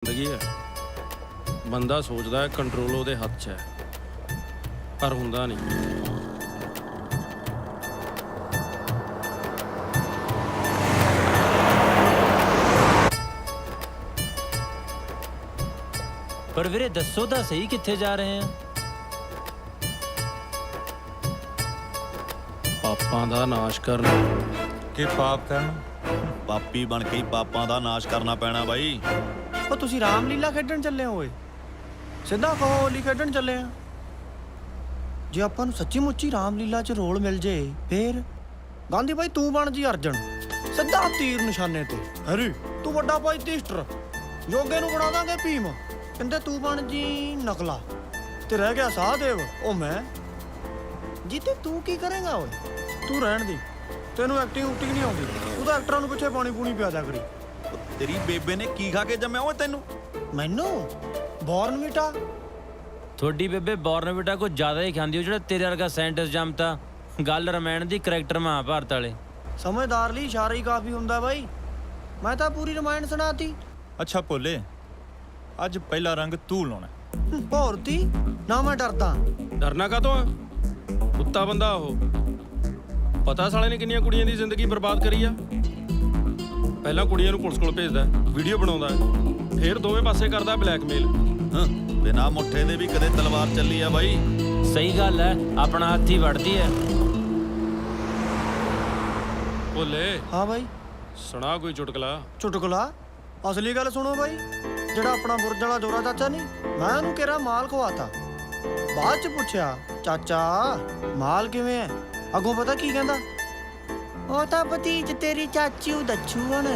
ਜ਼ਿੰਦਗੀ ਹੈ। ਬੰਦਾ ਸੋਚਦਾ ਹੈ ਕੰਟਰੋਲ ਉਹਦੇ ਹੱਥ 'ਚ ਹੈ, ਪਰ ਹੁੰਦਾ ਨਹੀਂ। ਪਰ ਵੀਰੇ ਦੱਸੋ ਤਾਂ ਸਹੀ, ਕਿੱਥੇ ਜਾ ਰਹੇ ਆ? ਪਾਪਾਂ ਦਾ ਨਾਸ਼ ਕਰਨ। ਕਿ ਪਾਪ ਕਰਨ? ਪਾਪੀ ਬਣ ਕੇ ਹੀ ਪਾਪਾਂ ਦਾ ਨਾਸ਼ ਕਰਨਾ ਪੈਣਾ ਬਾਈ। ਉਹ ਤੁਸੀਂ ਰਾਮਲੀਲਾ ਖੇਡਣ ਚੱਲੇ ਹੋ ਓਏ? ਸਿੱਧਾ ਕਹੋ ਹੋਲੀ ਖੇਡਣ ਚੱਲੇ ਆ। ਜੇ ਆਪਾਂ ਨੂੰ ਸੱਚੀ ਮੁੱਚੀ ਰਾਮਲੀਲਾ 'ਚ ਰੋਲ ਮਿਲ ਜੇ ਫੇਰ ਗਾਂਧੀ ਬਾਈ ਤੂੰ ਬਣ ਜੀ ਅਰਜਨ, ਸਿੱਧਾ ਤੀਰ ਨਿਸ਼ਾਨੇ ਤੇ। ਹਰੀ ਤੂੰ ਵੱਡਾ ਭਾਈ ਤੀਸਟਰ, ਯੋਗੇ ਨੂੰ ਬਣਾ ਦਾਂਗੇ ਭੀਮ। ਕਹਿੰਦੇ ਤੂੰ ਬਣ ਜੀ ਨਕਲਾ, ਤੇ ਰਹਿ ਗਿਆ ਸਹਦੇਵ ਉਹ ਮੈਂ ਜੀ। ਤੇ ਤੂੰ ਕੀ ਕਰੇਗਾ ਓਏ? ਤੂੰ ਰਹਿਣ ਦੀ, ਤੈਨੂੰ ਐਕਟਿੰਗ ਨਹੀਂ ਆਉਂਦੀ। ਤੂੰ ਤਾਂ ਐਕਟਰਾਂ ਨੂੰ ਪਿੱਛੇ ਪਾਣੀ ਪੂਣੀ ਪਿਆ ਦਿਆ ਕਰੀ। ਤੇਰੀ ਬੇਬੇ ਨੇ ਕੀ ਖਾ ਕੇ ਜੰਮਿਆ ਓਏ ਤੈਨੂੰ? ਮੈਨੂੰ ਬੋਰਨਵੀਟਾ? ਤੁਹਾਡੀ ਬੇਬੇ ਬੋਰਨਵੀਟਾ ਕੁਝ ਜ਼ਿਆਦਾ ਹੀ ਖਾਂਦੀ, ਉਹ ਜਿਹੜਾ ਤੇਰੇ ਵਰਗਾ ਸਾਇੰਟਿਸਟ ਜੰਮਤਾ। ਗੱਲ ਰਮਾਇਣ ਦੀ, ਕਰੈਕਟਰ ਮਹਾਭਾਰਤ ਵਾਲੇ। ਸਮਝਦਾਰ ਲਈ ਇਸ਼ਾਰਾ ਹੀ ਕਾਫੀ ਹੁੰਦਾ ਬਾਈ। ਮੈਂ ਤਾਂ ਪੂਰੀ ਰਮਾਇਣ ਸੁਣਾਤੀ। ਅੱਛਾ ਭੋਲੇ, ਅੱਜ ਪਹਿਲਾ ਰੰਗ ਤੂੰ ਲਾਉਣਾ। ਭੌਰਤੀ ਨਾ, ਮੈਂ ਡਰਦਾ। ਡਰਨਾ ਕਾਹਤੋਂ ਆ? ਕੁੱਤਾ ਬੰਦਾ ਉਹ। ਪਤਾ ਸਾਲੇ ਨੇ ਕਿੰਨੀਆਂ ਕੁੜੀਆਂ ਦੀ ਜ਼ਿੰਦਗੀ ਬਰਬਾਦ ਕਰੀ ਆ। ਪਹਿਲਾਂ ਕੁੜੀਆਂ ਨੂੰ ਪੁਲਿਸ ਕੋਲ ਭੇਜਦਾ, ਵੀਡੀਓ ਬਣਾਉਂਦਾ, ਫਿਰ ਦੋਵੇਂ ਪਾਸੇ ਕਰਦਾ ਬਲੈਕਮੇਲ। ਬਿਨਾ ਮੁੱਠੇ ਦੇ ਵੀ ਕਦੇ ਤਲਵਾਰ ਚੱਲੀ ਆ ਬਾਈ। ਸਹੀ ਗੱਲ ਹੈ, ਆਪਣਾ ਹੱਥ ਹੀ ਵੜਦੀ ਹੈ। ਭੋਲੇ ਹਾਂ ਬਾਈ। ਸੁਣਾ ਕੋਈ ਚੁਟਕਲਾ। ਚੁਟਕਲਾ? ਅਸਲੀ ਗੱਲ ਸੁਣੋ ਬਾਈ। ਜਿਹੜਾ ਆਪਣਾ ਬੁਰਜ ਵਾਲਾ ਜੋਰਾ ਚਾਚਾ ਨਹੀਂ, ਮੈਂ ਉਹਨੂੰ ਕਿਹੜਾ ਮਾਲ ਖਵਾਤਾ। ਬਾਅਦ ਚ ਪੁੱਛਿਆ, ਚਾਚਾ ਮਾਲ ਕਿਵੇਂ ਹੈ? ਅੱਗੋਂ ਪਤਾ ਕੀ ਕਹਿੰਦਾ? ਉਹ ਤਾਂ ਭਤੀਜ ਤੇਰੀ ਚਾਚੀ ਉਹ ਦੱਛੂ ਹਣ।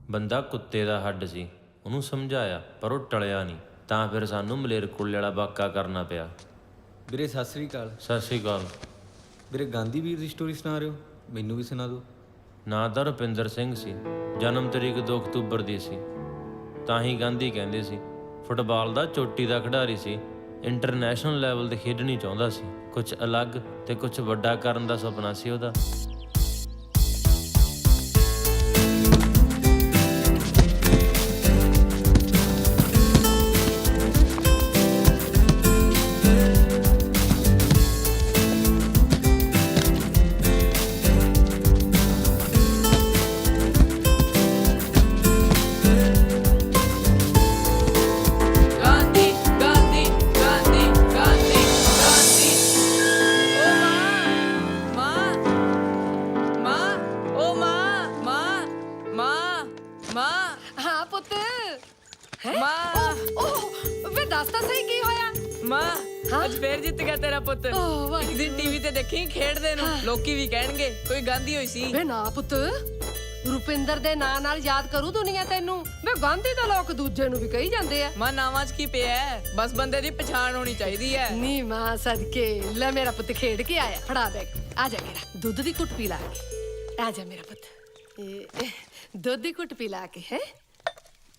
ਬੰਦਾ ਕੁੱਤੇ ਦਾ ਹੱਡ ਸੀ, ਉਹਨੂੰ ਸਮਝਾਇਆ ਪਰ ਉਹ ਟਲਿਆ ਨਹੀਂ, ਤਾਂ ਫਿਰ ਸਾਨੂੰ ਮਲੇਰਕੋਟਲੇ ਵਾਲਾ ਵਾਕਾ ਕਰਨਾ ਪਿਆ। ਵੀਰੇ ਸਤਿ ਸ੍ਰੀ ਅਕਾਲ। ਸਤਿ ਸ਼੍ਰੀ ਅਕਾਲ। ਵੀਰੇ ਗਾਂਧੀ ਵੀਰ ਦੀ ਸਟੋਰੀ ਸੁਣਾ ਰਹੇ ਹੋ, ਮੈਨੂੰ ਵੀ ਸੁਣਾ ਦਿਓ। ਨਾਂ ਤਾਂ ਰੁਪਿੰਦਰ ਸਿੰਘ ਸੀ, ਜਨਮ ਤਰੀਕ 2 ਅਕਤੂਬਰ ਦੀ ਸੀ, ਤਾਂ ਹੀ ਗਾਂਧੀ ਕਹਿੰਦੇ ਸੀ। ਫੁੱਟਬਾਲ ਦਾ ਚੋਟੀ ਦਾ ਖਿਡਾਰੀ ਸੀ, ਇੰਟਰਨੈਸ਼ਨਲ ਲੈਵਲ 'ਤੇ ਖੇਡਣੀ ਚਾਹੁੰਦਾ ਸੀ। ਕੁਝ ਅਲੱਗ ਤੇ ਕੁਝ ਵੱਡਾ ਕਰਨ ਦਾ ਸੁਪਨਾ ਸੀ ਉਹਦਾ। Gandhi, Gandhi, Gandhi, Gandhi, Gandhi. Oh ਮਾਂ। ਹਾਂ ਪੁੱਤ ਮਾਂ ਓਹ ਵੇ ਦੱਸ ਤਾਂ ਸਹੀ ਕੀ ਹੋਇਆ। ਮਾਂ ਅੱਜ ਫੇਰ ਜਿੱਤ ਗਿਆ ਤੇਰਾ ਪੁੱਤ। ਓਹ ਇੱਕ ਦਿਨ ਟੀਵੀ ਤੇ ਦੇਖੀ ਖੇਡਦੇ ਨੂੰ, ਲੋਕੀ ਵੀ ਕਹਿਣਗੇ ਕੋਈ ਗਾਂਧੀ ਹੋਈ ਸੀ। ਵੇ ਨਾ ਪੁੱਤ, ਰੁਪਿੰਦਰ ਦੇ ਨਾਂ ਨਾਲ ਯਾਦ ਕਰੂ ਦੁਨੀਆ ਤੈਨੂੰ। ਵੇ ਗਾਂਧੀ ਤਾਂ ਲੋਕ ਦੂਜੇ ਨੂੰ ਵੀ ਕਹੀ ਜਾਂਦੇ ਆ। ਮਾਂ ਨਾਵਾਂ 'ਚ ਕੀ ਪਿਆ ਹੈ? ਬਸ ਬੰਦੇ ਦੀ ਪਛਾਣ ਹੋਣੀ ਚਾਹੀਦੀ ਹੈ। ਨੀ ਮਾਂ ਸਦਕੇ ਲੈ ਮੇਰਾ ਪੁੱਤ ਖੇਡ ਕੇ ਆਇਆ। ਫੜਾ ਬੈਗ, ਆ ਜਾ ਮੇਰਾ ਦੁੱਧ ਦੀ ਘੁੱਟ ਪੀ ਲਾ ਕੇ। ਆ ਜਾ ਮੇਰਾ ਪੁੱਤ, ਇਹ ਦੁੱਧ ਦੀ ਘੁੱਟ ਪੀ ਲਾ ਕੇ। ਹੈ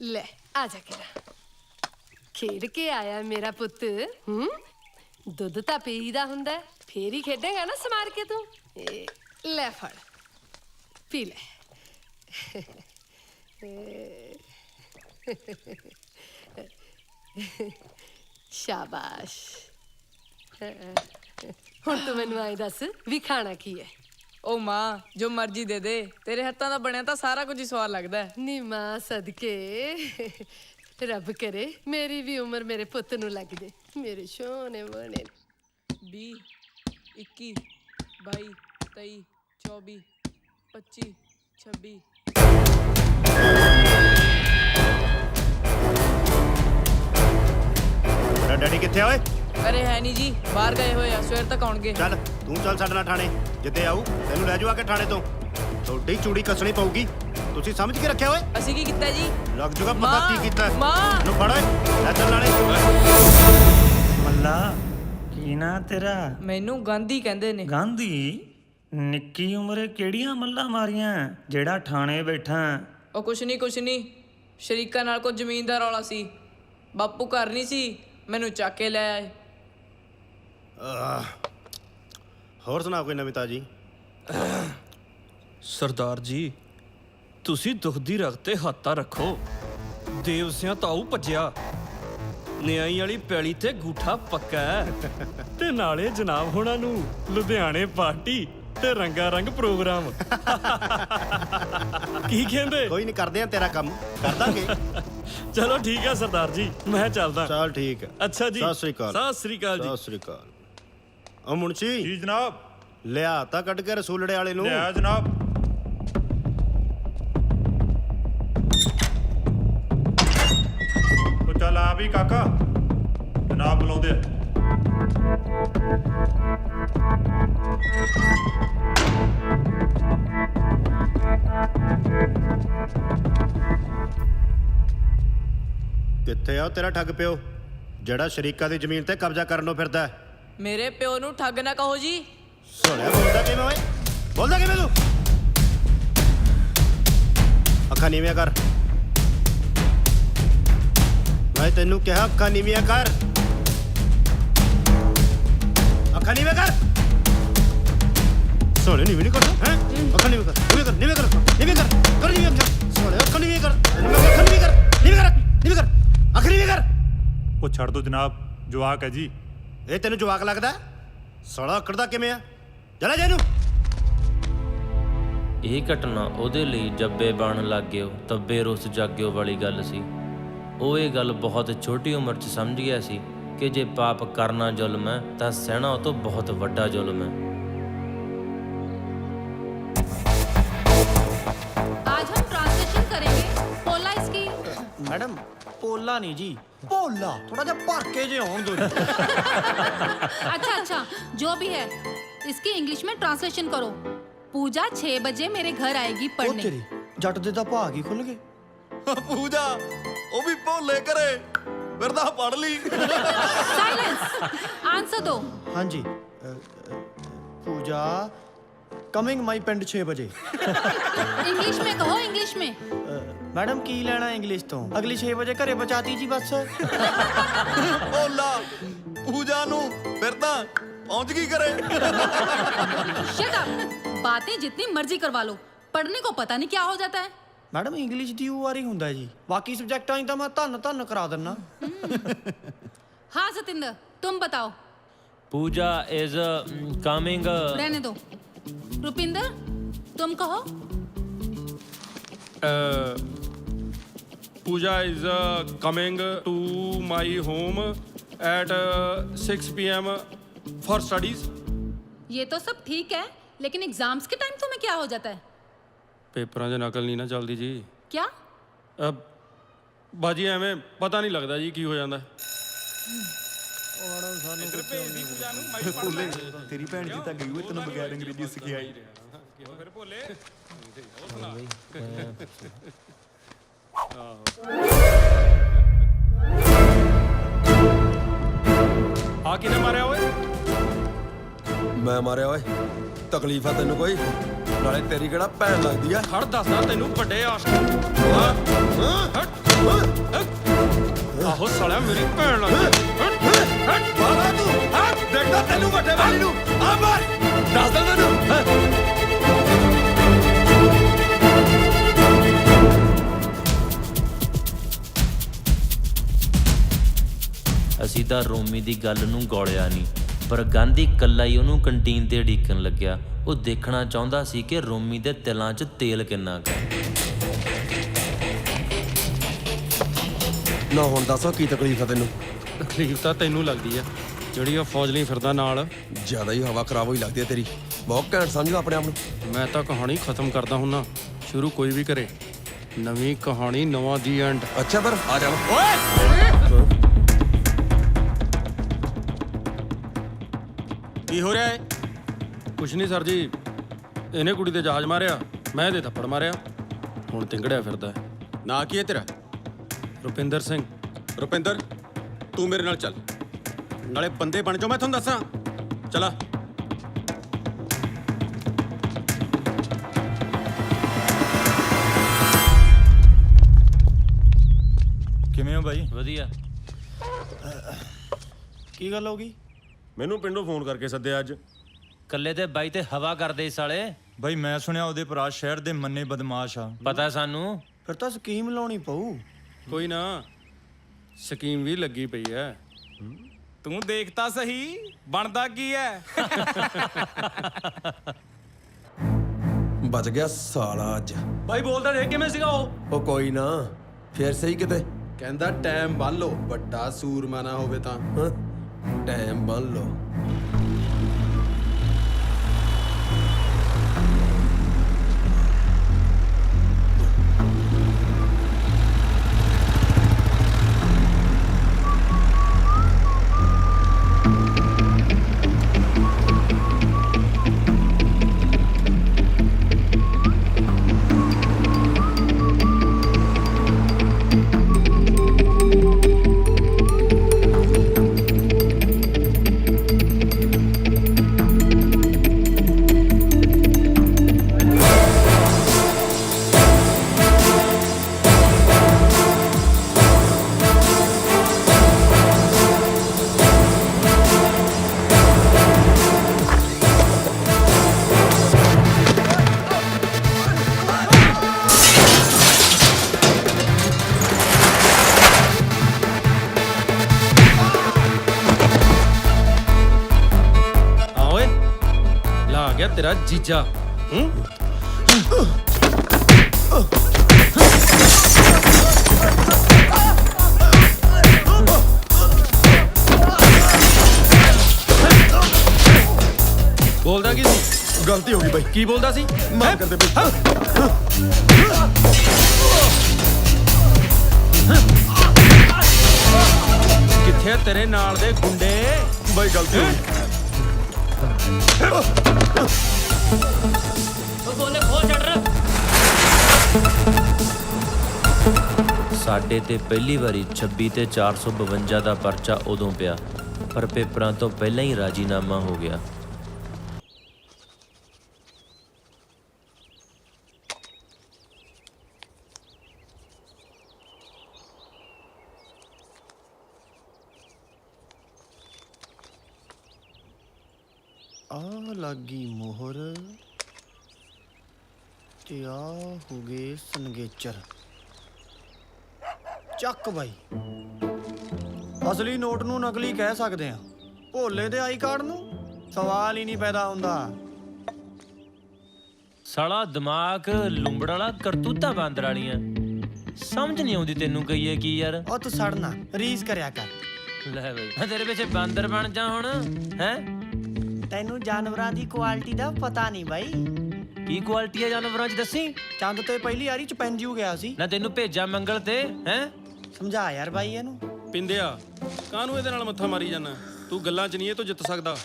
ਲੈ ਆ ਜਾ ਮੇਰਾ, ਖੇਡ ਕੇ ਆਇਆ ਮੇਰਾ ਪੁੱਤ। ਦੁੱਧ ਤਾਂ ਪੀਦਾ ਹੁੰਦਾ, ਫੇਰ ਹੀ ਖੇਡੇਗਾ ਨਾ ਸਮਾਰ ਕੇ ਤੂੰ। ਇਹ ਲੈ ਫੜ ਪੀ ਲੈ। ਸ਼ਾਬਾਸ਼। ਹੁਣ ਤੂੰ ਮੈਨੂੰ ਆਏ ਦੱਸ ਵੀ ਖਾਣਾ ਕੀ ਹੈ। ਓ ਮਾਂ ਜੋ ਮਰਜ਼ੀ ਦੇ ਦੇ, ਤੇਰੇ ਹੱਥਾਂ ਦਾ ਬਣਿਆ ਤਾਂ ਸਾਰਾ ਕੁਝ ਹੀ ਸਵਾਦ ਲੱਗਦਾ ਹੈ। ਨੀ ਮਾਂ ਸਦਕੇ ਰੱਬ ਕਰੇ ਮੇਰੀ ਵੀ ਉਮਰ ਮੇਰੇ ਪੁੱਤ ਨੂੰ ਲੱਗ ਜੇ, ਮੇਰੇ ਸੋਹਣੇ ਬਣੇ। 20 21 22 23 24 25 26 ਤੇਰਾ ਡੈਡੀ ਕਿੱਥੇ ਆ ਓਏ? ਅਰੇ ਹੈ ਨਹੀਂ ਜੀ, ਬਾਹਰ ਗਏ ਹੋਏ ਆ, ਸਵੇਰ ਤੱਕ ਆਉਣਗੇ। ਚੱਲ ਤੂੰ ਚੱਲ ਸਾਡੇ ਨਾਲ ਥਾਣੇ, ਜਿੱਦੇ ਆਊ ਤੈਨੂੰ ਲੈ ਜਾਊ ਆ ਕੇ ਥਾਣੇ ਤੋਂ। ਤੁਹਾਡੀ ਚੂੜੀ ਕੱਸਣੀ ਪਊਗੀ। ਤੁਸੀਂ ਸਮਝ ਕੇ ਰੱਖਿਆ ਓਏ? ਅਸੀਂ ਕੀ ਕੀਤਾ ਜੀ? ਲੱਗ ਜੂਗਾ ਪਤਾ ਮਾਂ, ਕੀ ਕੀਤਾ। ਮਾਂ। ਨੂੰ ਫੜ ਓਏ, ਲੈ ਚੱਲ ਨਾਲੇ। ਮੱਲਾ ਕੀ ਨਾਂ ਤੇਰਾ? ਮੈਨੂੰ ਗਾਂਧੀ ਕਹਿੰਦੇ ਨੇ। ਗਾਂਧੀ? ਨਿੱਕੀ ਉਮਰੇ ਕਿਹੜੀਆਂ ਮੱਲਾਂ ਮਾਰੀਆਂ ਜਿਹੜਾ ਥਾਣੇ ਬੈਠਾ? ਉਹ ਕੁਛ ਨਹੀਂ, ਸ਼ਰੀਕਾਂ ਨਾਲ ਕੋਈ ਜ਼ਮੀਨ ਦਾ ਰੌਲਾ ਸੀ। ਬਾਪੂ ਘਰ ਨਹੀਂ ਸੀ, ਮੈਨੂੰ ਚੱਕ ਕੇ ਲੈ ਆਏ। ਹੋਰ ਸੁਣਾ ਕੋਈ ਨਵੀਂ ਤਾਜੀ? ਸਰਦਾਰ ਜੀ, ਤੁਸੀਂ ਦੁੱਖ ਦੀ ਰਗ ਤੇ ਹੱਥਾਂ ਰੱਖੋ। ਦੇਵ ਸਿਆਂ ਤਾਊ ਭੱਜਿਆ, ਨਿਆਈ ਵਾਲੀ ਪੈਲੀ ਤੇ ਗੂਠਾ ਪੱਕਾ ਹੈ। ਤੇ ਨਾਲੇ ਜਨਾਬ ਹੋਣਾ ਨੂੰ ਲੁਧਿਆਣੇ ਪਾਰਟੀ ਤੇ ਰੰਗਾ ਰੰਗ ਪ੍ਰੋਗਰਾਮ। ਕੀ ਕਹਿੰਦੇ? ਕੋਈ ਨਹੀਂ, ਕਰਦੇ ਆ ਤੇਰਾ ਕੰਮ, ਕਰ ਦਾਂਗੇ। ਚਲੋ ਠੀਕ ਹੈ ਸਰਦਾਰ ਜੀ, ਮੈਂ ਚੱਲਦਾ। ਚੱਲ ਠੀਕ ਹੈ। ਅੱਛਾ ਜੀ, ਸਤਿ ਸ੍ਰੀ ਅਕਾਲ। ਸਤਿ ਸ੍ਰੀ ਅਕਾਲ ਜੀ। ਸਤਿ ਸ੍ਰੀ ਅਕਾਲ। ਉਹ ਮੁਨਸ਼ੀ ਜੀ ਜਨਾਬ। ਲਿਆ ਤਾਂ ਕੱਢ ਕੇ ਰਸੂਲੜੇ ਵਾਲੇ ਨੂੰ। ਲਿਆ ਜਨਾਬ। ਉਹ ਚੱਲ ਆ ਵੀ ਕਾਕਾ, ਜਨਾਬ ਬੁਲਾਉਂਦੇ ਆ। ਕਿੱਥੇ ਆ ਉਹ ਤੇਰਾ ਠੱਗ ਪਿਓ ਜਿਹੜਾ ਸ਼ਰੀਕਾਂ ਦੀ ਜ਼ਮੀਨ ਤੇ ਕਬਜ਼ਾ ਕਰਨ ਨੂੰ ਫਿਰਦਾ ਹੈ? ਮੇਰੇ ਪਿਓ ਨੂੰ ਠੱਗ ਨਾ ਕਹੋ ਜੀ। ਸੋਹਣਿਆ ਬੋਲਦਾ ਕਿਵੇਂ ਓਏ? ਬੋਲਦਾ ਕਿਵੇਂ ਤੂੰ? ਅੱਖਾਂ ਨੀਵੀਆਂ ਕਰ। ਮੈਂ ਤੈਨੂੰ ਕਿਹਾ ਅੱਖਾਂ ਨੀਵੀਆਂ ਕਰ। ਅੱਖਾਂ ਨੀਵੀਆਂ ਕਰ। ਸੋਹਣੇ ਨੀਵੀਂ ਨਹੀਂ ਕਰਦਾ ਹੈ? ਅੱਖਾਂ ਨੀਵੀਂ ਕਰ, ਨੀਵੀਂ ਕਰ, ਨੀਵੀਂ ਕਰ, ਨੀਵੀਂ ਕਰ, ਕਰ ਨੀਵੀਂ ਅੱਖਾਂ। ਸੋਹਣੇ ਅੱਖਾਂ ਨੀਵੀਂ ਕਰ, ਤੈਨੂੰ ਮੈਂ ਕਿਹਾ ਅੱਖਾਂ ਨੀਵੀਂ ਕਰ, ਨੀਵੀਂ ਕਰ, ਨੀਵੀਂ ਕਰ, ਅੱਖਾਂ ਨੀਵੀਂ ਕਰ। ਉਹ ਛੱਡ ਦੋ ਜਨਾਬ, ਜਵਾਕ ਹੈ ਜੀ। ਇਹ ਤੈਨੂੰ ਜਵਾਕ ਲੱਗਦਾ? ਸਾਲਾ ਅਕੜਦਾ ਕਿਵੇਂ ਆ? ਚਲਾ ਜਾ ਇਹਨੂੰ। ਇਹ ਘਟਨਾ ਉਹਦੇ ਲਈ ਜੱਬੇ ਬਣ ਲੱਗ ਗਿਓ ਤੱਬੇ ਰੁੱਸ ਜਾਗਿਓ ਵਾਲੀ ਗੱਲ ਸੀ। ਉਹ ਇਹ ਗੱਲ ਬਹੁਤ ਛੋਟੀ ਉਮਰ 'ਚ ਸਮਝ ਗਿਆ ਸੀ ਕਿ ਜੇ ਪਾਪ ਕਰਨਾ ਜ਼ੁਲਮ ਹੈ ਤਾਂ ਸਹਿਣਾ ਉਹ ਤੋਂ ਬਹੁਤ ਵੱਡਾ ਜ਼ੁਲਮ ਹੈ। आज हम ट्रांसलेशन करेंगे पोला इसकी। ਮੈਡਮ ਪੋਲਾ ਨਹੀਂ ਜੀ, ਭੋਲਾ। ਥੋੜਾ ਜਿਹਾ ਭਰ ਕੇ ਜੇ ਆਉਣ ਦੋ। अच्छा अच्छा जो भी है इसकी इंग्लिश में ट्रांसलेशन करो। पूजा 6 बजे मेरे घर आएगी ਉਹ पढ़ने। ਤੇਰੀ ਜੱਟ ਦੇ ਤਾਂ ਭਾਗ ਹੀ ਖੁੱਲ ਗਏ। ਪੂਜਾ ਉਹ ਵੀ ਭੋਲੇ ਘਰੇ ਫਿਰਦਾ ਪੜ ਲਈ साइलेंस आंसर दो ਹਾਂਜੀ ਪੂਜਾ ਕਮਿੰਗ ਮਾਈ ਪਿੰਡ 6 ਵਜੇ इंग्लिश में कहो इंग्लिश में ਮੈਡਮ ਕੀ ਲੈਣਾ ਇੰਗਲਿਸ਼ ਤੋਂ ਅਗਲੀ 6 ਵਜੇ ਘਰੇ ਪਹੁੰਚਾਤੀ ਜੀ ਬਸ ਭੋਲਾ ਪੂਜਾ ਨੂੰ ਫਿਰਦਾ ਪਹੁੰਚ ਗਈ ਘਰੇ शट अप बातें जितनी मर्जी करवा लो पढ़ने को पता नहीं क्या हो जाता है ਮੈਡਮ ਇੰਗਲਿਸ਼ ਦੀ ਉਹ ਵਾਰੀ ਹੁੰਦਾ ਜੀ ਬਾਕੀ ਸਬਜੈਕਟਾਂ 'ਚ ਤਾਂ ਮੈਂ ਧੰਨ ਕਰਾ ਦਿੰਨਾ हाँ सतिंदर तुम बताओ पूजा इज कमिंग रहने दो रुपिंदर तुम कहो Pooja is coming to my home at 6 PM for studies. ये तो सब ठीक है लेकिन एग्जाम्स के टाइम तुम्हें क्या हो जाता है ਪੇਪਰਾਂ 'ਚ ਨਕਲ ਨਹੀਂ ਨਾ ਚੱਲਦੀ ਜੀ। क्या ਬਾਜੀ ਐਵੇਂ ਪਤਾ ਨਹੀਂ ਲੱਗਦਾ ਜੀ ਕੀ ਹੋ ਜਾਂਦਾ। ਤੇਰੀ ਭੈਣ ਜੀ ਤਾਂ ਗਈ ਹੋਈ ਤੈਨੂੰ ਬਗੈਰ ਅੰਗਰੇਜ਼ੀ ਸਿਖਾਈ। ਫਿਰ ਭੋਲੇ ਆ ਕਿਨੇ ਮਾਰਿਆ ਓਏ? ਮੈਂ ਮਾਰਿਆ ਓਏ? ਤਕਲੀਫ ਆ ਤੈਨੂੰ ਕੋਈ? ਨਾਲੇ ਤੇਰੀ ਕਿਹੜਾ ਭੈਣ ਲੱਗਦੀ ਆ? ਖੜ ਦੱਸਦਾ ਤੈਨੂੰ ਵੱਡੇ ਆਸ਼ਕ ਆਹੋ ਸਾਲਿਆ ਮੇਰੀ ਭੈਣ ਲੱਗਦੀ। ਮਾਰਾ ਤੂੰ ਦੇਖਦਾ ਤੈਨੂੰ ਵੱਡੇ ਵਾਲੀ ਨੂੰ ਆ ਮਾਰ ਦੱਸ ਦੇ ਮੈਨੂੰ। ਅਸੀਂ ਤਾਂ ਰੋਮੀ ਦੀ ਗੱਲ ਨੂੰ ਗੌਲਿਆ ਨਹੀਂ, ਪਰ ਗਾਂਧੀ ਇਕੱਲਾ ਹੀ ਉਹਨੂੰ ਕੰਟੀਨ ਤੇ ਉਡੀਕਣ ਲੱਗਿਆ। ਉਹ ਦੇਖਣਾ ਚਾਹੁੰਦਾ ਸੀ ਕਿ ਰੋਮੀ ਦੇ ਤਿਲਾਂ 'ਚ ਤੇਲ ਕਿੰਨਾ ਕੁ ਹੈ। ਨਾ ਹੁਣ ਦੱਸੋ ਕੀ ਤਕਲੀਫ ਆ ਤੈਨੂੰ? ਤਕਲੀਫ ਤਾਂ ਤੈਨੂੰ ਲੱਗਦੀ ਆ ਜਿਹੜੀ ਉਹ ਫੌਜ ਲਈ ਫਿਰਦਾ ਨਾਲ। ਜ਼ਿਆਦਾ ਹੀ ਹਵਾ ਖਰਾਬ ਹੋਈ ਲੱਗਦੀ ਹੈ ਤੇਰੀ। ਬਹੁਤ ਘੈਂਟ ਸਮਝਦਾ ਆਪਣੇ ਆਪ ਨੂੰ। ਮੈਂ ਤਾਂ ਕਹਾਣੀ ਖਤਮ ਕਰਦਾ ਹੁੰਨਾ, ਸ਼ੁਰੂ ਕੋਈ ਵੀ ਕਰੇ। ਨਵੀਂ ਕਹਾਣੀ ਨਵਾਂ ਦੀ ਐਂਡ। ਅੱਛਾ ਫਿਰ ਆ ਜਾ ਕੀ ਹੋ ਰਿਹਾ ਹੈ? ਕੁਛ ਨਹੀਂ ਸਰ ਜੀ, ਇਹਨੇ ਕੁੜੀ ਤੇ ਜਹਾਜ਼ ਮਾਰਿਆ, ਮੈਂ ਇਹਦੇ ਥੱਪੜ ਮਾਰਿਆ, ਹੁਣ ਤਿੰਗੜਿਆ ਫਿਰਦਾ। ਨਾਂ ਕੀ ਹੈ ਤੇਰਾ? ਰੁਪਿੰਦਰ ਸਿੰਘ। ਰੁਪਿੰਦਰ ਤੂੰ ਮੇਰੇ ਨਾਲ ਚੱਲ, ਨਾਲੇ ਬੰਦੇ ਬਣ ਜਾਓ ਮੈਂ ਤੁਹਾਨੂੰ ਦੱਸਾਂ। ਚਲਾ। ਕਿਵੇਂ ਹੋ ਬਾਈ? ਵਧੀਆ। ਕੀ ਗੱਲ ਹੋ ਗਈ? ਮੈਨੂੰ ਪਿੰਡੋਂ ਫੋਨ ਕਰਕੇ ਸੱਦਿਆ ਅੱਜ। ਕੱਲੇ ਤੇ ਬਾਈ ਤੇ ਹਵਾ ਕਰਦੇ ਸਾਲੇ। ਬਾਈ ਮੈਂ ਸੁਣਿਆ ਉਹਦੇ ਭਰਾ ਸ਼ਹਿਰ ਦੇ ਮੰਨੇ ਬਦਮਾਸ਼ ਆ। ਪਤਾ ਸਾਨੂੰ। ਫਿਰ ਤਾਂ ਸਕੀਮ ਲਾਉਣੀ ਪਊ। ਕੋਈ ਨਾ, ਸਕੀਮ ਵੀ ਲੱਗੀ ਪਈ ਐ। ਤੂੰ ਦੇਖ ਤਾਂ ਸਹੀ ਬਣਦਾ ਕੀ ਹੈ। ਬਚ ਗਿਆ ਸਾਲਾ ਅੱਜ। ਬਾਈ ਬੋਲਦਾ ਦੇਖ ਕਿਵੇਂ ਸੀਗਾ ਉਹ ਕੋਈ ਨਾ, ਫੇਰ ਸਹੀ ਕਿਤੇ। ਕਹਿੰਦਾ ਟਾਈਮ ਬੰਨ ਲਓ, ਵੱਡਾ ਸੂਰਮਾ ਨਾ ਹੋਵੇ ਤਾਂ। ਹਾਂ ਟਾਈਮ ਬੰਨ ਲਓ। ਗਿਆ ਤੇਰਾ ਜੀਜਾ। ਬੋਲਦਾ ਕੀ ਸੀ? ਗਲਤੀ ਹੋ ਗਈ ਬਾਈ। ਕੀ ਬੋਲਦਾ ਸੀ? ਮਾਫ ਕਰ ਦੇ ਬਾਈ। ਕਿੱਥੇ ਤੇਰੇ ਨਾਲ ਦੇ ਗੁੰਡੇ? ਬਾਈ ਗਲਤੀ ਹੋ ਗਈ। ਉਹ ਬੋਲੇ ਖੋਲ ਛੱਡ। ਸਾਡੇ ਤੇ ਪਹਿਲੀ ਵਾਰੀ 26 ਤੇ 452 ਦਾ ਪਰਚਾ ਉਦੋਂ ਪਿਆ, ਪਰ ਪੇਪਰਾਂ ਤੋਂ ਪਹਿਲਾਂ ਹੀ ਰਾਜੀਨਾਮਾ ਹੋ ਗਿਆ। ਆ ਲੱਗੀ ਮੋਹਰ ਤੇ ਆ ਹੋ ਗਏ ਸੰਗੇਚਰ। ਚੱਕ ਬਾਈ, ਅਸਲੀ ਨੋਟ ਨੂੰ ਨਕਲੀ ਕਹਿ ਸਕਦੇ ਆ, ਭੋਲੇ ਦੇ ਆਈ ਕਾਰਡ ਨੂੰ ਸਵਾਲ ਹੀ ਨਹੀਂ ਪੈਦਾ ਹੁੰਦਾ। ਸਾਲਾ ਦਿਮਾਗ ਲੁੰਬੜ ਵਾਲਾ, ਕਰਤੂਤਾਂ ਬਾਂਦਰ ਵਾਲੀਆਂ, ਸਮਝ ਨਹੀਂ ਆਉਂਦੀ ਤੈਨੂੰ ਕਹੀਏ ਕੀ ਯਾਰ। ਉਹ ਤੂੰ ਸੜਨਾ ਰੀਸ ਕਰਿਆ ਕਰ। ਲੈ ਬਈ ਮੈਂ ਤੇਰੇ ਪਿੱਛੇ ਬਾਂਦਰ ਬਣ ਜਾ ਹੁਣ ਹੈ। ਤੈਨੂੰ ਜਾਨਵਰਾਂ ਦੀ ਕੁਆਲਿਟੀ ਦਾ ਪਤਾ ਨਹੀਂ ਬਾਈ। ਕੀ ਕੁਆਲਿਟੀ ਹੈ ਜਾਨਵਰਾਂ 'ਚ ਦੱਸੀ। ਚੰਦ ਤੇ ਪਹਿਲੀ ਵਾਰੀ ਚਪੈਂਜੂ ਗਿਆ ਸੀ ਨਾ, ਤੈਨੂੰ ਭੇਜਾ ਮੰਗਲ ਤੇ ਹੈ। ਸਮਝਾ ਯਾਰ ਬਾਈ ਇਹਨੂੰ। ਪਿੰਦਿਆ ਕਾਹਨੂੰ ਇਹਦੇ ਨਾਲ ਮੱਥਾ ਮਾਰੀ ਜਾਣਾ, ਤੂੰ ਗੱਲਾਂ 'ਚ ਨਹੀਂ ਇਹ ਤੋਂ ਜਿੱਤ ਸਕਦਾ।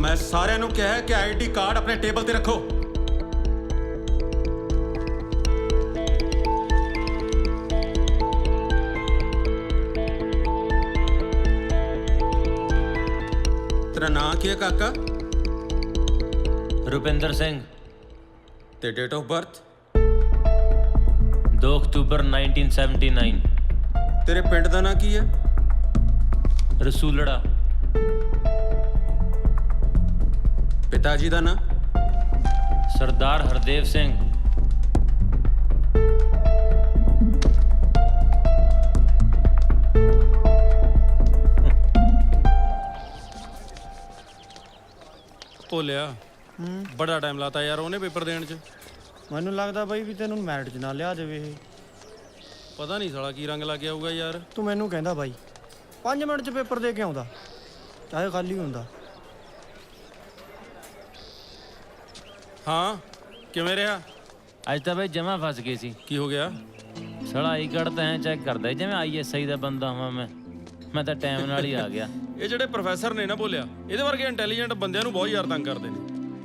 ਮੈਂ ਸਾਰਿਆਂ ਨੂੰ ਕਿਹਾ ਕਿ ਆਈਡੀ ਕਾਰਡ ਆਪਣੇ ਟੇਬਲ ਤੇ ਰੱਖੋ। ਤੇਰਾ ਨਾਂ ਕੀ ਹੈ ਕਾਕਾ? ਰੁਪਿੰਦਰ ਸਿੰਘ। ਤੇ ਡੇਟ ਆਫ ਬਰਥ? 2 ਅਕਤੂਬਰ 1979। ਤੇਰੇ ਪਿੰਡ ਦਾ ਨਾਂ ਕੀ ਹੈ? ਰਸੂਲੜਾ। ਪਿਤਾ ਜੀ ਦਾ ਨਾਂ? ਸਰਦਾਰ ਹਰਦੇਵ ਸਿੰਘ। ਭੋਲਿਆ ਬੜਾ ਟਾਈਮ ਲਾਤਾ ਯਾਰ ਉਹਨੇ ਪੇਪਰ ਦੇਣ 'ਚ। ਮੈਨੂੰ ਲੱਗਦਾ ਬਾਈ ਵੀ ਤੈਨੂੰ ਮੈਰਿਟ 'ਚ ਨਾ ਲਿਆ ਦੇਵੇ ਇਹ। ਪਤਾ ਨਹੀਂ ਸਾਲਾ ਕੀ ਰੰਗ ਲੱਗ ਗਿਆ ਹੋਊਗਾ ਯਾਰ। ਤੂੰ ਮੈਨੂੰ ਕਹਿੰਦਾ ਬਾਈ 5 ਮਿੰਟ 'ਚ ਪੇਪਰ ਦੇ ਕੇ ਆਉਂਦਾ, ਚਾਹੇ ਖਾਲੀ ਹੁੰਦਾ। ਹਾਂ ਕਿਵੇਂ ਰਿਹਾ? ਅੱਜ ਤਾਂ ਬਈ ਜਮਾ ਫਸ ਗਏ ਸੀ। ਕੀ ਹੋ ਗਿਆ? ਸਾਲਾ ਆਈ ਕਾਰਡ ਤਾਂ ਐ ਚੈੱਕ ਕਰਦਾ ਜਿਵੇਂ ISI ਦਾ ਬੰਦਾ ਹਾਂ ਮੈਂ ਤਾਂ ਟਾਈਮ ਨਾਲ ਹੀ ਆ ਗਿਆ। ਇਹ ਜਿਹੜੇ ਪ੍ਰੋਫੈਸਰ ਨੇ ਨਾ ਭੋਲਿਆ, ਇਹਦੇ ਵਰਗੇ ਇੰਟੈਲੀਜੈਂਟ ਬੰਦਿਆਂ ਨੂੰ ਬਹੁਤ ਯਾਰ ਤੰਗ ਕਰਦੇ ਨੇ।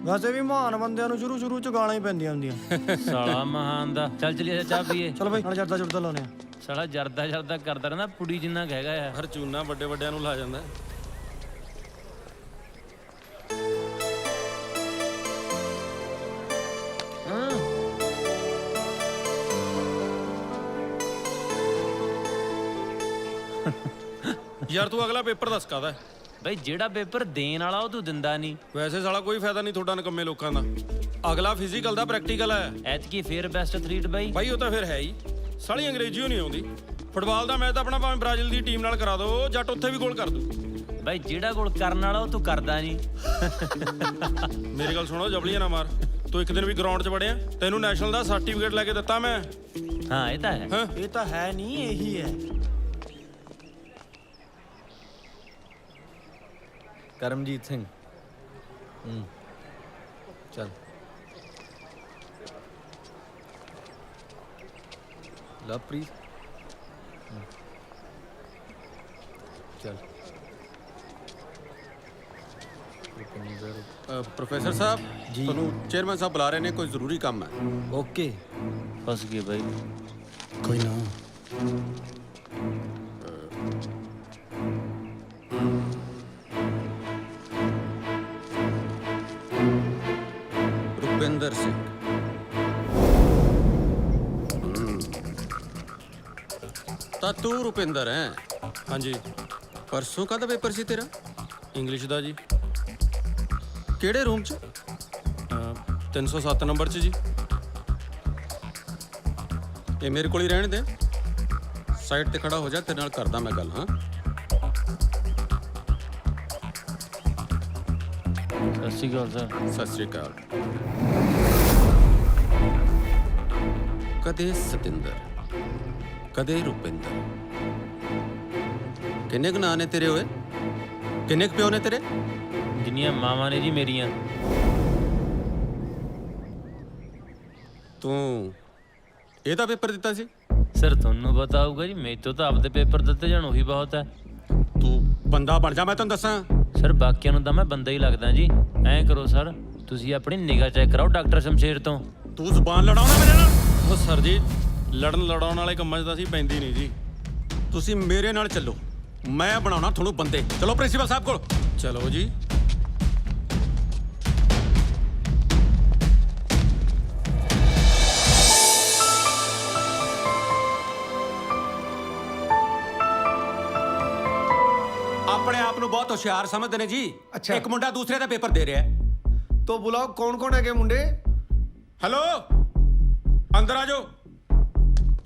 ਵੈਸੇ ਵੀ ਮਹਾਨ ਬੰਦਿਆਂ ਨੂੰ ਸ਼ੁਰੂ 'ਚ ਗਾਲਾਂ ਹੀ ਪੈਂਦੀਆਂ ਹੁੰਦੀਆਂ। ਸਾਲਾ ਮਹਾਨ ਦਾ। ਚੱਲ ਚਲੀਏ ਚਾਹ ਪੀਏ। ਚਲੋ ਬਾਈ ਨਾਲ ਜਰਦਾ ਲਾਉਨੇ ਆ। ਸਾਲਾ ਜਰਦਾ ਕਰਦਾ ਰਹਿੰਦਾ, ਪੁੜੀ ਜਿੰਨਾ ਕੁ ਹੈਗਾ ਆ। ਹਰ ਚੂਨਾ ਵੱਡੇ ਵੱਡਿਆਂ ਨੂੰ ਲਾ ਜਾਂਦਾ। ਯਾਰ ਤੂੰ ਅਗਲਾ ਪੇਪਰ ਦੱਸ ਕਾਹਦਾ? ਬਈ ਜਿਹੜਾ ਪੇਪਰ ਦੇਣ ਵਾਲਾ ਉਹ ਤੂੰ ਦਿੰਦਾ ਨਹੀਂ। ਵੈਸੇ ਸਾਲਾ ਕੋਈ ਫਾਇਦਾ ਨਹੀਂ ਤੁਹਾਡਾ ਨਕੰਮੇ ਲੋਕਾਂ ਦਾ। ਅਗਲਾ ਫਿਜ਼ੀਕਲ ਦਾ ਪ੍ਰੈਕਟੀਕਲ ਹੈ। ਐਤਕੀ ਫੇਰ ਬੈਸਟ ਐਥਲੀਟ ਬਾਈ ਉਹ ਤਾਂ ਫਿਰ ਹੈ ਹੀ। ਸਾਲੀ ਅੰਗਰੇਜ਼ੀ ਓ ਨਹੀਂ ਆਉਂਦੀ। ਫੁੱਟਬਾਲ ਦਾ ਮੈਚ ਤਾਂ ਆਪਣਾ ਭਾਵੇਂ ਬ੍ਰਾਜ਼ੀਲ ਦੀ ਟੀਮ ਨਾਲ ਕਰਾ ਦੋ, ਜੱਟ ਉੱਥੇ ਵੀ ਗੋਲ ਕਰ ਦੂ। ਬਾਈ ਜਿਹੜਾ ਗੋਲ ਕਰਨ ਵਾਲਾ ਉਹ ਤੂੰ ਕਰਦਾ ਨਹੀਂ। ਮੇਰੀ ਗੱਲ ਸੁਣੋ, ਜਬਲੀਆਂ ਨਾ ਮਾਰ। ਤੂੰ ਇੱਕ ਦਿਨ ਵੀ ਗਰਾਊਂਡ 'ਚ ਵੜਿਆ, ਤੈਨੂੰ ਨੈਸ਼ਨਲ ਦਾ ਸਰਟੀਫਿਕੇਟ ਲੈ ਕੇ ਦਿੱਤਾ ਮੈਂ। ਹਾਂ ਇਹ ਤਾਂ ਹੈ। ਇਹ ਤਾਂ ਹੈ ਨਹੀਂ, ਇਹੀ ਹੈ। ਕਰਮਜੀਤ ਸਿੰਘ। ਚੱਲ ਲਵਪ੍ਰੀਤ। ਚੱਲ ਪ੍ਰੋਫੈਸਰ ਸਾਹਿਬ ਜੀ, ਤੁਹਾਨੂੰ ਚੇਅਰਮੈਨ ਸਾਹਿਬ ਬੁਲਾ ਰਹੇ ਨੇ, ਕੋਈ ਜ਼ਰੂਰੀ ਕੰਮ ਹੈ। ਓਕੇ। ਫਸ ਗਏ ਬਾਈ। ਕੋਈ ਨਾ। ਰੁਪਿੰਦਰ ਸਿੰਘ। ਤਾਂ ਤੂੰ ਰੁਪਿੰਦਰ ਹੈ? ਹਾਂਜੀ। ਪਰਸੋਂ ਕਾਹਦਾ ਪੇਪਰ ਸੀ ਤੇਰਾ? ਇੰਗਲਿਸ਼ ਦਾ ਜੀ। ਕਿਹੜੇ ਰੂਮ 'ਚ? 307 ਨੰਬਰ 'ਚ ਜੀ। ਇਹ ਮੇਰੇ ਕੋਲ ਹੀ ਰਹਿਣ ਦੇ, ਸਾਈਡ ਤੇ ਖੜਾ ਹੋ ਜਾ, ਤੇਰੇ ਨਾਲ ਕਰਦਾ ਮੈਂ ਗੱਲ। ਹਾਂ ਸਤਿ ਸ਼੍ਰੀ ਅਕਾਲ ਸਰ। ਸਤਿ ਸ਼੍ਰੀ ਅਕਾਲ। ਕਦੇ ਸਤਿੰਦਰ, ਕਦੇ ਰੁਪਿੰਦਰ, ਕਿੰਨੇ ਕੁ ਨਾਂ ਨੇ ਤੇਰੇ ਓਏ? ਕਿੰਨੇ ਕੁ ਪਿਓ ਨੇ ਤੇਰੇ? ਜਿੰਨੀਆਂ ਮਾਵਾਂ ਨੇ ਜੀ ਮੇਰੀਆਂ। ਤੂੰ ਇਹਦਾ ਪੇਪਰ ਦਿੱਤਾ ਸੀ? ਸਰ ਤੁਹਾਨੂੰ ਪਤਾ ਹੋਊਗਾ ਜੀ, ਮੇਰੇ ਤੋਂ ਤਾਂ ਆਪਦੇ ਪੇਪਰ ਦਿੱਤੇ ਜਾਣ ਉਹੀ ਬਹੁਤ ਹੈ। ਤੂੰ ਬੰਦਾ ਬਣ ਜਾ, ਮੈਂ ਤੈਨੂੰ ਦੱਸਾਂ। ਸਰ ਬਾਕੀਆਂ ਨੂੰ ਤਾਂ ਮੈਂ ਬੰਦਾ ਹੀ ਲੱਗਦਾ ਜੀ। ਐਂ ਕਰੋ ਸਰ, ਤੁਸੀਂ ਆਪਣੀ ਨਿਗਾਹ ਚੈੱਕ ਕਰਾਓ ਡਾਕਟਰ ਸ਼ਮਸ਼ੇਰ ਤੋਂ। ਤੂੰ ਜ਼ੁਬਾਨ ਲੜਾਉਣਾ ਮੇਰੇ ਨਾਲ? ਉਹ ਸਰ ਜੀ, ਲੜਨ ਲੜਾਉਣ ਵਾਲੇ ਕੰਮਾਂ 'ਚ ਤਾਂ ਅਸੀਂ ਪੈਂਦੀ ਨਹੀਂ ਜੀ। ਤੁਸੀਂ ਮੇਰੇ ਨਾਲ ਚੱਲੋ, ਮੈਂ ਬਣਾਉਣਾ ਤੁਹਾਨੂੰ ਬੰਦੇ। ਚਲੋ ਪ੍ਰਿੰਸੀਪਲ ਸਾਹਿਬ ਕੋਲ। ਚਲੋ ਜੀ। ਆਪਣੇ ਆਪ ਨੂੰ ਬਹੁਤ ਹੁਸ਼ਿਆਰ ਸਮਝਦੇ ਨੇ ਜੀ। ਅੱਛਾ। ਇੱਕ ਮੁੰਡਾ ਦੂਸਰੇ ਦਾ ਪੇਪਰ ਦੇ ਰਿਹਾ ਹੈ। तो बुलाओ कौन कौन है के मुंडे? ਹੈਲੋ, ਅੰਦਰ ਆ ਜਾਓ।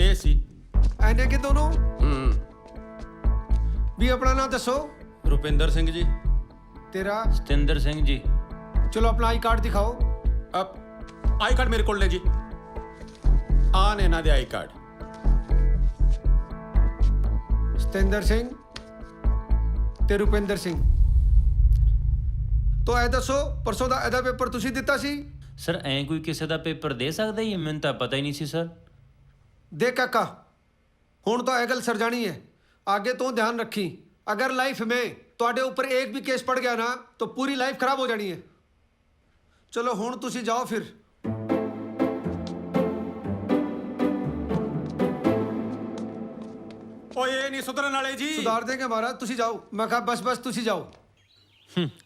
ਇਹ ਸੀ ऐने के दोनों भी अपना नाम दसो। ਰੁਪਿੰਦਰ ਸਿੰਘ ਜੀ। तेरा? ਸਤਿੰਦਰ ਸਿੰਘ ਜੀ। चलो अपना आई कार्ड दिखाओ। ਆਈ ਕਾਰਡ ਮੇਰੇ ਕੋਲ ਨੇ ਜੀ। ਆ ਨੇ ਇਹਨਾਂ ਦੇ ਆਈ ਕਾਰਡ। सतेंद्र सिंह ਤੇ ਰੁਪਿੰਦਰ ਸਿੰਘ। तो ऐ दसो परसों ਦਾ ਇਹਦਾ ਪੇਪਰ ਤੁਸੀਂ ਦਿੱਤਾ ਸੀ? ਸਰ ਐਂ ਕੋਈ ਕਿਸੇ ਦਾ ਪੇਪਰ ਦੇ ਸਕਦਾ ਹੀ? ਮੈਨੂੰ ਤਾਂ ਪਤਾ ਹੀ ਨਹੀਂ ਸੀ ਸਰ। ਦੇ ਕਾਕਾ, ਹੁਣ ਤਾਂ ਇਹ ਗੱਲ ਸਰਜਾਣੀ ਹੈ। आगे तो ध्यान रखी, अगर लाइफ में ਤੁਹਾਡੇ ਉੱਪਰ एक भी केस पड़ गया ना तो पूरी लाइफ खराब हो जानी है। चलो ਹੁਣ ਤੁਸੀਂ ਜਾਓ ਫਿਰ। ਓਏ ਇਹ ਨਹੀਂ ਸੁਧਰਨ ਵਾਲੇ ਜੀ। ਸੁਧਾਰ ਦੇਂਗੇ ਮਹਾਰਾਜ, ਤੁਸੀਂ ਜਾਓ। ਮੈਂ ਕਿਹਾ ਬਸ ਤੁਸੀਂ ਜਾਓ।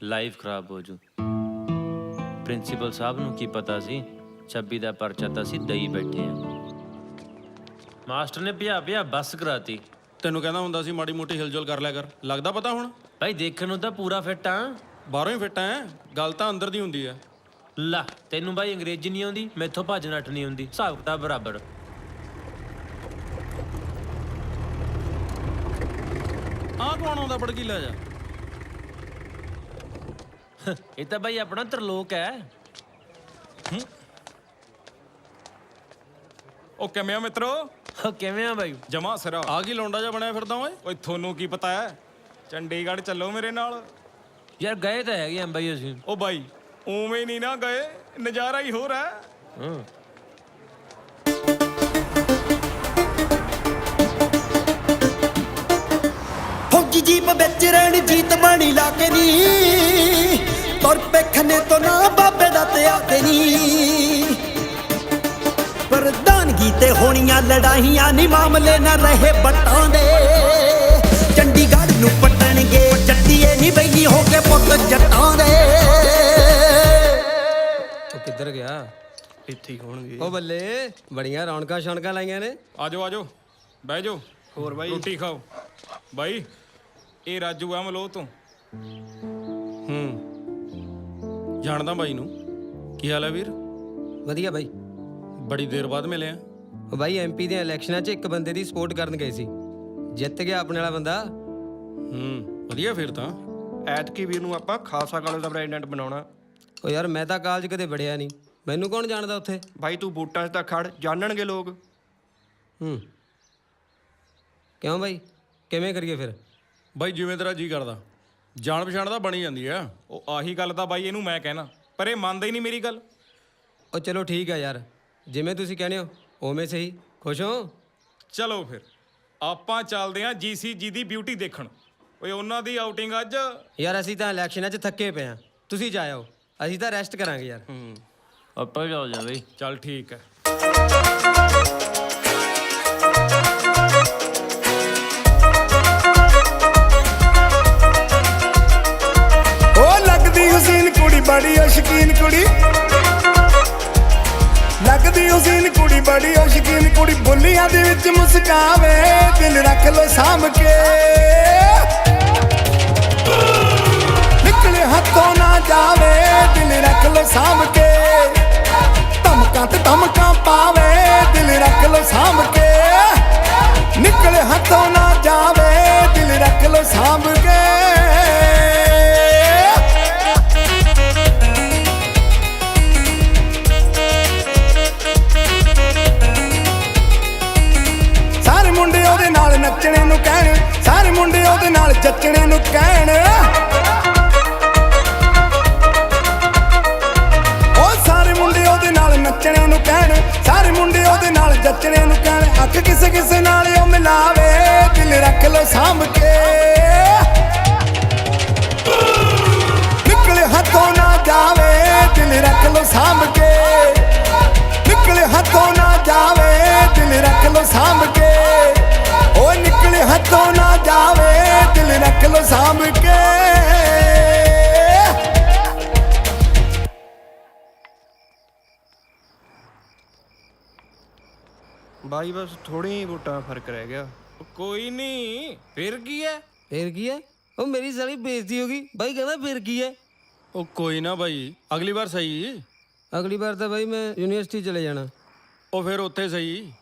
ਲਾਈਫ ਖਰਾਬ ਹੋ ਜੂ। ਪ੍ਰਿੰਸੀਪਲ ਸਾਹਿਬ ਨੂੰ ਕੀ ਪਤਾ ਸੀ 26 ਦਾ ਪਰਚਾ ਤਾਂ ਅਸੀਂ ਦਈ ਬੈਠੇ ਆ। ਮਾਸਟਰ ਨੇ ਭਿਆ ਬੱਸ ਕਰਾਤੀ। ਤੈਨੂੰ ਕਹਿੰਦਾ ਹੁੰਦਾ ਸੀ ਮਾੜੀ ਮੋਟੀ ਹਿਲਜੁਲ ਕਰ ਲਿਆ ਕਰ। ਲੱਗਦਾ ਪਤਾ ਹੁਣ? ਭਾਈ ਦੇਖਣ ਨੂੰ ਤਾਂ ਪੂਰਾ ਫਿੱਟ ਆ। ਬਾਹਰੋਂ ਹੀ ਫਿੱਟ ਐ, ਗੱਲ ਤਾਂ ਅੰਦਰ ਦੀ ਹੁੰਦੀ ਐ। ਲਾ ਤੈਨੂੰ ਭਾਈ ਅੰਗਰੇਜ਼ੀ ਨਹੀਂ ਆਉਂਦੀ, ਮੈਥੋਂ ਭੱਜ ਨੱਠ ਨਹੀਂ ਹੁੰਦੀ। ਹਿਸਾਬ ਕਿਤਾਬ ਬਰਾਬਰ। ਆਹ ਕੌਣ ਆਉਂਦਾ ਭੜਕੀਲਾ ਜਾ? ਇਹ ਤਾਂ ਭਾਈ ਆਪਣਾ ਤਰਲੋਕ ਹੈ। ਉਹ ਕਿਵੇਂ ਆ ਮਿੱਤਰੋ? ਕਿਵੇਂ ਆ ਬਾਈ? ਜਮਾ ਸਿਰਾ। ਆ ਕੀ ਲੌਂਡਾ ਜਾ ਬਣਿਆ ਫਿਰਦਾ ਓਏ? ਓਏ ਤੁਹਾਨੂੰ ਕੀ ਪਤਾ ਹੈ? ਚੰਡੀਗੜ੍ਹ ਚੱਲੋ ਮੇਰੇ ਨਾਲ। ਯਾਰ ਗਏ ਤਾਂ ਹੈਗੇ ਆ ਬਾਈ ਅਸੀਂ। ਉਹ ਬਾਈ ਉਵੇਂ ਨਹੀਂ ਨਾ ਗਏ, ਨਜ਼ਾਰਾ ਹੀ ਹੋਰ ਹੈ। ਫੌਜੀ ਜੀਪ ਵਿੱਚ ਰਣਜੀਤ ਬਾਣੀ ਲਾ ਕੇ ਨੀ ਤੁਰ ਪੇਖਨੇ ਤੋਂ ਨਾ ਬਾਬੇ ਦਾ ਤੇ ਆਤੇ ਨੀ। ਪ੍ਰਧਾਨਗੀ ਤੇ ਹੋਣੀਆਂ ਲੜਾਈਆਂ ਨੀ ਮਾਮਲੇ ਨਾ ਰਹੇ ਬੱਟਾਂ ਦੇ। ਚੰਡੀਗੜ੍ਹ ਨੂੰ ਪਟਣਗੇ ਜੱਟੀਏ ਨੀ ਬੈਲੀ ਹੋ ਕੇ ਪੁੱਤ ਜੱਟਾਂ ਦੇ। ਉਹ ਕਿੱਧਰ ਗਿਆ? ਇੱਥੇ ਹੀ ਹੋਣਗੇ। ਉਹ ਬੱਲੇ, ਬੜੀਆਂ ਰੌਣਕਾਂ ਸ਼ੌਣਕਾਂ ਲਾਈਆਂ ਨੇ। ਆਜੋ ਆਜੋ, ਬਹਿ ਜਾਓ। ਹੋਰ ਬਾਈ? ਰੋਟੀ ਖਾਓ। ਬਾਈ ਇਹ ਰਾਜੂ ਆ ਮਲੋ ਤੋਂ। ਜਾਣਦਾ ਬਾਈ ਨੂੰ। ਕੀ ਹਾਲ ਹੈ ਵੀਰ? ਵਧੀਆ ਬਾਈ। ਬੜੀ ਦੇਰ ਬਾਅਦ ਮਿਲੇ ਆ। ਉਹ ਬਾਈ ਐਮਪੀ ਦੀਆਂ ਇਲੈਕਸ਼ਨਾਂ 'ਚ ਇੱਕ ਬੰਦੇ ਦੀ ਸਪੋਰਟ ਕਰਨ ਗਏ ਸੀ, ਜਿੱਤ ਗਿਆ ਆਪਣੇ ਵਾਲਾ ਬੰਦਾ। ਵਧੀਆ ਫਿਰ ਤਾਂ। ਐਤਕੀ ਵੀਰ ਨੂੰ ਆਪਾਂ ਖਾਲਸਾ ਕਾਲਜ ਦਾ ਪ੍ਰੈਜ਼ੀਡੈਂਟ ਬਣਾਉਣਾ। ਉਹ ਯਾਰ ਮੈਂ ਤਾਂ ਕਾਲਜ ਕਦੇ ਵੜਿਆ ਨਹੀਂ, ਮੈਨੂੰ ਕੌਣ ਜਾਣਦਾ ਉੱਥੇ? ਭਾਈ ਤੂੰ ਵੋਟਾਂ 'ਚ ਤਾਂ ਖੜ, ਜਾਣਨਗੇ ਲੋਕ। ਕਿਉਂ ਬਾਈ, ਕਿਵੇਂ ਕਰੀਏ ਫਿਰ? ਬਾਈ ਜਿਵੇਂ ਤੇਰਾ ਜੀ ਕਰਦਾ। ਜਾਣ ਪਛਾਣ ਤਾਂ ਬਣੀ ਜਾਂਦੀ ਆ। ਉਹ ਆਹੀ ਗੱਲ ਤਾਂ ਬਾਈ ਇਹਨੂੰ ਮੈਂ ਕਹਿਣਾ, ਪਰ ਇਹ ਮੰਨਦਾ ਹੀ ਨਹੀਂ ਮੇਰੀ ਗੱਲ। ਉਹ ਚਲੋ ਠੀਕ ਆ ਯਾਰ, ਜਿਵੇਂ ਤੁਸੀਂ ਕਹਿੰਦੇ ਹੋ ਉਵੇਂ ਸਹੀ। ਖੁਸ਼ ਹੋ? ਚਲੋ ਫਿਰ ਆਪਾਂ ਚੱਲਦੇ ਆਂ GCG ਦੀ ਬਿਊਟੀ ਦੇਖਣ। ਓਏ ਉਹਨਾਂ ਦੀ ਆਊਟਿੰਗ ਅੱਜ। ਯਾਰ ਅਸੀਂ ਤਾਂ ਇਲੈਕਸ਼ਨਾਂ 'ਚ ਥੱਕੇ ਪਏ ਆ, ਤੁਸੀਂ ਜਾ ਆਓ, ਅਸੀਂ ਤਾਂ ਰੈਸਟ ਕਰਾਂਗੇ ਯਾਰ। ਆਪਾਂ ਵੀ ਹੋ ਜਾ ਬਈ। ਚੱਲ ਠੀਕ ਹੈ। ਉਹ ਲੱਗਦੀ ਹੁਸੈਨ ਕੁੜੀ ਬੜੀ ਓ ਸ਼ਕੀਨ ਕੁੜੀ, ਲੱਗਦੀ ਹੁਸੈਨ ਕੁੜੀ ਬੜੀ ਓ ਸ਼ਕੀਨ ਕੁੜੀ। ਬੋਲੀਆਂ ਦੇ ਵਿੱਚ ਮੁਸਕਾਵੇ, ਦਿਲ ਰੱਖ ਲੋ ਸਾਂਭ ਕੇ। ਨਿਕਲੇ ਹੱਥੋਂ ਨਾ ਜਾਵੇ, ਦਿਲ ਰੱਖ ਲੋ ਸਾਂਭ ਕੇ। ਧਮਕਾਂ ਤੇ ਧਮਕਾਂ ਪਾਵੇ, ਦਿਲ ਰੱਖ ਲੋ ਸਾਂਭ ਕੇ। ਨਿਕਲੇ ਹੱਥੋਂ ਨਾ ਜਾਵੇ, ਦਿਲ ਰੱਖ ਲੋ ਸਾਂਭ ਕੇ। ਸਾਰੇ ਮੁੰਡੇ ਉਹਦੇ ਨਾਲ ਨੱਚਣੇ ਨੂੰ ਕਹਿਣ, ਸਾਰੇ ਮੁੰਡੇ ਉਹਦੇ ਨਾਲ ਜੱਚਣੇ ਨੂੰ ਕਹਿਣ ਉਹ ਸਾਰੇ ਮੁੰਡੇ ਉਹਦੇ ਨਾਲ ਨੱਚਣੇ ਨੂੰ ਕਹਿਣ ਸਾਰੇ ਮੁੰਡੇ ਉਹਦੇ ਨਾਲ ਜੱਚਣੇ ਨੂੰ ਕਹਿਣ ਅੱਖ ਕਿਸੇ ਕਿਸੇ ਨਾਲ ਉਹ ਮਿਲਾਵੇ ਦਿਲ ਰੱਖ ਲੋ ਸਾਂਭ ਕੇ ਨਿਕਲੇ ਹੱਥੋਂ ਨਾ ਜਾਵੇ ਦਿਲ ਰੱਖ ਲੋ ਸਾਂਭ ਕੇ ਨਿਕਲੇ ਹੱਥੋਂ ਨਾ ਜਾਵੇ ਦਿਲ ਰੱਖ ਲੋ ਸਾਂਭ ਕੇ ਓ ਨਿਕਲੇ ਹੱਥੋਂ ਨਾ ਜਾਵੇ ਦਿਲ ਰੱਖ ਲੋ ਸਾਂਭ ਕੇ ਬਾਈ ਬਸ ਥੋੜੀ ਵੋਟਾਂ ਫਰਕ ਰਹਿ ਗਿਆ ਕੋਈ ਨਹੀਂ ਫਿਰ ਕੀ ਹੈ ਫੇਰ ਕੀ ਹੈ ਉਹ ਮੇਰੀ ਸਾਲੀ ਬੇਇੱਜ਼ਤੀ ਹੋ ਗਈ ਬਾਈ ਕਹਿੰਦਾ ਫੇਰ ਕੀ ਹੈ ਉਹ ਕੋਈ ਨਾ ਬਾਈ ਅਗਲੀ ਵਾਰ ਸਹੀ ਅਗਲੀ ਵਾਰ ਤਾਂ ਬਾਈ ਮੈਂ ਯੂਨੀਵਰਸਿਟੀ ਚਲੇ ਜਾਣਾ ਉਹ ਫਿਰ ਉੱਥੇ ਸਹੀ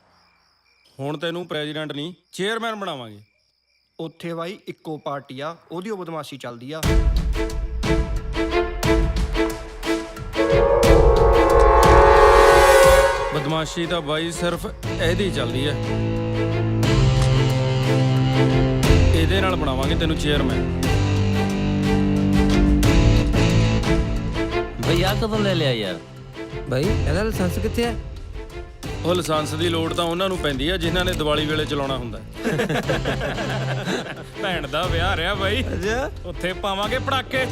ਹੁਣ ਤੈਨੂੰ ਪ੍ਰੈਜ਼ੀਡੈਂਟ ਨਹੀਂ ਚੇਅਰਮੈਨ ਬਣਾਵਾਂਗੇ ਉੱਥੇ ਬਾਈ ਇੱਕੋ ਪਾਰਟੀ ਆ ਉਹਦੀ ਉਹ ਬਦਮਾਸ਼ੀ ਚੱਲਦੀ ਆ ਬਦਮਾਸ਼ੀ ਤਾਂ ਬਾਈ ਸਿਰਫ ਇਹਦੀ ਚੱਲਦੀ ਹੈ ਇਹਦੇ ਨਾਲ ਬਣਾਵਾਂਗੇ ਤੈਨੂੰ ਚੇਅਰਮੈਨ ਬਈ ਆ ਕਦੋਂ ਲੈ ਲਿਆ ਯਾਰ ਬਾਈ ਇਹਦਾ ਲਾਇਸੈਂਸ ਕਿੱਥੇ ਹੈ ਉਹ ਲਾਇਸੈਂਸ ਦੀ ਲੋੜ ਤਾਂ ਉਹਨਾਂ ਨੂੰ ਪੈਂਦੀ ਆ ਜਿਨ੍ਹਾਂ ਨੇ ਦੀਵਾਲੀ ਵੇਲੇ ਚਲਾਉਣਾ ਹੁੰਦਾ ਭੈਣ ਦਾ ਵਿਆਹ ਰਿਹਾ ਬਾਈ ਉੱਥੇ ਪਾਵਾਂਗੇ ਪੜਾਕੇ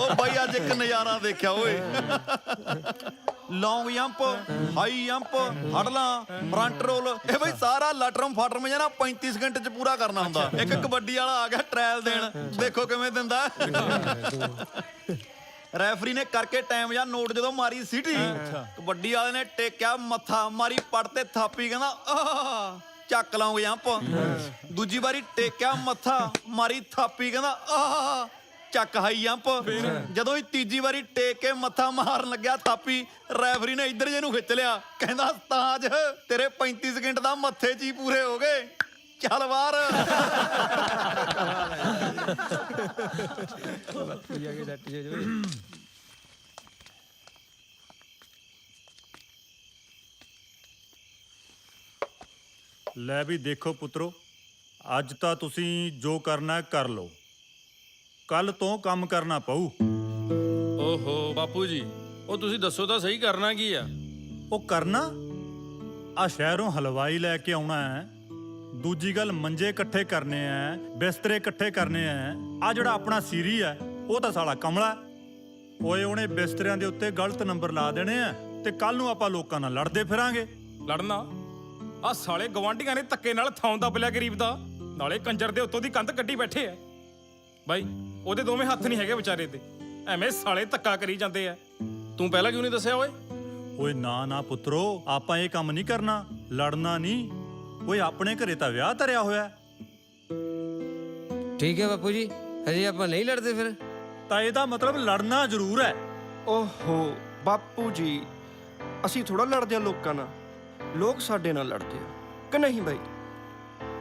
ਉਹ ਬਾਈ ਅੱਜ ਇੱਕ ਨਜ਼ਾਰਾ ਦੇਖਿਆ ਓਏ ਲੌਂਗ ਜੰਪ ਹਾਈ ਜੰਪ ਹੜਲਾਂ ਫਰੰਟ ਰੋਲ ਇਹ ਬਈ ਸਾਰਾ ਲਟਰਮ ਫਾਟਰਮ ਜਾਂ 35 ਸਕਿੰਟ ਚ ਪੂਰਾ ਕਰਨਾ ਹੁੰਦਾ ਇੱਕ ਕਬੱਡੀ ਵਾਲਾ ਆ ਗਿਆ ਟ੍ਰਾਇਲ ਦੇਣ ਦੇਖੋ ਕਿਵੇਂ ਦਿੰਦਾ ਰੈਫਰੀ ਨੇ ਕਰਕੇ ਟਾਈਮ ਜਾਂ ਨੋਟ ਜਦੋਂ ਮਾਰੀ ਸਿਟੀ ਕਬੱਡੀ ਵਾਲੇ ਨੇ ਟੇਕਿਆ ਮੱਥਾ ਮਾਰੀ ਪੜ ਤੇ ਥਾਪੀ ਕਹਿੰਦਾ ਆਹ ਚੱਕ ਲਾਂਗ ਜੰਪ ਦੂਜੀ ਵਾਰੀ ਟੇਕਿਆ ਮੱਥਾ ਮਾਰੀ ਥਾਪੀ ਕਹਿੰਦਾ ਆਹ ਚੱਕ ਹਾਈ ਜੰਪ ਜਦੋਂ ਹੀ ਤੀਜੀ ਵਾਰੀ ਟੇਕ ਕੇ ਮੱਥਾ ਮਾਰਨ ਲੱਗਿਆ ਥਾਪੀ ਰੈਫਰੀ ਨੇ ਇੱਧਰ ਜੇ ਨੂੰ ਖਿੱਚ ਲਿਆ ਕਹਿੰਦਾ ਉਸਤਾਦ ਤੇਰੇ 35 ਸਕਿੰਟ ਦਾ ਮੱਥੇ 'ਚ ਹੀ ਪੂਰੇ ਹੋ ਗਏ ਚੱਲ ਬਾਹਰ ਲੈ ਵੀ ਦੇਖੋ ਪੁੱਤਰੋ ਅੱਜ ਤਾਂ ਤੁਸੀਂ ਜੋ ਕਰਨਾ ਕਰ ਲਓ ਕੱਲ ਤੋਂ ਕੰਮ ਕਰਨਾ ਪਊ ਓਹੋ ਬਾਪੂ ਜੀ ਉਹ ਤੁਸੀਂ ਦੱਸੋ ਤਾਂ ਸਹੀ ਕਰਨਾ ਕੀ ਆ ਉਹ ਕਰਨਾ ਆ ਸ਼ਹਿਰੋਂ ਹਲਵਾਈ ਲੈ ਕੇ ਆਉਣਾ ਹੈ ਦੂਜੀ ਗੱਲ ਮੰਜੇ ਇਕੱਠੇ ਕਰਨੇ ਆ ਬਿਸਤਰੇ ਇਕੱਠੇ ਕਰਨੇ ਆ ਆ ਜਿਹੜਾ ਆਪਣਾ ਸੀਰੀ ਹੈ ਉਹ ਤਾਂ ਸਾਲਾ ਕਮਲਾ ਓਏ ਉਹਨੇ ਬਿਸਤਰਿਆਂ ਦੇ ਉੱਤੇ ਗਲਤ ਨੰਬਰ ਲਾ ਦੇਣੇ ਆ ਤੇ ਕੱਲ ਨੂੰ ਆਪਾਂ ਲੋਕਾਂ ਨਾਲ ਲੜਦੇ ਫਿਰਾਂਗੇ ਲੜਨਾ ਆ ਸਾਲੇ ਗਵਾਂਢੀਆਂ ਨੇ ਧੱਕੇ ਨਾਲ ਥਾਂ ਦੱਬ ਲਿਆ ਗਰੀਬ ਦਾ ਨਾਲੇ ਕੰਜਰ ਦੇ ਉੱਤੋਂ ਦੀ ਕੰਧ ਕੱਢੀ ਬੈਠੇ ਆ ਬਾਈ ਉਹਦੇ ਦੋਵੇਂ ਹੱਥ ਨਹੀਂ ਹੈਗੇ ਵਿਚਾਰੇ ਤੇ ਐਵੇਂ ਸਾਲੇ ਧੱਕਾ ਕਰੀ ਜਾਂਦੇ ਆ ਤੂੰ ਪਹਿਲਾਂ ਕਿਉਂ ਨਹੀਂ ਦੱਸਿਆ ਓਏ ਓਏ ਨਾ ਪੁੱਤਰੋ ਆਪਾਂ ਇਹ ਕੰਮ ਨਹੀਂ ਕਰਨਾ ਲੜਨਾ ਨਹੀਂ ਓਏ ਆਪਣੇ ਘਰੇ ਤਾਂ ਵਿਆਹ ਧਰਿਆ ਹੋਇਆ ਠੀਕ ਹੈ ਬਾਪੂ ਜੀ ਹਜੇ ਆਪਾਂ ਨਹੀਂ ਲੜਦੇ ਫਿਰ ਤਾਂ ਇਹਦਾ ਮਤਲਬ ਲੜਨਾ ਜ਼ਰੂਰ ਹੈ ਓਹੋ ਬਾਪੂ ਜੀ ਅਸੀਂ ਥੋੜਾ ਲੜਦੇ ਆ ਲੋਕਾਂ ਨਾਲ ਲੋਕ ਸਾਡੇ ਨਾਲ ਲੜਦੇ ਆ ਕਿ ਨਹੀਂ ਬਾਈ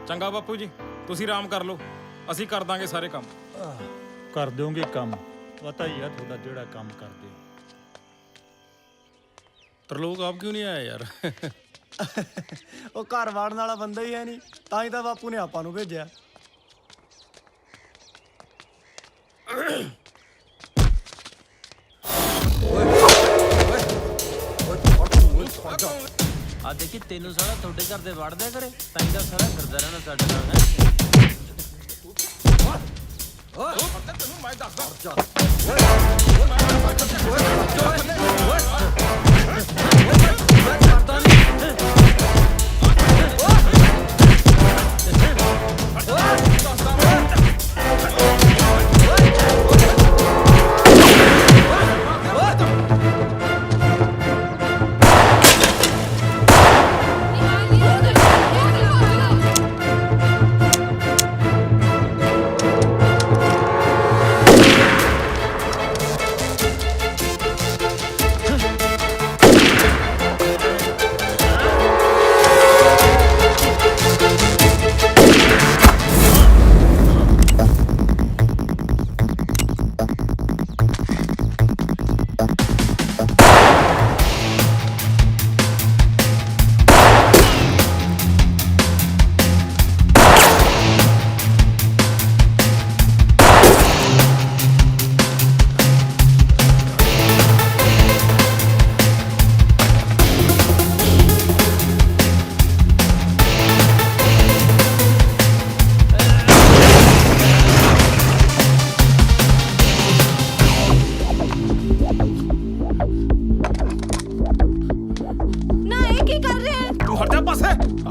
ਚੰਗਾ ਬਾਪੂ ਜੀ ਤੁਸੀਂ ਆਰਾਮ ਕਰ ਲਓ ਅਸੀਂ ਕਰ ਦਾਂਗੇ ਸਾਰੇ ਕੰਮ ਕਰ ਦਿਓਗੇ ਕੰਮ ਪਤਾ ਹੀ ਆ ਤੁਹਾਡਾ ਜਿਹੜਾ ਕੰਮ ਕਰਦੇ ਤਰਲੋਕ ਆਪ ਕਿਉਂ ਨਹੀਂ ਆਇਆ ਯਾਰ ਉਹ ਘਰ ਵਾੜਨ ਵਾਲਾ ਬੰਦਾ ਹੀ ਹੈ ਨਹੀਂ ਤਾਂ ਹੀ ਤਾਂ ਬਾਪੂ ਨੇ ਆਪਾਂ ਨੂੰ ਭੇਜਿਆ ਆ ਦੇਖੀ ਤੈਨੂੰ ਸਾਲਾ ਤੁਹਾਡੇ ਘਰ ਦੇ ਵੜਦਿਆ ਕਰੇ ਤਾਂ ਹੀ ਤਾਂ ਸਾਰਾ ਫਿਰਦਾ ਰਹਿਣਾ ਸਾਡੇ ਨਾਲ ਹੈ ਤੈਨੂੰ ਮੈਂ ਦੱਸਦਾ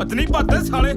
ਹੱਥ ਨਹੀਂ ਭੱਜਦੇ ਸਾਲੇ।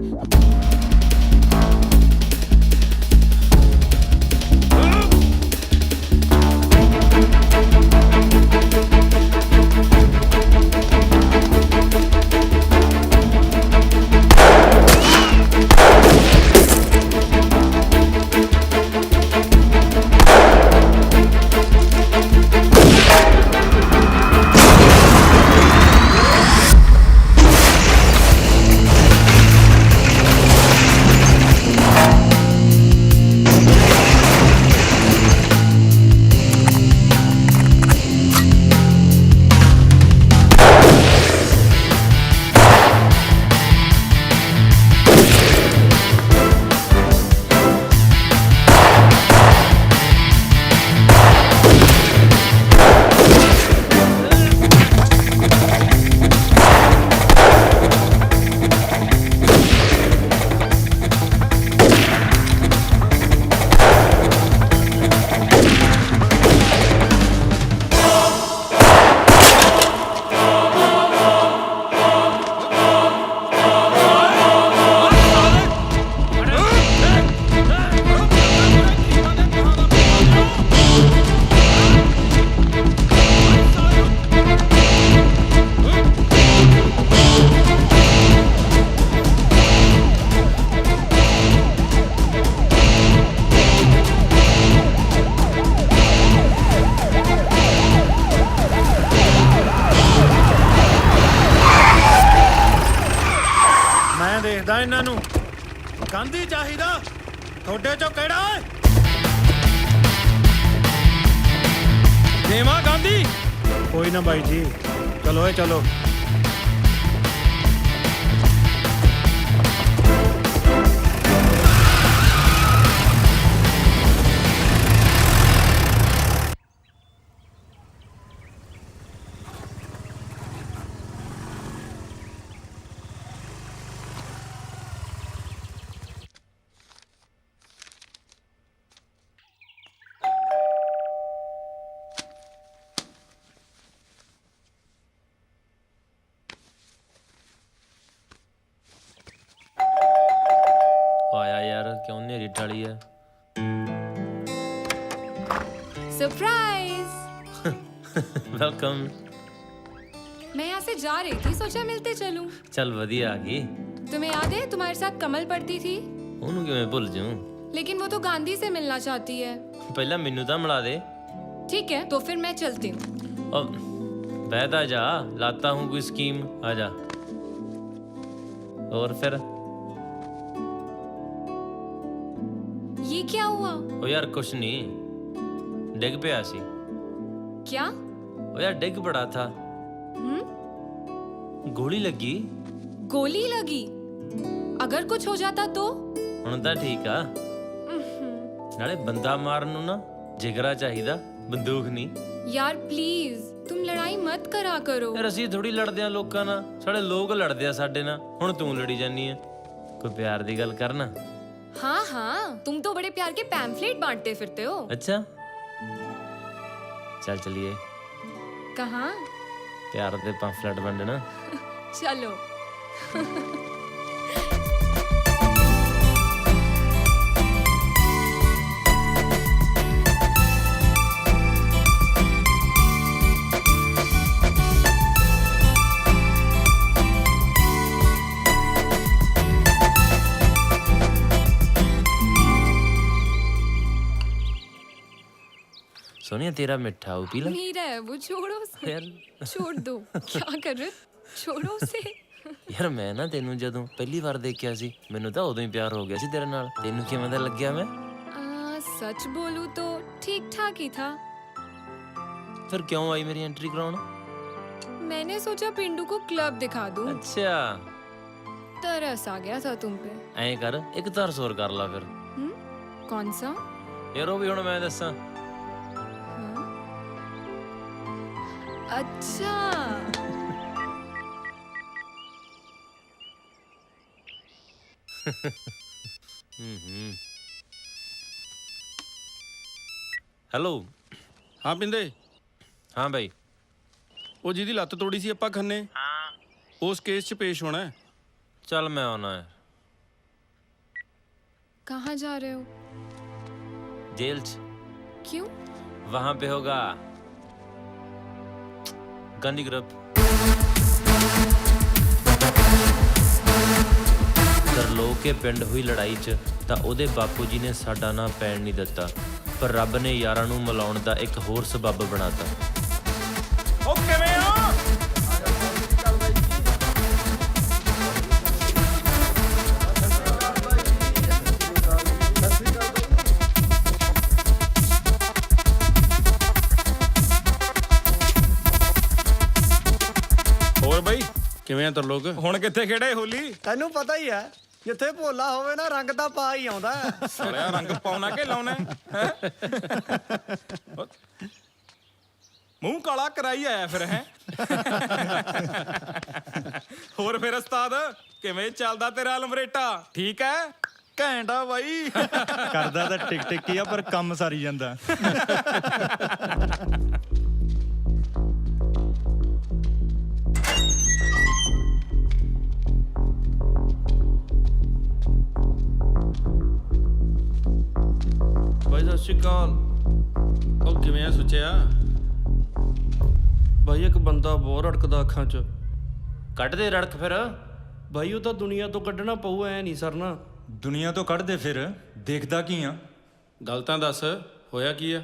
ਦੇਖਦਾ ਇਹਨਾਂ ਨੂੰ। ਗਾਂਧੀ ਚਾਹੀਦਾ ਤੁਹਾਡੇ ਚੋਂ ਕਿਹੜਾ ਓਏ? ਦੇਵਾ ਗਾਂਧੀ। ਕੋਈ ਨਾ ਬਾਈ ਜੀ, ਚਲੋ ਏ ਚਲੋ। ਆਇਆ ਯਾਰ, ਕਿਉਂ ਨੇਰੀ ਟਾਲੀ ਹੈ? सरप्राइज। वेलकम। मैं यहाँ से जा रही थी, सोचा मिलते चलूं। चल वधिया आ गई। तुम्हें याद है तुम्हारे साथ कमल पढ़ती थी? ਉਹਨੂੰ ਕਿਵੇਂ ਭੁੱਲ ਜਾऊं? लेकिन वो तो गांधी से मिलना चाहती है। ਪਹਿਲਾਂ ਮੈਨੂੰ ਤਾਂ ਮਿਲਾ ਦੇ। ठीक है, तो फिर मैं चलती हूँ। अब बैठ आ जा, लाता हूँ कोई स्कीम। आ जा। और फिर ये क्या हुआ? ओ यार कुछ नहीं, डिग पिया सी। क्या? ओ यार डिग पड़ा था। गोली लगी। गोली लगी? अगर कुछ हो जाता तो? ਹੁਣ ਤਾਂ ਠੀਕ ਆ। ਨਾਲੇ ਬੰਦਾ ਮਾਰਨ ਨੂੰ ਨਾ ਜਿਗਰਾ ਚਾਹੀਦਾ, ਬੰਦੂਕ ਨਹੀਂ। यार प्लीज तुम लड़ाई मत करा करो। ਯਾਰ ਅਸੀਂ ਥੋੜੀ ਲੜਦੇ ਆ ਲੋਕਾਂ ਨਾਲ, ਸਾਡੇ ਲੋਕ ਲੜਦੇ ਆ ਸਾਡੇ ਨਾਲ। ਹੁਣ ਤੂੰ ਲੜੀ ਜਾਨੀ ਆ। ਕੋਈ ਪਿਆਰ ਦੀ ਗੱਲ ਕਰਨਾ। हाँ हाँ, तुम तो बड़े प्यार के पैम्फलेट बांटते फिरते हो। अच्छा चल चलिए। कहाँ? प्यार दे पैम्फलेट वंडना। चलो। सोनिया तेरा मिठा हो, पी ला। मीरा है वो, छोड़ो उसे। यार छोड़ दो। क्या कर रहे हो? छोड़ो उसे। ਯਾਰ ਮੈਂ ਨਾ ਤੈਨੂੰ ਜਦੋਂ ਪਹਿਲੀ ਵਾਰ ਦੇਖਿਆ ਸੀ, ਮੈਨੂੰ ਤਾਂ ਉਦੋਂ ਹੀ ਪਿਆਰ ਹੋ ਗਿਆ ਸੀ ਤੇਰੇ ਨਾਲ। ਤੈਨੂੰ ਕਿਵੇਂ ਦਾ ਲੱਗਿਆ ਮੈਂ? सच बोलूं तो ठीक ठाक ही था। फिर क्यों आई मेरी एंट्री कराउन? मैंने सोचा पिंडू को क्लब दिखा दूं। अच्छा तरस आ गया था तुम पे। ਐਂ ਕਰ, ਇੱਕ ਤਰਸ ਹੋਰ ਕਰ ਲਾ ਫਿਰ। कौन सा? ਯਾਰ ਉਹ ਵੀ ਹੁਣ ਮੈਂ ਦੱਸਾਂ। अच्छा ਹੈਲੋ। ਹਾਂ ਪਿੰਦੇ। ਹਾਂ ਬਾਈ। ਉਹ ਜਿਹਦੀ ਲੱਤ ਤੋੜੀ ਸੀ ਆਪਾਂ ਖੰਨੇ, ਉਸ ਕੇਸ 'ਚ ਪੇਸ਼ ਹੋਣਾ। चल मैं आना है। कहाँ जा रहे हो? जेल च। क्यों? वहां पे होगा गांधी ग्रुप। ਤਰਲੋਕ ਕੇ ਪਿੰਡ ਹੋਈ ਲੜਾਈ 'ਚ ਤਾਂ ਉਹਦੇ ਬਾਪੂ ਜੀ ਨੇ ਸਾਡਾ ਨਾਂ ਪੈਣ ਨਹੀਂ ਦਿੱਤਾ, ਪਰ ਰੱਬ ਨੇ ਯਾਰਾਂ ਨੂੰ ਮਿਲਾਉਣ ਦਾ ਇੱਕ ਹੋਰ ਸਬੱਬ ਬਣਾਤਾ। ਉਹ ਕਿਵੇਂ ਆ? ਹੋਰ ਬਈ ਕਿਵੇਂ ਆ ਤਰਲੋਕ? ਹੁਣ ਕਿੱਥੇ ਖੇੜੇ ਹੋਲੀ? ਤੈਨੂੰ ਪਤਾ ਹੀ ਹੈ, ਜਿੱਥੇ ਭੋਲਾ ਹੋਵੇ ਨਾ ਰੰਗ ਤਾਂ ਪਾ ਹੀ ਆਉਂਦਾ ਹੈ। ਸਾਲਿਆ ਰੰਗ ਪਾਉਣਾ ਕਿ ਲਾਉਣਾ ਹੈ? ਮੂੰਹ ਕਾਲਾ ਕਰਾਈ ਆਇਆ ਫਿਰ ਹੈ। ਹੋਰ ਫਿਰ ਉਸਤਾਦ ਕਿਵੇਂ ਚੱਲਦਾ ਤੇਰਾ ਅਲਮਰੇਟਾ? ਠੀਕ ਹੈ? ਘੈਂਟਾ ਬਾਈ। ਕਰਦਾ ਤਾਂ ਟਿਕ ਟਿਕ ਹੀ ਆ, ਪਰ ਕੰਮ ਸਾਰੀ ਜਾਂਦਾ। ਬਾਈ ਸਤਿ ਸ਼੍ਰੀ ਅਕਾਲ। ਉਹ ਕਿਵੇਂ ਆ ਸੁੱਚਿਆ? ਬਾਈ ਇੱਕ ਬੰਦਾ ਬਹੁਤ ਰੜਕਦਾ ਅੱਖਾਂ 'ਚ। ਕੱਢ ਦੇ ਰੜਕ ਫਿਰ। ਬਾਈ ਉਹ ਤਾਂ ਦੁਨੀਆ ਤੋਂ ਕੱਢਣਾ ਪਊ, ਐ ਨਹੀਂ ਸਰਨਾ। ਦੁਨੀਆ ਤੋਂ ਕੱਢ ਦੇ ਫਿਰ, ਦੇਖਦਾ ਕੀ ਆ? ਗੱਲ ਤਾਂ ਦੱਸ, ਹੋਇਆ ਕੀ ਆ?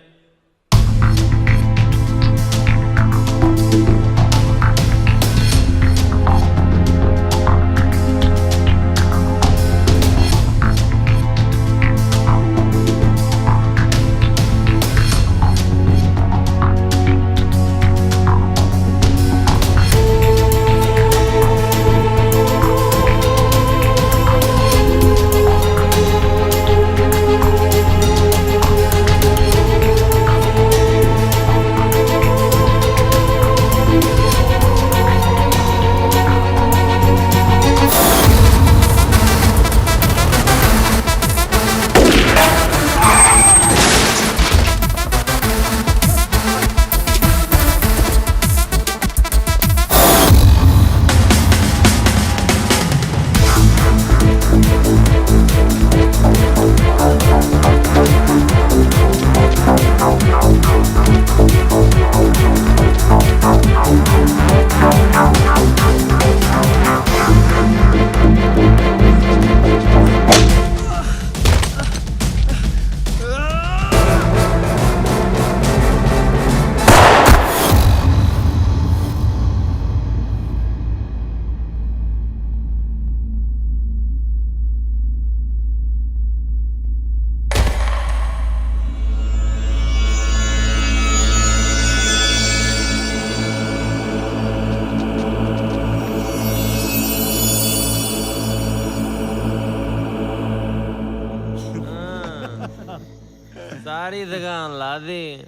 ਸਾਰੀ ਦੁਕਾਨ ਲਾ ਦੇ।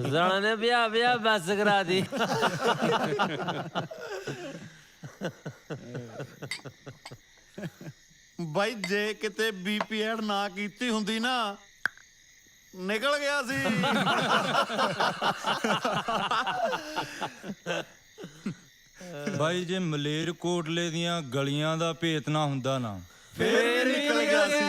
ਜ਼ਣਾ ਨੇ ਵਿਆਹ ਬੱਸ ਕਰਾ ਦੀ। ਬਾਈ ਜੇ ਕਿਤੇ ਬੀਪੀ ਐਡ ਨਾ ਕੀਤੀ ਹੁੰਦੀ ਨਾ, ਨਿਕਲ ਗਿਆ ਸੀ। ਬਾਈ ਜੇ ਮਲੇਰਕੋਟਲੇ ਦੀਆਂ ਗਲੀਆਂ ਦਾ ਭੇਤ ਨਾ ਹੁੰਦਾ ਨਾ, ਫੇਰ ਨਿਕਲ ਗਿਆ ਸੀ।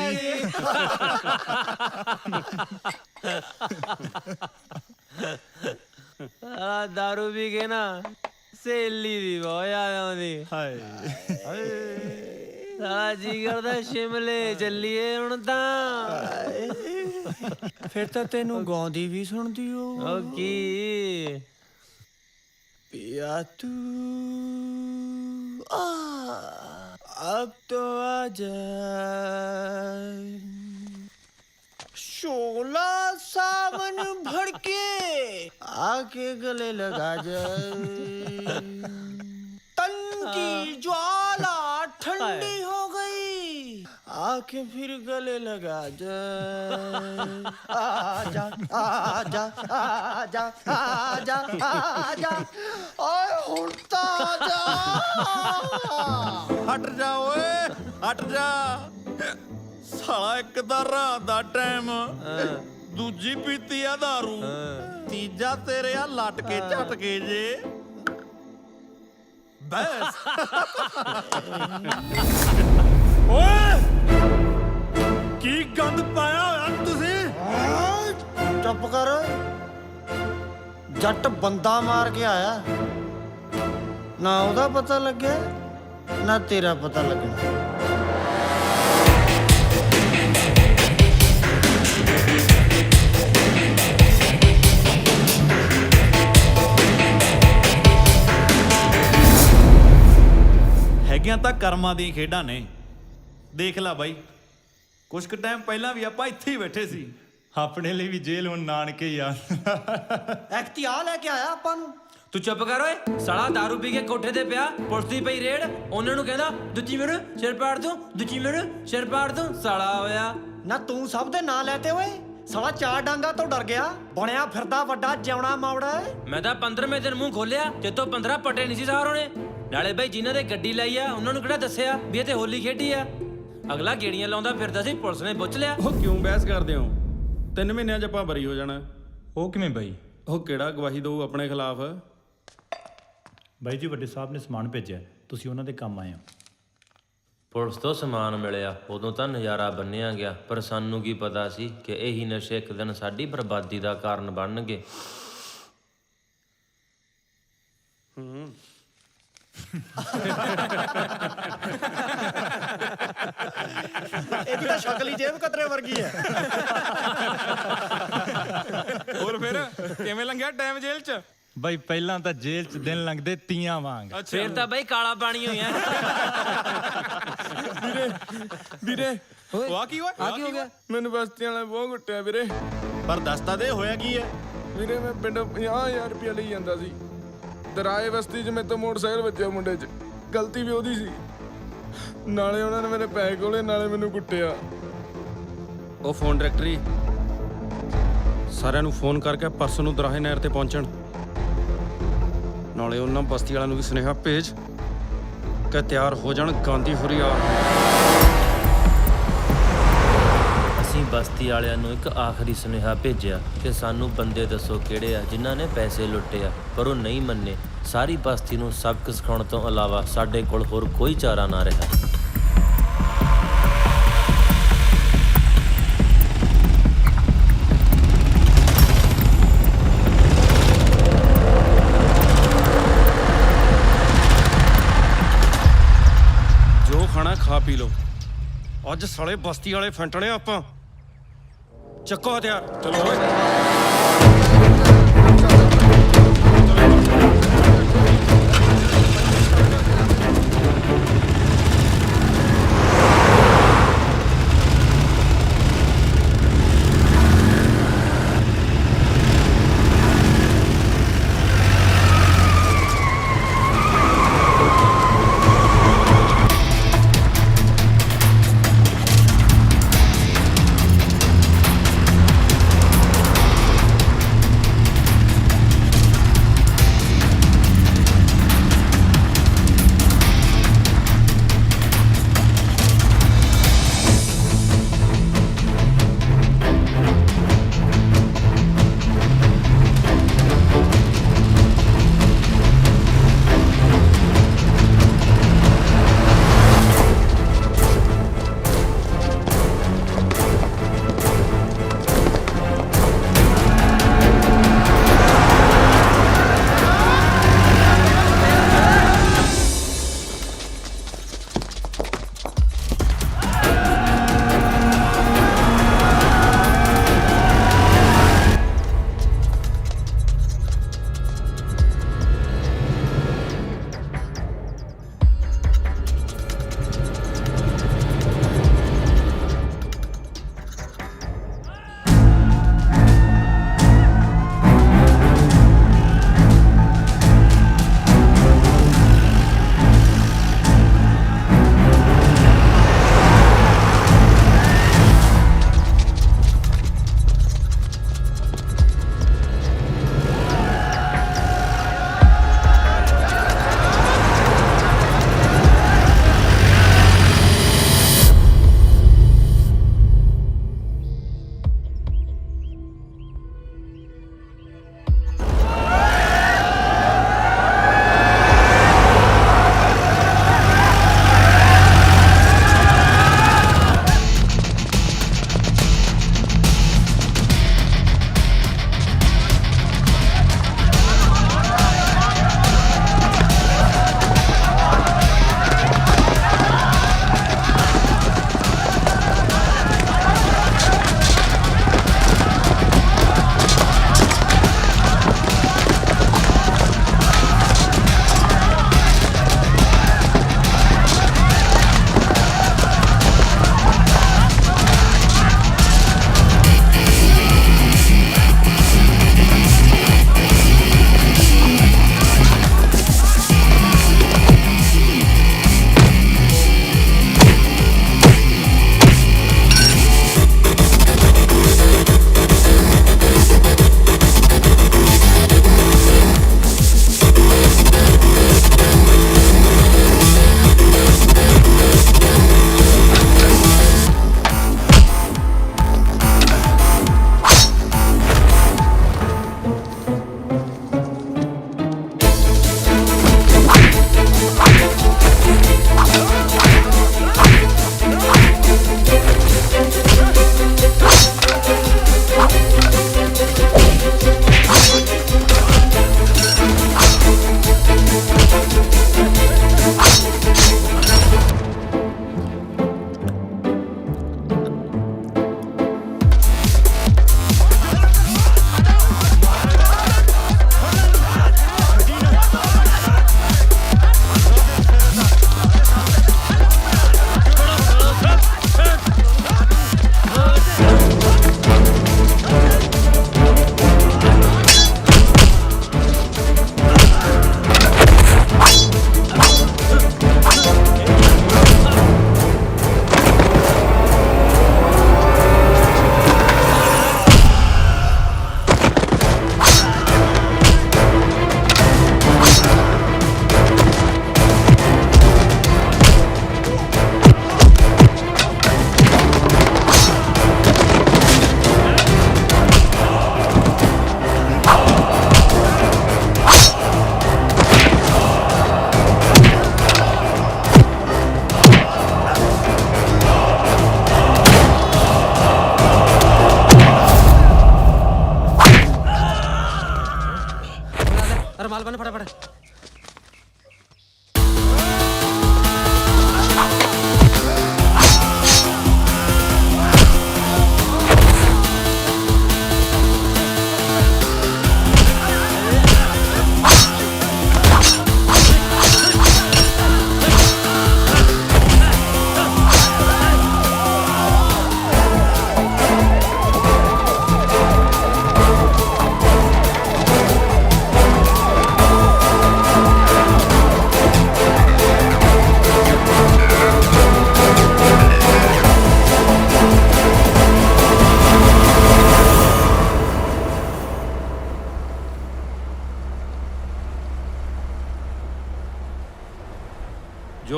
ਆ ਦਾਰੂ ਵੀ ਕੇ ਨਾ ਸਹੇਲੀ ਦੀ ਬਹੁਤ ਯਾਦ ਆਉਂਦੀ। ਹਾਏ ਸਾਲਾ ਜੀ ਕਰਦਾ ਸ਼ਿਮਲੇ ਚੱਲੀਏ ਹੁਣ ਤਾਂ। ਫਿਰ ਤਾਂ ਤੈਨੂੰ ਗਾਉਂਦੀ ਵੀ ਸੁਣਦੀ ਹੋ। ਉਹ ਕੀ पिया तू अब तो आजा, शोला सावन भड़के आके गले लगा जा। तन की ज्वाला ठंडी हो गई, आके फिर गले लगा जा। आजा आजा आजा आजा आजा, ओए उड़ता जा। ਹਟ ਜਾ ਓਏ, ਹਟ ਜਾ। ਸਾਲਾ ਇੱਕ ਤਾਂ ਰਾਤ ਦਾ ਟਾਈਮ, ਦੂਜੀ ਪੀਤੀ ਆ ਦਾਰੂ, ਤੀਜਾ ਤੇਰੇ ਆ ਲਟਕੇ ਝਟਕੇ ਜੇ। ਬੈਸ ਓਏ ਕੀ ਗੰਦ ਪਾਇਆ ਹੋਇਆ ਤੁਸੀਂ? ਚੁੱਪ ਕਰ। ਜੱਟ ਬੰਦਾ ਮਾਰ ਕੇ ਆਇਆ, ਨਾ ਉਹਦਾ ਪਤਾ ਲੱਗਿਆ ਨਾ ਤੇਰਾ ਪਤਾ ਲੱਗਣਾ। ਹੈਗੀਆਂ ਤਾਂ ਕਰਮਾਂ ਦੀਆਂ ਖੇਡਾਂ ਨੇ। ਦੇਖ ਲੈ ਬਾਈ, ਕੁਛ ਕੁ ਟਾਈਮ ਪਹਿਲਾਂ ਵੀ ਆਪਾਂ ਇੱਥੇ ਹੀ ਬੈਠੇ ਸੀ। ਆਪਣੇ ਲਈ ਵੀ ਜੇਲ੍ਹ ਹੁਣ ਨਾਨਕੇ ਹੀ ਆ। ਐਕਟਿਆ ਲੈ ਕੇ ਆਇਆ ਆਪਾਂ ਨੂੰ। ਤੂੰ ਚੁੱਪ ਕਰ ਓਏ, ਸਾਲਾ दारू ਪੀ ਕੇ ਕੋਠੇ ਤੇ ਪਿਆ, ਪੁਲਿਸ ਦੀ ਪਈ ਰੇਡ, ਉਹਨਾਂ ਨੂੰ ਕਹਿੰਦਾ ਦੂਜੀ ਮਿੰਟ ਸਿਰ ਪਾੜ ਦੂੰ, ਦੂਜੀ ਮਿੰਟ ਸਿਰ ਪਾੜ ਦੂੰ, ਸਾਲਾ ਹੋਇਆ। ਨਾ ਤੂੰ ਸਭ ਦੇ ਨਾਂ ਲੈਤੇ ਓਏ। ਸਾਲਾ ਚਾਰ ਡਾਂਗਾ ਤੋਂ ਡਰ ਗਿਆ, ਬਣਿਆ ਫਿਰਦਾ ਵੱਡਾ ਜਿਉਣਾ ਮਾਵੜਾ। ਮੈਂ ਤਾਂ 15ਵੇਂ ਦਿਨ ਮੂੰਹ ਖੋਲਿਆ ਤੇ ਤੋਂ 15 ਪੱਟੇ ਨਹੀਂ ਸੀ ਸਾਰ ਹੋਣੇ। ਨਾਲੇ ਬਈ ਜਿਨ੍ਹਾਂ ਦੇ ਗੱਡੀ ਲਾਈ ਆ ਉਹਨਾਂ ਨੂੰ ਕਿਹੜਾ ਦੱਸਿਆ ਵੀ ਇਹ ਤੇ ਹੋਲੀ ਖੇਡੀ ਆ। ਅਗਲਾ ਗੇੜੀਆਂ ਲਾਉਂਦਾ ਫਿਰਦਾ ਸੀ, ਪੁਲਿਸ ਨੇ ਪੁੱਛ ਲਿਆ। ਉਹ ਕਿਉਂ ਬਹਿਸ ਕਰਦੇ ਹੋ? 3 ਮਹੀਨਿਆਂ 'ਚ ਆਪਾਂ ਬਰੀ ਹੋ ਜਾਣਾ। ਉਹ ਕਿਵੇਂ ਬਾਈ? ਉਹ ਕਿਹੜਾ ਗਵਾਹੀ ਦਊ ਆਪਣੇ ਖਿਲਾਫ? ਬਾਈ ਜੀ ਵੱਡੇ ਸਾਹਿਬ ਨੇ ਸਮਾਨ ਭੇਜਿਆ, ਤੁਸੀਂ ਉਹਨਾਂ ਦੇ ਕੰਮ ਆਏ ਹੋ। ਪੁਲਿਸ ਤੋਂ ਸਮਾਨ ਮਿਲਿਆ ਉਦੋਂ ਤਾਂ ਨਜ਼ਾਰਾ ਬੰਨਿਆ ਗਿਆ, ਪਰ ਸਾਨੂੰ ਕੀ ਪਤਾ ਸੀ ਕਿ ਇਹੀ ਨਸ਼ੇ ਇੱਕ ਦਿਨ ਸਾਡੀ ਬਰਬਾਦੀ ਦਾ ਕਾਰਨ ਬਣਨਗੇ। ਇਹਦੀ ਤਾਂ ਸ਼ਕਲ ਹੀ ਜੇਬ ਕਤਰੇ ਵਰਗੀ ਹੈ। ਹੋਰ ਫਿਰ ਕਿਵੇਂ ਲੰਘਿਆ ਟਾਈਮ ਜੇਲ੍ਹ 'ਚ? ਬਾਈ ਪਹਿਲਾਂ ਤਾਂ ਜੇਲ੍ਹ 'ਚ ਦਿਨ ਲੰਘਦੇ ਤੀਆਂ ਵਾਂਗ। ਫੇਰ ਤਾਂ ਬਈ ਕਾਲਾ ਪਾਣੀ ਹੋਇਆ। ਵੀਰੇ ਆ ਕੀ ਹੋ ਗਿਆ? ਮੈਨੂੰ ਬਸਤੀਆਂ ਵਾਲੇ ਬਹੁਤ ਗੁੱਟਿਆ ਵੀਰੇ। ਪਰ ਦੱਸਤਾ ਦੇ ਹੋਇਆ ਕੀ ਹੈ। ਵੀਰੇ ਮੈਂ ਪਿੰਡ 50,000 ਰੁਪਇਆ ਲਈ ਜਾਂਦਾ ਸੀ, ਦਰਾਏ ਬਸਤੀ 'ਚ ਮੇਰੇ ਤੋਂ ਮੋਟਰਸਾਈਕਲ ਵੱਜਿਆ ਮੁੰਡੇ 'ਚ, ਗਲਤੀ ਵੀ ਉਹਦੀ ਸੀ। ਨਾਲੇ ਉਹਨਾਂ ਨੇ ਮੇਰੇ ਪੈਸੇ ਖੋਲੇ, ਨਾਲੇ ਮੈਨੂੰ ਕੁੱਟਿਆ। ਉਹ ਫੋਨ ਡਾਇਰੈਕਟਰੀ ਸਾਰਿਆਂ ਨੂੰ ਫੋਨ ਕਰਕੇ ਪਰਸੋਂ ਨੂੰ ਦਰਾਹੇ ਨਹਿਰ ਤੇ ਪਹੁੰਚਣ। ਨਾਲੇ ਉਹਨਾਂ ਬਸਤੀ ਵਾਲਿਆਂ ਨੂੰ ਵੀ ਸੁਨੇਹਾ ਭੇਜ ਕਿ ਤਿਆਰ ਹੋ ਜਾਣ ਗਾਂਧੀ ਹੁਰੀਆਰ। ਅਸੀਂ ਬਸਤੀ ਵਾਲਿਆਂ ਨੂੰ ਇੱਕ ਆਖਰੀ ਸੁਨੇਹਾ ਭੇਜਿਆ ਕਿ ਸਾਨੂੰ ਬੰਦੇ ਦੱਸੋ ਕਿਹੜੇ ਆ ਜਿਨ੍ਹਾਂ ਨੇ ਪੈਸੇ ਲੁੱਟੇ ਆ, ਪਰ ਉਹ ਨਹੀਂ ਮੰਨੇ। ਸਾਰੀ ਬਸਤੀ ਨੂੰ ਸਬਕ ਸਿਖਾਉਣ ਤੋਂ ਇਲਾਵਾ ਸਾਡੇ ਕੋਲ ਹੋਰ ਕੋਈ ਚਾਰਾ ਨਾ ਰਿਹਾ। ਜੋ ਖਾਣਾ ਖਾ ਪੀ ਲਓ। ਅੱਜ ਸਾਲੇ ਬਸਤੀ ਵਾਲੇ ਫੈਂਟਣੇ ਆਪਾਂ। ਚੱਕੋ ਹਥਿਆਰ, ਚਲੋ ਓਏ।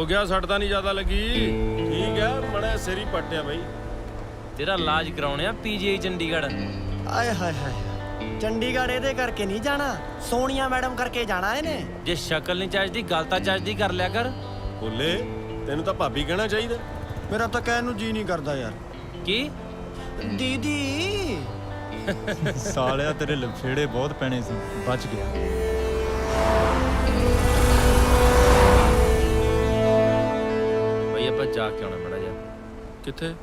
ਗਿਆ? ਸੱਟ ਤਾਂ ਨਹੀਂ ਜ਼ਿਆਦਾ ਲੱਗੀ? ਠੀਕ ਹੈ, ਮੜਾ ਸਿਰ ਹੀ ਪੱਟਿਆ ਬਾਈ। ਤੇਰਾ ਇਲਾਜ ਕਰਾਉਣਿਆ ਪੀਜੀਆਈ ਚੰਡੀਗੜ੍ਹ। ਆਏ ਹਾਏ ਹਾਏ, ਚੰਡੀਗੜ੍ਹ ਇਹਦੇ ਕਰਕੇ ਨਹੀਂ ਜਾਣਾ, ਸੋਨੀਆ ਮੈਡਮ ਕਰਕੇ ਜਾਣਾ ਇਹਨੇ। ਜੇ ਸ਼ਕਲ ਨਹੀਂ ਚੱਜਦੀ ਗੱਲ ਤਾਂ ਚੱਜਦੀ ਕਰ ਲਿਆ ਕਰ। ਬੋਲੇ, ਤੈਨੂੰ ਤਾਂ ਭਾਬੀ ਕਹਿਣਾ ਚਾਹੀਦਾ। ਮੇਰਾ ਤਾਂ ਕਹਿਣ ਨੂੰ ਜੀ ਨਹੀਂ ਕਰਦਾ ਯਾਰ। ਕੀ? ਦੀਦੀ ਸਾਲਿਆ ਤੇਰੇ ਲਫੇੜੇ ਬਹੁਤ ਪੈਣੇ ਸੀ, ਬਚ ਗਿਆ। ਬਈ ਆਪਾਂ ਜਾ ਕੇ ਆਉਣਾ ਮੜਾ ਜਾ। ਕਿੱਥੇ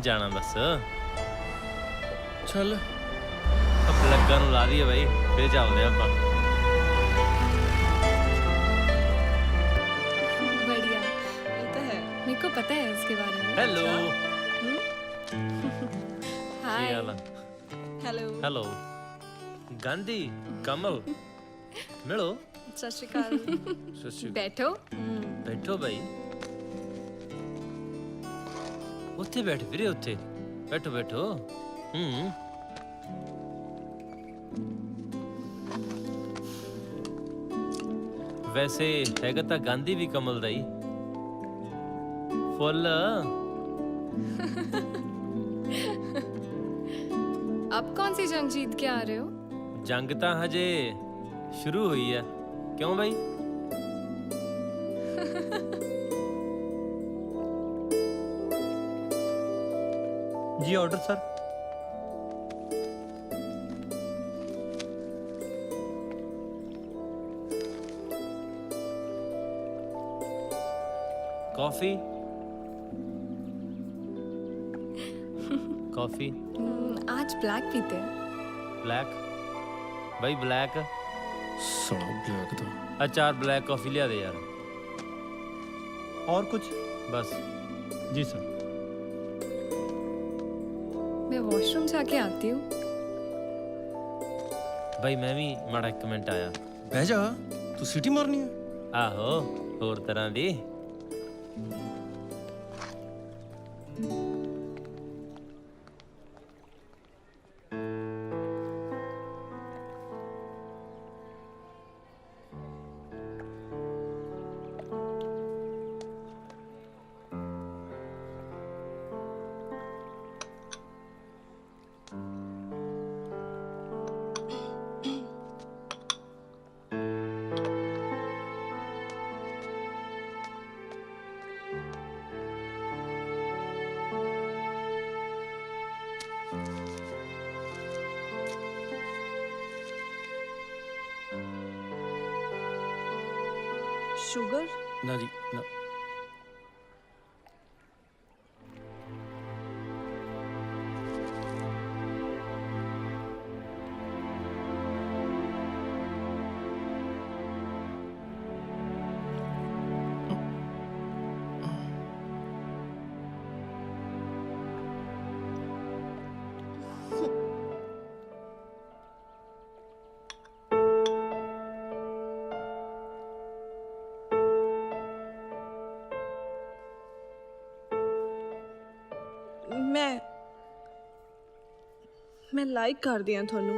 ਜਾਣਾ ਬਸ। ਚੱਲ ਪਲੱਗਾਂ ਨੂੰ ਲਾ ਦਈਏ ਬਾਈ, ਫੇਰ ਚੱਲਦੇ ਆਪਾਂ। बढ़िया, ये तो है, मेरे को पता है इसके बारे में। ਹੈਲੋ, हाय। ਕੀ ਹਾਲ ਆ? हेलो। ਹੈਲੋ ਗਾਂਧੀ, ਕਮਲ, ਮਿਲੋ। सत श्री अकाल। बैठो। ਬੈਠੋ ਬਾਈ, ਉੱਥੇ ਬੈਠ ਵੀਰੇ, ਉੱਥੇ ਬੈਠੋ ਬੈਠੋ। ਵੈਸੇ ਹੈਗਾ ਤਾਂ ਗਾਂਧੀ ਵੀ ਕਮਲ ਦਾ ਹੀ ਫੁੱਲ। अब कौन सी जंग जीत के आ रहे हो? ਜੰਗ ਤਾਂ ਹਜੇ ਸ਼ੁਰੂ ਹੋਈ ਹੈ। ਕਿਉਂ ਬਾਈ? ਜੀ ਆਰਡਰ ਸਰ। कॉफी कॉफी आज ब्लैक पीते हैं। ब्लैक भाई ब्लैक ਸਾਲਾ ਬਲੈਕ ਦਾ। अचार ब्लैक कॉफी लिया दे यार। और कुछ? बस जी सर। मैं वॉशरूम जाके आती हूँ। भाई मैं भी माड़ा एक मिनट आया। ਬਹਿ ਜਾ, ਤੂੰ ਸੀਟੀ ਮਾਰਨੀ ਹੈ? आहो होर तरह दी। शुगर? ਨਾ ਜੀ ਨਾ। मैं लाइक कर दिया थानू।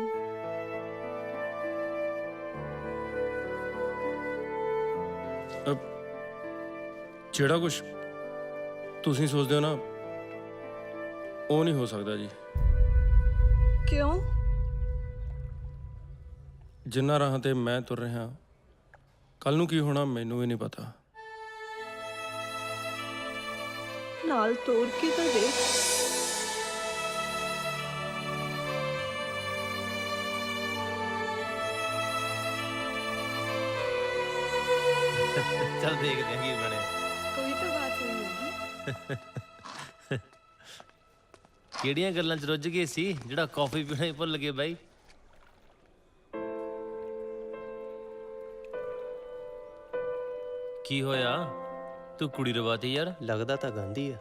ਜਿਹੜਾ ਕੁਝ ਤੁਸੀਂ ਸੋਚਦੇ ਹੋ ਨਾ, ਉਹ ਨਹੀਂ ਹੋ ਸਕਦਾ ਜੀ। क्यों? ਜਿੰਨਾ ਰਾਹਾਂ ਤੇ ਮੈਂ ਤੁਰ ਰਿਹਾ, ਕੱਲ ਨੂੰ ਕੀ ਹੋਣਾ ਮੈਨੂੰ ਵੀ ਨਹੀਂ ਪਤਾ। नाल तोड़ के तो देख। चल देखते हैं की बने। कोई तो बात हुई होगी। ਕਿਹੜੀਆਂ ਗੱਲਾਂ 'ਚ ਰੁੱਝ ਗਏ ਸੀ ਜਿਹੜਾ ਕਾਫੀ ਪੀਣਾ ਹੀ ਭੁੱਲ ਗਏ ਬਾਈ? ਕੀ ਹੋਇਆ? ਤੂੰ ਕੁੜੀ ਰਵਾਤੀ ਯਾਰ। ਲੱਗਦਾ ਤਾਂ ਗਾਂਧੀ ਆ।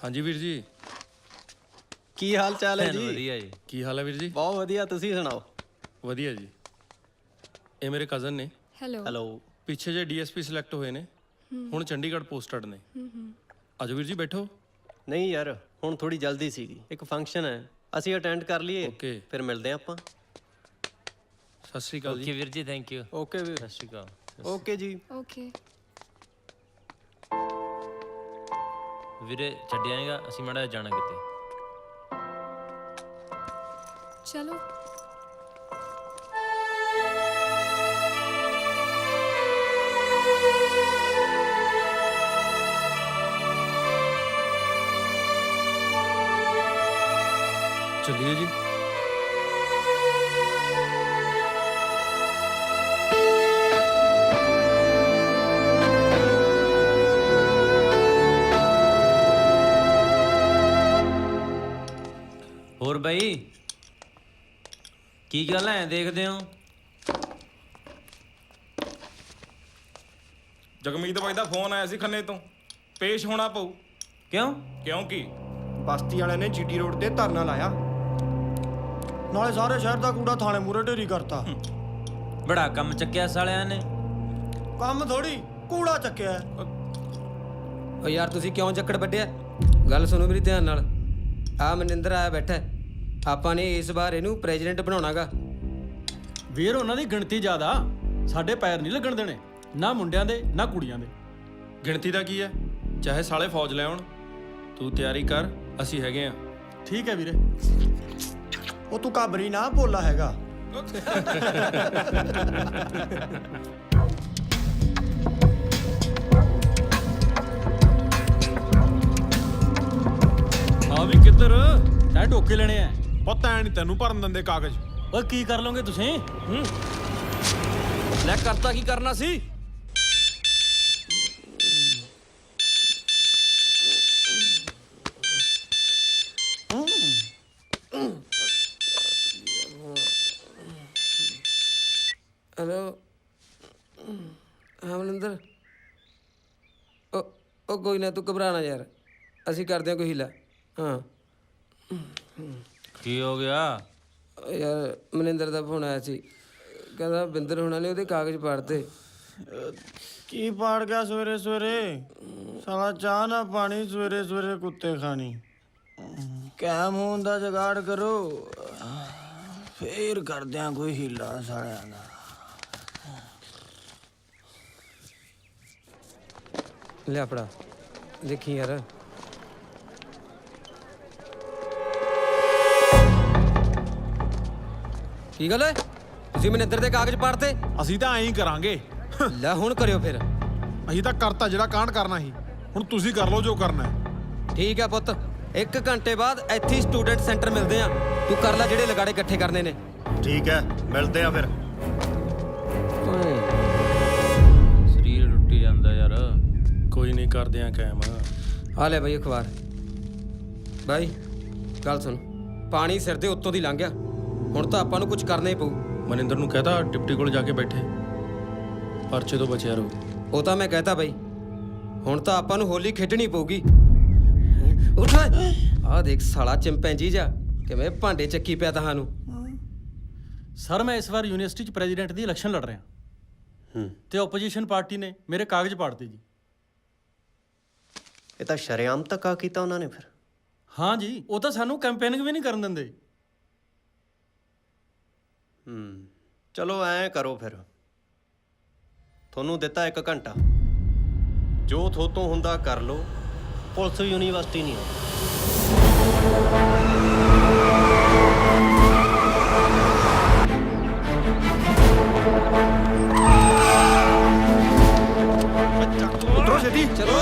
ਹਾਂਜੀ ਵੀਰ ਜੀ। ਕੀ ਹਾਲ ਚਾਲ ਹੈ ਜੀ? ਵਧੀਆ ਜੀ। ਕੀ ਹਾਲ ਹੈ ਵੀਰ ਜੀ? ਬਹੁਤ ਵਧੀਆ, ਤੁਸੀਂ ਸੁਣਾਓ? ਵਧੀਆ ਜੀ। ਇਹ ਮੇਰੇ ਕਜ਼ਨ ਨੇ। हेलो। ਹੈਲੋ। ਪਿੱਛੇ ਜੇ ਡੀਐਸਪੀ ਸਿਲੈਕਟ ਹੋਏ ਨੇ, ਹੁਣ ਚੰਡੀਗੜ੍ਹ ਪੋਸਟਡ ਨੇ। ਆਜੋ ਵੀਰ ਜੀ ਬੈਠੋ। ਨਹੀਂ ਯਾਰ, ਹੁਣ ਥੋੜੀ ਜਲਦੀ ਸੀਗੀ, ਇੱਕ ਫੰਕਸ਼ਨ ਹੈ, ਅਸੀਂ ਅਟੈਂਡ ਕਰ ਲਈਏ ਓਕੇ। ਫਿਰ ਮਿਲਦੇ ਹਾਂ ਆਪਾਂ। ਸਤਿ ਸ਼੍ਰੀ ਅਕਾਲ ਓਕੇ ਜੀ। ਵੀਰ ਜੀ, ਥੈਂਕ ਯੂ। ਓਕੇ ਵੀਰ। ਸਤਿ ਸ਼੍ਰੀ ਅਕਾਲ। ਓਕੇ ਜੀ। ਓਕੇ ਵੀਰੇ ਛੱਡ ਆਏਗਾ, ਅਸੀਂ ਮਾੜਾ ਜਿਹਾ ਜਾਣਾ ਕਿਤੇ। ਚਲੋ। ਚੱਲੀਏ ਜੀ। ਹੋਰ ਬਾਈ ਕੀ ਗੱਲ ਐ ਦੇਖਦੇ ਹੋ? ਜਗਮੀਤ ਬਾਈ ਦਾ ਫੋਨ ਆਇਆ ਸੀ ਖੰਨੇ ਤੋਂ, ਪੇਸ਼ ਹੋਣਾ ਪਊ। ਕਿਉਂ? ਕਿਉਂਕਿ ਬਸਤੀ ਵਾਲਿਆਂ ਨੇ ਜੀਟੀ ਰੋਡ ਤੇ ਧਰਨਾ ਲਾਇਆ, ਨਾਲੇ ਸਾਰੇ ਸ਼ਹਿਰ ਦਾ ਕੂੜਾ ਥਾਣੇ ਮੂਹਰੇ ਢੇਰੀ ਕਰਤਾ। ਬੜਾ ਕੰਮ ਚੱਕਿਆ ਸਾਲਿਆਂ ਨੇ। ਕੰਮ ਥੋੜੀ ਕੂੜਾ ਚੱਕਿਆ। ਓ ਯਾਰ ਤੁਸੀਂ ਕਿਉਂ ਚੱਕੜ ਵੱਢਿਆ? ਗੱਲ ਸੁਣੋ ਮੇਰੀ ਧਿਆਨ ਨਾਲ। ਆ ਮਨਿੰਦਰ ਆਇਆ ਬੈਠਾ ਹੈ। ਆਪਾਂ ਨੇ ਇਸ ਵਾਰ ਇਹਨੂੰ ਪ੍ਰੈਜ਼ੀਡੈਂਟ ਬਣਾਉਣਾਗਾ। ਵੀਰ ਉਹਨਾਂ ਦੀ ਗਿਣਤੀ ਜ਼ਿਆਦਾ, ਸਾਡੇ ਪੈਰ ਨਹੀਂ ਲੱਗਣ ਦੇਣੇ, ਨਾ ਮੁੰਡਿਆਂ ਦੇ ਨਾ ਕੁੜੀਆਂ ਦੇ। ਗਿਣਤੀ ਦਾ ਕੀ ਹੈ, ਚਾਹੇ ਸਾਲੇ ਫੌਜ ਲੈ ਆਉਣ। ਤੂੰ ਤਿਆਰੀ ਕਰ, ਅਸੀਂ ਹੈਗੇ ਆ। ਠੀਕ ਹੈ ਵੀਰੇ। ਉਹ ਤੂੰ ਘਾਬਰੀ ਨਾ, ਭੋਲਾ ਹੈਗਾ। ਆ ਵੀ ਕਿੱਧਰ? ਤੈਂ ਟੋਕੇ ਲੈਣੇ ਆ। ਪਤਾ ਨਹੀਂ ਤੈਨੂੰ ਭਰਨ ਦਿੰਦੇ ਕਾਗਜ਼। ਓਏ ਕੀ ਕਰ ਲਓਗੇ ਤੁਸੀਂ? ਲੈ ਕਰਤਾ ਕੀ ਕਰਨਾ ਸੀ? ਹੈਲੋ ਹਾਂ ਮਨਿੰਦਰ। ਉਹ ਕੋਈ ਨਾ, ਤੂੰ ਘਬਰਾਣਾ ਯਾਰ, ਅਸੀਂ ਕਰਦੇ ਹਾਂ ਕੋਈ ਹੀਲਾ। ਹਾਂ ਕੀ ਹੋ ਗਿਆ? ਯਾਰ ਮਨਿੰਦਰ ਦਾ ਫੋਨ ਆਇਆ ਸੀ, ਕਹਿੰਦਾ ਬਿੰਦਰ ਹੋਣਾ ਨੇ ਉਹਦੇ ਕਾਗਜ਼ ਪਾੜਤੇ। ਕੀ ਪਾੜ ਗਿਆ ਸਵੇਰੇ ਸਵੇਰੇ? ਸਾਲਾ ਚਾਹ ਨਾ ਪਾਣੀ, ਸਵੇਰੇ ਸਵੇਰੇ ਕੁੱਤੇ ਖਾਣੀ। ਕੈਮ ਹੋਣ ਦਾ ਜੁਗਾੜ ਕਰੋ, ਫੇਰ ਕਰਦੇ ਆ ਕੋਈ ਹੀਲਾ ਸਾਲਿਆਂ ਦਾ। ਲਿਆ ਫੜਾ, ਦੇਖੀ ਯਾਰ। ਕੀ ਗੱਲ ਹੈ? ਤੁਸੀਂ ਮਨਿੰਦਰ ਦੇ ਕਾਗਜ਼ ਪਾੜਤੇ? ਅਸੀਂ ਤਾਂ ਐਂ ਹੀ ਕਰਾਂਗੇ। ਲੈ ਹੁਣ ਕਰਿਓ ਫਿਰ। ਅਸੀਂ ਤਾਂ ਕਰਤਾ ਜਿਹੜਾ ਕਾਂਡ ਕਰਨਾ ਸੀ, ਹੁਣ ਤੁਸੀਂ ਕਰ ਲਓ ਜੋ ਕਰਨਾ ਹੈ। ਠੀਕ ਹੈ ਪੁੱਤ, 1 ਘੰਟੇ ਬਾਅਦ ਇੱਥੇ ਹੀ ਸਟੂਡੈਂਟ ਸੈਂਟਰ ਮਿਲਦੇ ਆ। ਤੂੰ ਕਰ ਲੈ ਜਿਹੜੇ ਲਗਾੜੇ ਇਕੱਠੇ ਕਰਨੇ ਨੇ। ਠੀਕ ਹੈ, ਮਿਲਦੇ ਆ ਫਿਰ। ਸਰੀਰ ਟੁੱਟੀ ਜਾਂਦਾ ਯਾਰ। ਕੋਈ ਨਹੀਂ, ਕਰਦੇ ਆ ਕਾਇਮ। ਆ ਲੈ ਬਈ ਅਖਬਾਰ। ਬਾਈ ਗੱਲ ਸੁਣ, ਪਾਣੀ ਸਿਰ ਦੇ ਉੱਤੋਂ ਦੀ ਲੰਘ ਗਿਆ, ਹੁਣ ਤਾਂ ਆਪਾਂ ਨੂੰ ਕੁਝ ਕਰਨਾ ਹੀ ਪਊ। ਮਨਿੰਦਰ ਨੂੰ ਕਹਤਾ ਡਿਪਟੀ ਕੋਲ ਜਾ ਕੇ ਬੈਠੇ, ਪਰਚੇ ਤੋਂ ਬਚਿਆ ਰਹੋ। ਉਹ ਤਾਂ ਮੈਂ ਕਹਤਾ ਬਾਈ, ਹੁਣ ਤਾਂ ਆਪਾਂ ਨੂੰ ਹੋਲੀ ਖੇਡਣੀ ਪਊਗੀ। ਉੱਠ ਆਹ ਦੇਖ ਸਾਲਾ ਚਿੰਪੈਂਜੀ ਜਾ ਕਿਵੇਂ ਭਾਂਡੇ ਚੱਕੀ ਪਿਆ ਤੁਹਾਨੂੰ। ਸਰ ਮੈਂ ਇਸ ਵਾਰ ਯੂਨੀਵਰਸਿਟੀ 'ਚ ਪ੍ਰੈਜ਼ੀਡੈਂਟ ਦੀ ਇਲੈਕਸ਼ਨ ਲੜ ਰਿਹਾ ਤੇ ਆਪੋਜੀਸ਼ਨ ਪਾਰਟੀ ਨੇ ਮੇਰੇ ਕਾਗਜ਼ ਪਾੜਤੇ ਜੀ। ਇਹ ਤਾਂ ਸ਼ਰੇਆਮ ਧੱਕਾ ਕੀਤਾ ਉਹਨਾਂ ਨੇ ਫਿਰ। ਹਾਂ ਜੀ, ਉਹ ਤਾਂ ਸਾਨੂੰ ਕੈਂਪੇਨਿੰਗ ਵੀ ਨਹੀਂ ਕਰਨ ਦਿੰਦੇ। ਚਲੋ ਐਂ ਕਰੋ ਫਿਰ, ਤੁਹਾਨੂੰ ਦਿੱਤਾ 1 ਘੰਟਾ, ਜੋ ਥੋਤੋਂ ਹੁੰਦਾ ਕਰ ਲਓ। ਪੁਲਿਸ ਯੂਨੀਵਰਸਿਟੀ ਨਹੀਂ ਆਉਂਦੀ। ਉਤਰੋ ਛੇਤੀ ਚਲੋ।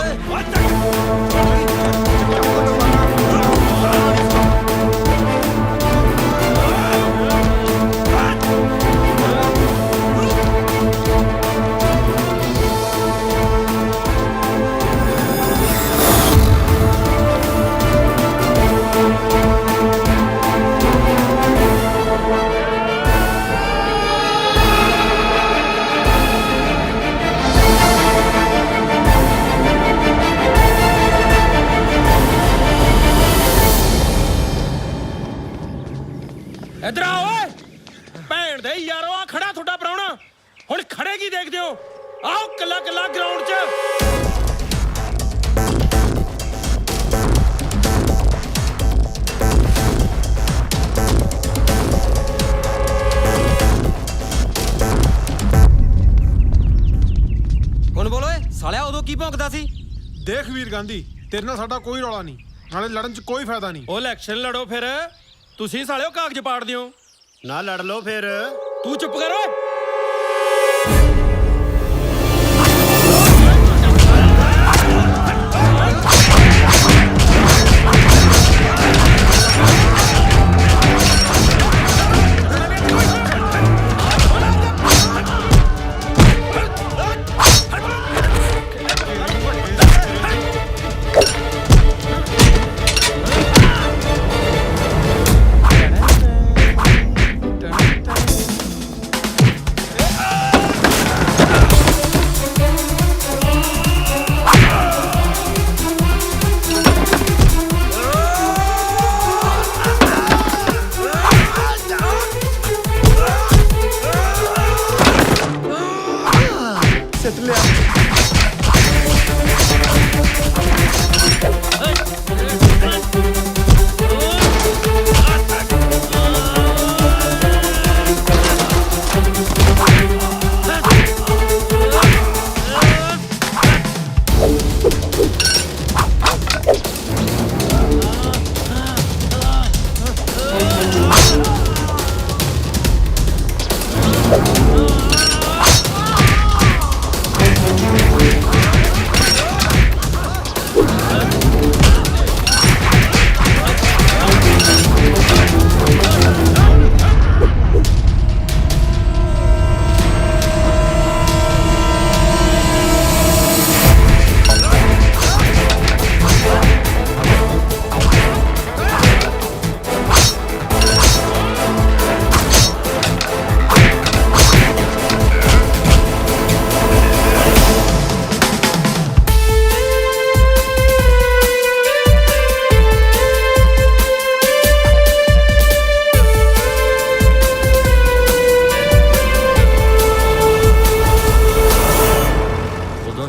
ਸਾਲਿਆ ਉਦੋਂ ਕੀ ਭੌਂਕਦਾ ਸੀ? ਦੇਖ ਵੀਰ ਗਾਂਧੀ, ਤੇਰੇ ਨਾਲ ਸਾਡਾ ਕੋਈ ਰੌਲਾ ਨਹੀਂ, ਨਾਲੇ ਲੜਨ 'ਚ ਕੋਈ ਫਾਇਦਾ ਨਹੀਂ। ਉਹ ਇਲੈਕਸ਼ਨ ਲੜੋ ਫਿਰ, ਤੁਸੀਂ ਸਾਲਿਓ ਕਾਗਜ਼ ਪਾੜ ਦਿਓ। ਨਾ ਲੜ ਲਓ ਫਿਰ। ਤੂੰ ਚੁੱਪ ਕਰ ਓਏ।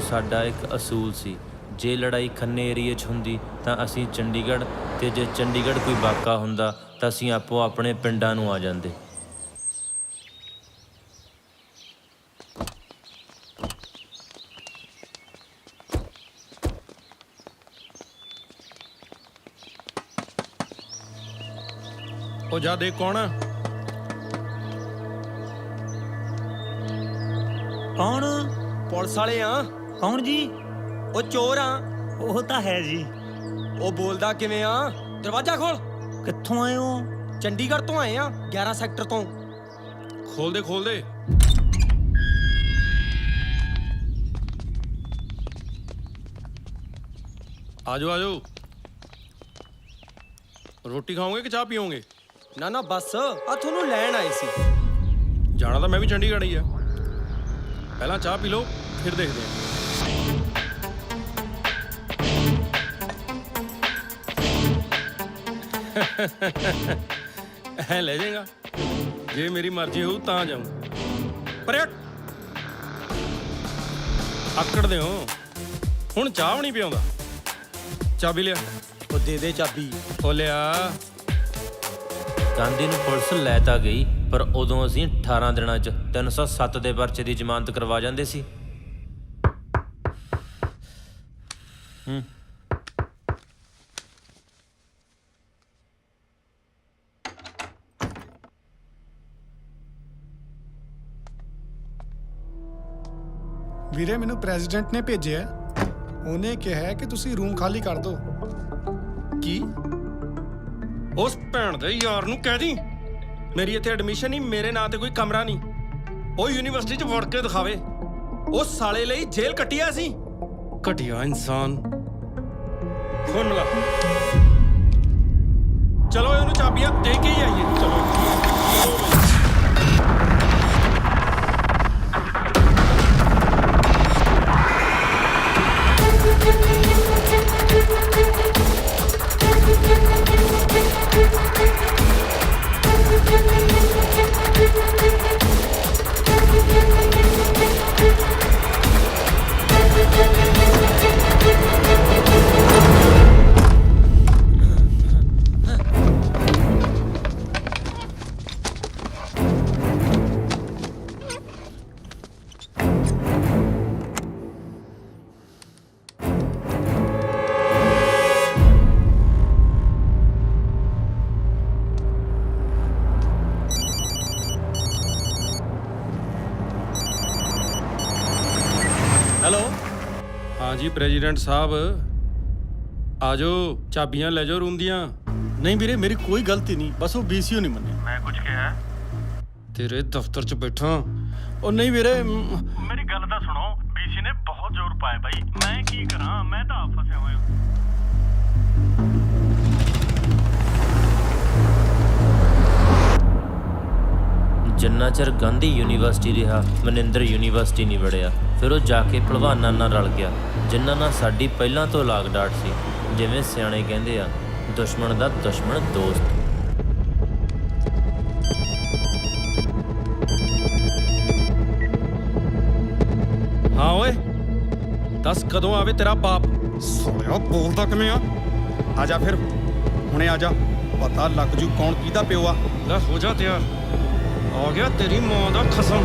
ਸਾਡਾ ਇੱਕ ਅਸੂਲ ਸੀ, ਜੇ ਲੜਾਈ ਖੰਨੇ ਏਰੀਏ 'ਚ ਹੁੰਦੀ ਤਾਂ ਅਸੀਂ ਚੰਡੀਗੜ੍ਹ, ਤੇ ਜੇ ਚੰਡੀਗੜ੍ਹ ਕੋਈ ਵਾਕਾ ਹੁੰਦਾ ਤਾਂ ਅਸੀਂ ਆਪੋ ਆਪਣੇ ਪਿੰਡਾਂ ਨੂੰ ਆ ਜਾਂਦੇ। ਉਹ ਜਾ ਦੇਖ ਕੌਣ ਆ। ਕੌਣ? ਪੁਲਿਸ ਵਾਲੇ ਆ। ਕੌਣ ਜੀ? ਉਹ ਚੋਰ ਆ। ਉਹ ਤਾਂ ਹੈ ਜੀ। ਉਹ ਬੋਲਦਾ ਕਿਵੇਂ ਆ? ਦਰਵਾਜ਼ਾ ਖੋਲ। ਕਿੱਥੋਂ ਆਏ ਹੋ? ਚੰਡੀਗੜ੍ਹ ਤੋਂ ਆਏ ਆ, 11 ਸੈਕਟਰ ਤੋਂ। ਖੋਲ ਦੇ ਖੋਲ ਦੇ। ਆਜੋ ਆਜੋ। ਰੋਟੀ ਖਾਓਗੇ ਕਿ ਚਾਹ ਪੀਓਗੇ? ਨਾ ਨਾ ਬਸ ਆ ਤੁਹਾਨੂੰ ਲੈਣ ਆਏ ਸੀ। ਜਾਣਾ ਤਾਂ ਮੈਂ ਵੀ ਚੰਡੀਗੜ੍ਹ ਹੀ ਆ। ਪਹਿਲਾਂ ਚਾਹ ਪੀ ਲਓ, ਫਿਰ ਦੇਖਦੇ ਹਾਂ। ਐ ਲੈ ਜਾਏਗਾ, ਜੇ ਮੇਰੀ ਮਰਜ਼ੀ ਹੋਊ ਤਾਂ ਜਾਊਂ। ਪਰ ਆਕੜਦੇ ਹੋ, ਹੁਣ ਚਾਹ ਵੀ ਨਹੀਂ ਪਿਆਉਂਦਾ। ਚਾਬੀ ਲਿਆ। ਉਹ ਦੇ ਦੇ ਚਾਬੀ। ਉਹ ਲਿਆ। ਗਾਂਧੀ ਨੂੰ ਪੁਲਿਸ ਲੈ ਤਾਂ ਗਈ, ਪਰ ਉਦੋਂ ਅਸੀਂ 18 ਦਿਨਾਂ 'ਚ 307 ਦੇ ਪਰਚੇ ਦੀ ਜ਼ਮਾਨਤ ਕਰਵਾ ਜਾਂਦੇ ਸੀ। ਵੀਰੇ ਮੈਨੂੰ ਪ੍ਰੈਜ਼ੀਡੈਂਟ ਨੇ ਭੇਜਿਆ। ਉਹਨੇ ਕਿਹਾ ਕਿ ਤੁਸੀਂ ਰੂਮ ਖਾਲੀ ਕਰ ਦਿਓ। ਕੀ? ਉਸ ਭੈਣ ਦੇ ਯਾਰ ਨੂੰ ਕਹਿ ਦੀ ਮੇਰੀ ਇੱਥੇ ਐਡਮਿਸ਼ਨ ਨਹੀਂ, ਮੇਰੇ ਨਾਂ ਤੇ ਕੋਈ ਕਮਰਾ ਨਹੀਂ। ਉਹ ਯੂਨੀਵਰਸਿਟੀ 'ਚ ਵੜ ਕੇ ਦਿਖਾਵੇ। ਉਸ ਸਾਲੇ ਲਈ ਜੇਲ੍ਹ ਕੱਟਿਆ ਸੀ। ਘਟਿਆ ਇਨਸਾਨ। ਫੋਨ ਮਿਲਾ। ਚਲੋ ਉਹਨੂੰ ਚਾਬੀਆਂ ਦੇ ਕੇ ਹੀ ਆਈਏ। ਚਲੋ हाँ जी प्रेसिडेंट साहब आ जाओ, चाबियां ले जाओ रूम दियां। ਨਹੀਂ ਵੀਰੇ ਮੇਰੀ ਕੋਈ ਗਲਤੀ ਨਹੀਂ, ਬਸ ਉਹ BCO ਨਹੀਂ ਮੰਨੇ। मैं कुछ कहा तेरे दफ्तर च बैठा। ਉਹ ਨਹੀਂ ਵੀਰੇ ਮੇਰੀ ਗੱਲ ਤਾਂ ਸੁਣੋ, BC ਨੇ ਬਹੁਤ ਜ਼ੋਰ ਪਾਇਆ ਬਾਈ, ਮੈਂ ਕੀ ਕਰਾਂ, ਮੈਂ ਤਾਂ ਆਪ ਫਸਿਆ ਹੋਇਆ। ਜਿੰਨਾ ਚਿਰ ਗਾਂਧੀ ਯੂਨੀਵਰਸਿਟੀ ਰਿਹਾ, ਮਨਿੰਦਰ ਯੂਨੀਵਰਸਿਟੀ ਨਹੀਂ ਵੜਿਆ। ਫਿਰ ਉਹ ਜਾ ਕੇ ਭਲਵਾਨਾਂ ਨਾਲ ਰਲ ਗਿਆ, ਜਿਨ੍ਹਾਂ ਨਾਲ ਸਾਡੀ ਪਹਿਲਾਂ ਤੋਂ ਲਾਗ ਡਾਟ ਸੀ। ਜਿਵੇਂ ਸਿਆਣੇ ਕਹਿੰਦੇ ਆ, ਦੁਸ਼ਮਣ ਦਾ ਦੁਸ਼ਮਣ ਦੋਸਤ। हाँ ओए, दस कदों आवे तेरा बाप। सोया बोलदा किवें आ? ਆਜਾ ਫਿਰ ਹੁਣੇ ਆਜਾ, ਪਤਾ ਲੱਗ ਜੂ ਕੌਣ ਕਿਹਦਾ ਪਿਓ ਆ। ਲੈ ਹੋ ਜਾ ਤਿਆਰ, ਆ ਗਿਆ ਤੇਰੀ ਮਾਂ ਦਾ ਖਸਮ।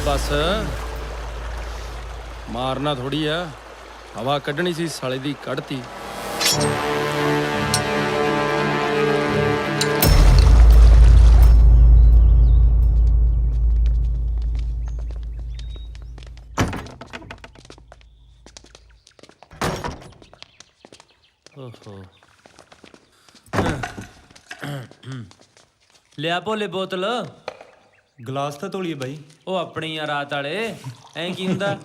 बस मारना थोड़ी है, हवा कढ़नी सी साले दी कढ़ती। ओहो लिया भोले बोतल। ਗਲਾਸ ਤਾਂ ਧੋਲੀਏ ਬਾਈ। ਉਹ ਆਪਣੀ ਆ ਰਾਤ ਵਾਲੇ, ਐਂ ਕੀ ਹੁੰਦਾ?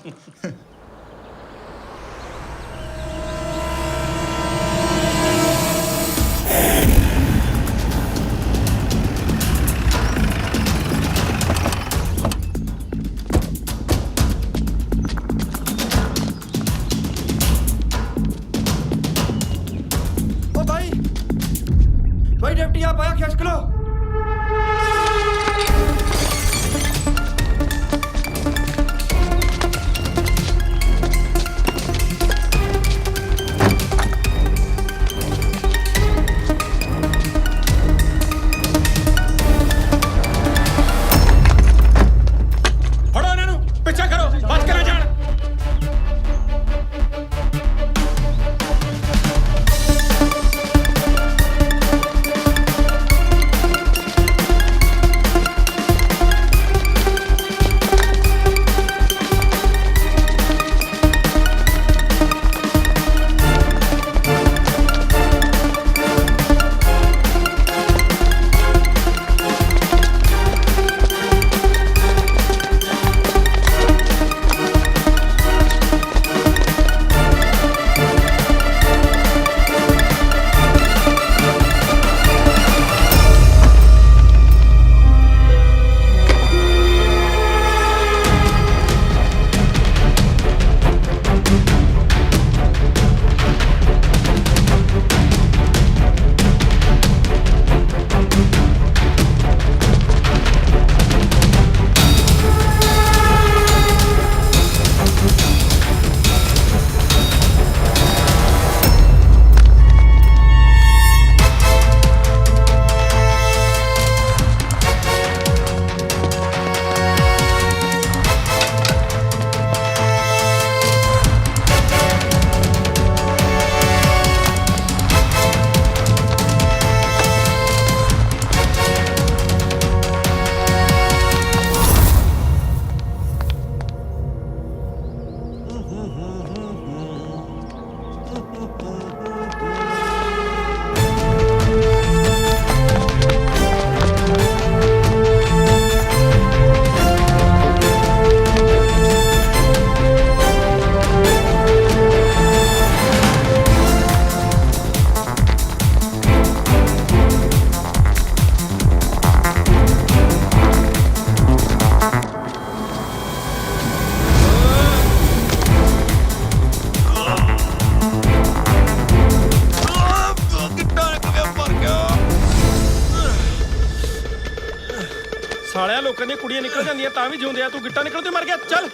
ਲੋਕਾਂ ਦੀਆਂ ਕੁੜੀਆਂ ਨਿਕਲ ਜਾਂਦੀਆਂ ਤਾਂ ਵੀ ਜਿਉਂਦੇ ਆ, ਤੂੰ ਗਿੱਟਾ ਨਿਕਲ ਤੇ ਮਰ ਗਿਆ। ਚੱਲ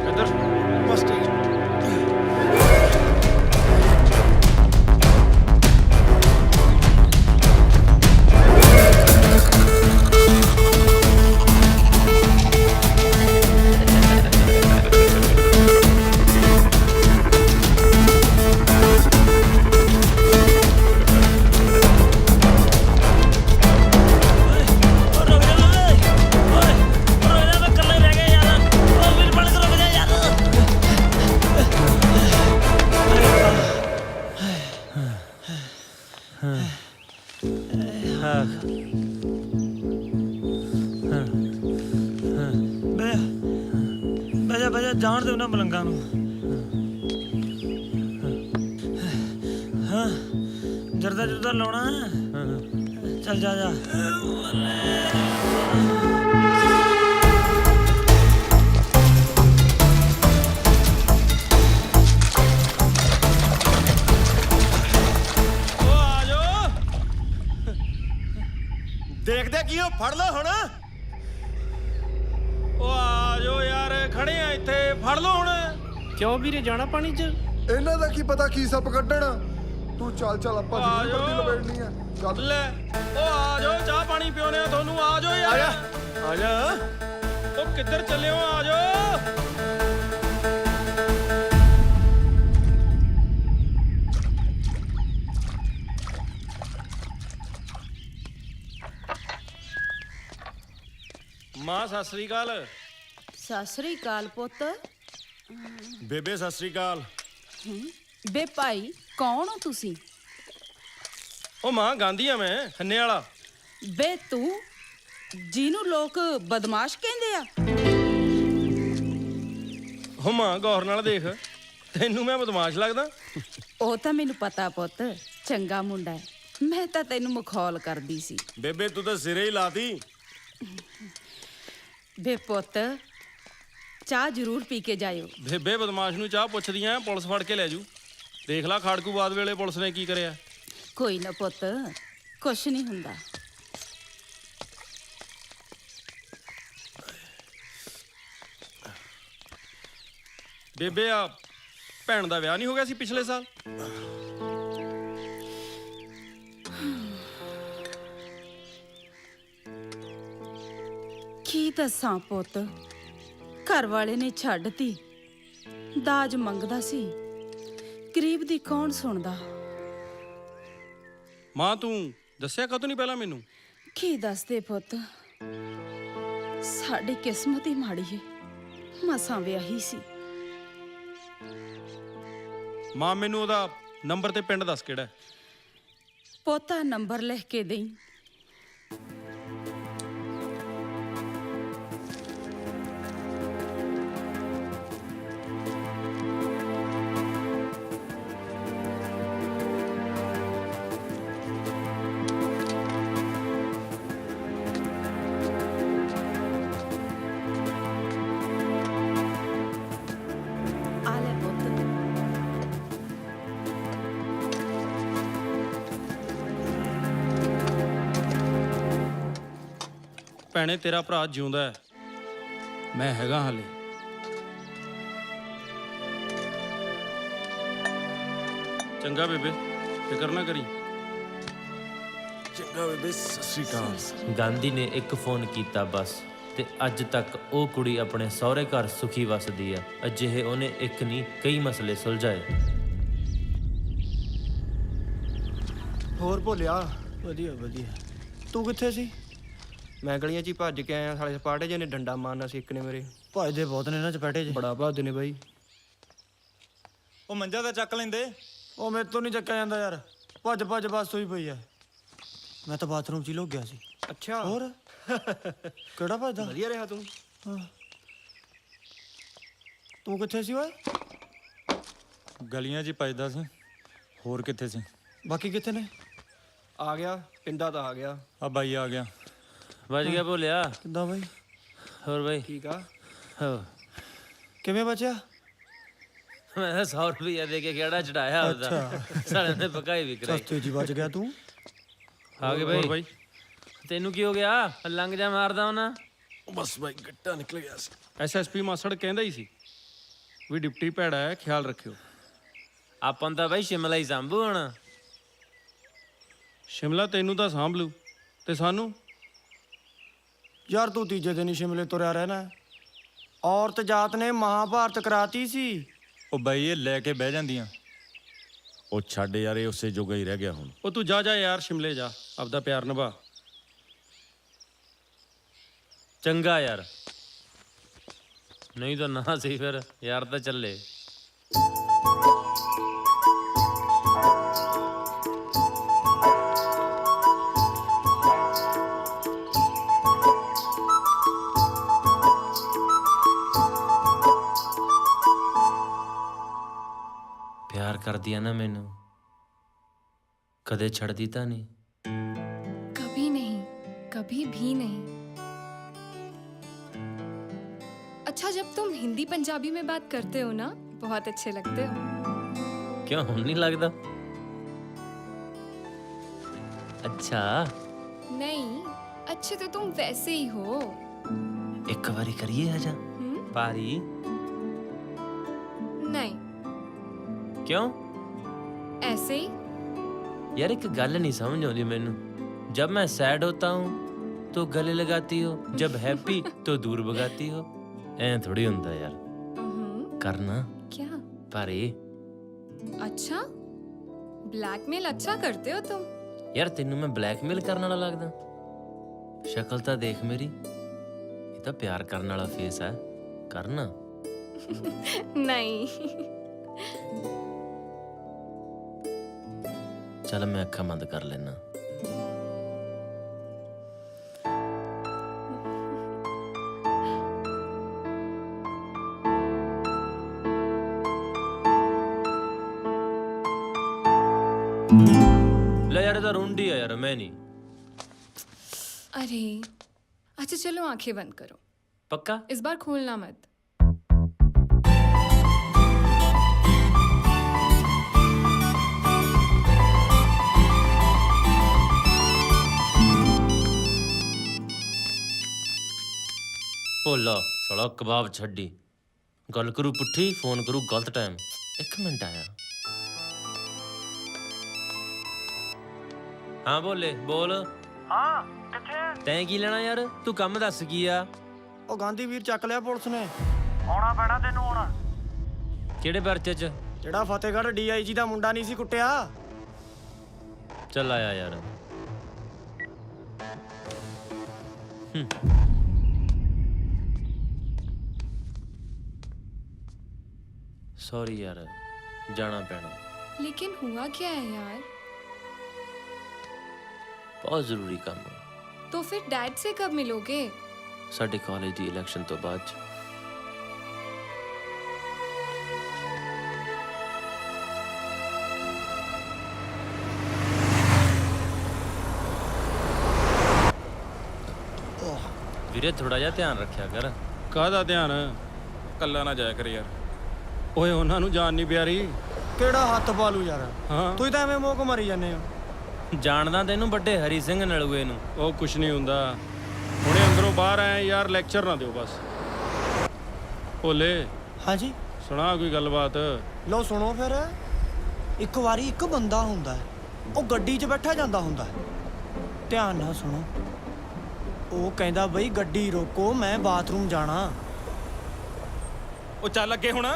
ਇੱਧਰ ਮਸਤੀ। ਬਜਾ ਜਾਣ ਦੇ ਉਹਨਾਂ ਮਲੰਗਾਂ ਨੂੰ। ਹਾਂ ਜਰਦਾ ਜਰਦਾ ਲਾਉਣਾ। ਚੱਲ ਜਾ ਜਾ। ਦੇਖਦੇ ਕੀ ਹੋ, ਫੜ ਲਓ ਹੁਣ। ਉਹ ਆ ਜਾਓ ਯਾਰ, ਖੜੇ ਆ ਇੱਥੇ, ਫੜ ਲਓ ਹੁਣ। ਕਿਉਂ ਵੀਰੇ ਜਾਣਾ ਪਾਣੀ 'ਚ? ਇਹਨਾਂ ਦਾ ਕੀ ਪਤਾ ਕੀ ਸੱਪ ਕੱਢਣ। ਤੂੰ ਚੱਲ ਚੱਲ, ਆਪਾਂ ਜ਼ਰੂਰ ਬੰਦੀ ਲਪੇੜਨੀ ਆ। ਚੱਲ ਲੈ ਉਹ ਆ ਜਾਓ, ਚਾਹ ਪਾਣੀ ਪਿਉਨੇ ਆ ਤੁਹਾਨੂੰ। ਆ ਜਾਓ ਯਾਰ, ਆ ਜਾ। ਉਹ ਕਿੱਧਰ ਚੱਲੇ ਹੋ? ਆ ਜਾਓ। ਮਾਂ ਸਤਿ ਸ੍ਰੀ ਅਕਾਲ। ਸਤਿ ਸ੍ਰੀ ਅਕਾਲ ਪੁੱਤ। ਬੇਬੇ ਸਤਿ ਸ੍ਰੀ ਅਕਾਲ। ਬੇ ਭਾਈ ਕੌਣ ਹੋ ਤੁਸੀਂ? ਉਹ ਮਾਂ ਗਾਂਧੀ ਆ ਮੈਂ, ਹੰਨੇ ਵਾਲਾ। ਬੇ ਤੂੰ ਜਿਹਨੂੰ ਲੋਕ ਬਦਮਾਸ਼ ਕਹਿੰਦੇ ਆ? ਉਹ ਮਾਂ ਗੌਰ ਨਾਲ ਦੇਖ, ਤੈਨੂੰ ਮੈਂ ਬਦਮਾਸ਼ ਲੱਗਦਾ? ਉਹ ਤਾਂ ਮੈਨੂੰ ਪਤਾ ਪੁੱਤ, ਚੰਗਾ ਮੁੰਡਾ ਹੈ। ਮੈਂ ਤਾਂ ਤੈਨੂੰ ਮਖੌਲ ਕਰਦੀ ਸੀ। ਬੇਬੇ ਤੂੰ ਤਾਂ ਸਿਰੇ ਹੀ ਲਾਤੀ। ਬੇ ਪੁੱਤ ਚਾਹ ਜ਼ਰੂਰ ਪੀ ਕੇ ਜਾਇਓ। ਬੇਬੇ ਬਦਮਾਸ਼ ਨੂੰ ਚਾਹ ਪੁੱਛਦੀ ਆ, ਪੁਲਿਸ ਫੜ ਕੇ ਲੈ ਜੂ। ਦੇਖ ਲਾ ਖਾੜਕੂਬਾਦ ਵੇਲੇ ਪੁਲਿਸ ਨੇ ਕੀ ਕਰਿਆ। ਕੋਈ ਨਾ ਪੁੱਤ, ਕੁਛ ਨਹੀਂ ਹੁੰਦਾ। ਬੇਬੇ ਆ ਭੈਣ ਦਾ ਵਿਆਹ ਨਹੀਂ ਹੋ ਗਿਆ ਸੀ ਪਿਛਲੇ ਸਾਲ? ਕੀ ਦੱਸਾਂ ਪੁੱਤ, ਘਰ ਵਾਲੇ ਨੇ ਛੱਡਤੀ। ਦਾਜ ਮੰਗਦਾ ਸੀ, ਗਰੀਬ ਦੀ ਕੌਣ ਸੁਣਦਾ। ਮਾਂ ਤੂੰ ਦੱਸਿਆ ਕਦੋਂ ਨਹੀਂ ਪਹਿਲਾਂ ਮੈਨੂੰ? ਕੀ ਦੱਸਦੇ ਪੁੱਤ, ਸਾਡੀ ਕਿਸਮਤ ਹੀ ਮਾੜੀ ਏ, ਮਸਾਂ ਵਿਆਹੀ ਸੀ। ਮਾਂ ਮੈਨੂੰ ਉਹਦਾ ਨੰਬਰ ਤੇ ਪਿੰਡ ਦੱਸ ਕਿਹੜਾ। ਪੋਤਾ ਨੰਬਰ ਲਿਖ ਕੇ ਦੇਈ। ਆ ਲੈ ਪੁੱਤ। ਭੈਣੇ ਤੇਰਾ ਭਰਾ ਜਿਉਂਦਾ ਹੈ, ਮੈਂ ਹੈਗਾ ਹਾਲੇ। ਚੰਗਾ ਬੇਬੇ, ਫਿਕਰ ਨਾ ਕਰੀ। ਚੰਗਾ ਬੇਬੇ, ਸਤਿ ਸ੍ਰੀ ਅਕਾਲ। ਗਾਂਧੀ ਨੇ ਇੱਕ ਫੋਨ ਕੀਤਾ ਬਸ, ਤੇ ਅੱਜ ਤੱਕ ਉਹ ਕੁੜੀ ਆਪਣੇ ਸਹੁਰੇ ਘਰ ਸੁਖੀ ਵਸਦੀ ਆ। ਅਜਿਹੇ ਉਹਨੇ ਇੱਕ ਨਹੀਂ ਕਈ ਮਸਲੇ ਸੁਲਝਾਏ। ਹੋਰ ਭੋਲਿਆ? ਵਧੀਆ ਵਧੀਆ। ਤੂੰ ਕਿੱਥੇ ਸੀ? ਮੈਂ ਗਲੀਆਂ 'ਚ ਹੀ ਭੱਜ ਕੇ ਆਇਆ। ਸਾਲੇ ਸਪਾਟੇ ਜਿਹੇ ਨੇ ਡੰਡਾ ਮਾਰਨਾ ਸੀ ਇੱਕ ਨੇ ਮੇਰੇ। ਭੱਜਦੇ ਬਹੁਤ ਨੇ ਨਾ ਚਪੈਟੇ 'ਚ। ਬੜਾ ਭੱਜਦੇ ਨੇ ਬਾਈ। ਉਹ ਮੰਜਾ ਤਾਂ ਚੱਕ ਲੈਂਦੇ। ਉਹ ਮੇਰੇ ਤੋਂ ਨਹੀਂ ਚੱਕਿਆ ਜਾਂਦਾ ਯਾਰ, ਭੱਜ ਭੱਜ ਬਸ ਹੋਈ ਪਈ ਐ। ਮੈਂ ਤਾਂ ਬਾਥਰੂਮ 'ਚ ਹੀ ਲੁੱਕ ਗਿਆ ਸੀ। ਅੱਛਾ, ਹੋਰ ਕਿਹੜਾ ਭੱਜਦਾ? ਵਧੀਆ ਰਿਹਾ ਤੂੰ। ਹਾਂ। ਤੂੰ ਕਿੱਥੇ ਸੀ ਓਏ? ਗਲੀਆਂ 'ਚ ਹੀ ਭੱਜਦਾ ਸੀ, ਹੋਰ ਕਿੱਥੇ ਸੀ? ਬਾਕੀ ਕਿੱਥੇ ਨੇ? ਆ ਗਿਆ, ਪਿੰਡਾ ਤਾਂ ਆ ਗਿਆ। ਆ ਬਾਈ ਆ ਗਿਆ। ਬਚ ਗਿਆ ਭੋਲਿਆ? ਕਿੱਦਾਂ ਬਾਈ? ਹੋਰ ਬਾਈ ਠੀਕ ਆ। ਹੋ ਕਿਵੇਂ ਬਚਿਆ? ਮੈਂ ਤਾਂ 100 ਰੁਪਈਆ ਦੇ ਕੇ ਕਿਹੜਾ ਚੜਾਇਆ ਉਹਦਾ ਸਾਲਿਆਂ ਨੇ ਪਕਾਈ ਵੀ ਕਰਾਈ। ਸਸਤੇ ਜੀ ਬਚ ਗਿਆ ਤੂੰ। ਆ ਗਏ ਹੋਰ ਬਾਈ। ਤੈਨੂੰ ਕੀ ਹੋ ਗਿਆ? ਲੰਘ ਜਾ ਮਾਰਦਾ ਉਹਨਾਂ। ਬਸ ਬਾਈ ਗੱਟਾ ਨਿਕਲ ਗਿਆ ਸੀ। ਐਸਐਸਪੀ ਮਾਸੜ ਕਹਿੰਦਾ ਹੀ ਸੀ ਵੀ ਡਿਪਟੀ ਭੈੜਾ ਹੈ, ਖਿਆਲ ਰੱਖਿਓ। ਆਪਾਂ ਨੂੰ ਤਾਂ ਬਾਈ ਸ਼ਿਮਲਾ ਹੀ ਸਾਂਭੂ ਹੁਣ। ਸ਼ਿਮਲਾ ਤੈਨੂੰ ਤਾਂ ਸਾਂਭ ਲੂ ਤੇ ਸਾਨੂੰ? ਯਾਰ ਤੂੰ ਤੀਜੇ ਦਿਨ ਹੀ ਸ਼ਿਮਲੇ ਤੁਰਿਆ ਰਹਿਣਾ। ਔਰਤ ਜਾਤ ਨੇ ਮਹਾਭਾਰਤ ਕਰਾਤੀ ਸੀ। ਉਹ ਬਾਈ ਇਹ ਲੈ ਕੇ ਬਹਿ ਜਾਂਦੀਆਂ। ਉਹ ਛੱਡ ਯਾਰ, ਇਹ ਉਸੇ ਜੋਗਾ ਹੀ ਰਹਿ ਗਿਆ ਹੁਣ। ਉਹ ਤੂੰ ਜਾ ਜਾ ਯਾਰ, ਸ਼ਿਮਲੇ ਜਾ, ਆਪਦਾ ਪਿਆਰ ਨਿਭਾ। ਚੰਗਾ ਯਾਰ, ਨਹੀਂ ਤਾਂ ਨਾ ਸਹੀ ਫਿਰ ਯਾਰ ਤਾਂ ਚੱਲੇ। ਪਿਆਰ ਕਰਦੀ ਆ ਨਾ ਮੈਨੂੰ, ਕਦੇ ਛੱਡਦੀ ਤਾਂ ਨਹੀਂ। कभी नहीं, कभी भी नहीं। अच्छा, जब तुम हिंदी पंजाबी में बात करते हो ना, बहुत अच्छे लगते हो। क्यों ਹੁਣ नहीं लगता? अच्छा नहीं, अच्छे तो तुम वैसे ही हो। एक बारी करिए आजा पारी। नहीं, क्यों ऐसे ही। यार एक गल नहीं समझ आती मैनू। जब मैं सैड होता हूँ तो गले लगाती हो, जब हैप्पी तो दूर भगाती हो। ऐ थोड़ी होता यार, करना क्या? पारी। अच्छा, ब्लैकमेल अच्छा करते हो तुम। यार तेनू मैं ब्लैकमेल करने वाला लगदा? शक्ल तो देख मेरी, ये तो प्यार करने वाला फेस है। करना नहीं। चल मैं अखा बंद कर लेना। ले यार, तो रूंडी है यार, मैं नहीं। अरे अच्छा चलो, आंखें बंद करो। पक्का? इस बार खोलना मत। भोला साला कबाब छड्डी, गल करू पुट्ठी, फोन करू गलत टाइम। एक मिनट आया। हाँ बोले बोल। हाँ किथे? तैं की लेना यार, तू कम दस की आ। ਉਹ ਗਾਂਧੀ ਵੀਰ ਚੱਕ ਲਿਆ ਪੁਲਿਸ ਨੇ। ਆਉਣਾ ਪੈਣਾ ਤੈਨੂੰ ਹੁਣ। ਕਿਹੜੇ ਪਰਚੇ ਚ? ਜਿਹੜਾ ਫਤਿਹਗੜ੍ਹ ਡੀਆਈਜੀ ਦਾ ਮੁੰਡਾ ਨਹੀਂ ਸੀ ਕੁੱਟਿਆ। ਚੱਲ ਆਇਆ ਯਾਰ। सॉरी यार, जाना पैना। लेकिन हुआ क्या है यार? बहुत जरूरी काम है। तो फिर डैड से कब मिलोगे? साडे कॉलेज दी इलेक्शन तो बाद च। ਵੀਰੇ ਥੋੜਾ ਜਿਹਾ ਧਿਆਨ ਰੱਖਿਆ ਕਰ। ਕਾਹਦਾ ਧਿਆਨ? ਕੱਲਾ ਨਾ ਜਾਇਆ ਕਰ ਯਾਰ। ਓਏ ਉਹਨਾਂ ਨੂੰ ਜਾਨ ਨਹੀਂ ਪਿਆਰੀ। ਕਿਹੜਾ ਹੱਥ ਪਾ ਲੂ ਯਾਰ? ਹਾਂ ਤੁਸੀਂ ਤਾਂ ਐਵੇਂ ਮੋਕ ਮਾਰੀ ਜਾਂਦੇ ਹੋ। ਜਾਣਦਾ ਤੈਨੂੰ ਵੱਡੇ ਹਰੀ ਸਿੰਘ ਨਲੂਏ ਨੂੰ। ਉਹ ਕੁਛ ਨਹੀਂ ਹੁੰਦਾ। ਹੁਣੇ ਅੰਦਰੋਂ ਬਾਹਰ ਆਏ ਯਾਰ, ਲੈਕਚਰ ਨਾ ਦਿਓ ਬਸ। ਭੋਲੇ ਹਾਂਜੀ ਸੁਣਾ ਕੋਈ ਗੱਲਬਾਤ। ਲਓ ਸੁਣੋ ਫਿਰ। ਇੱਕ ਵਾਰੀ ਇੱਕ ਬੰਦਾ ਹੁੰਦਾ ਹੈ, ਉਹ ਗੱਡੀ 'ਚ ਬੈਠਾ ਜਾਂਦਾ ਹੁੰਦਾ ਹੈ। ਧਿਆਨ ਨਾਲ ਸੁਣੋ। ਉਹ ਕਹਿੰਦਾ ਬਈ ਗੱਡੀ ਰੋਕੋ, ਮੈਂ ਬਾਥਰੂਮ ਜਾਣਾ। ਉਹ ਚੱਲ ਅੱਗੇ ਹੁਣ।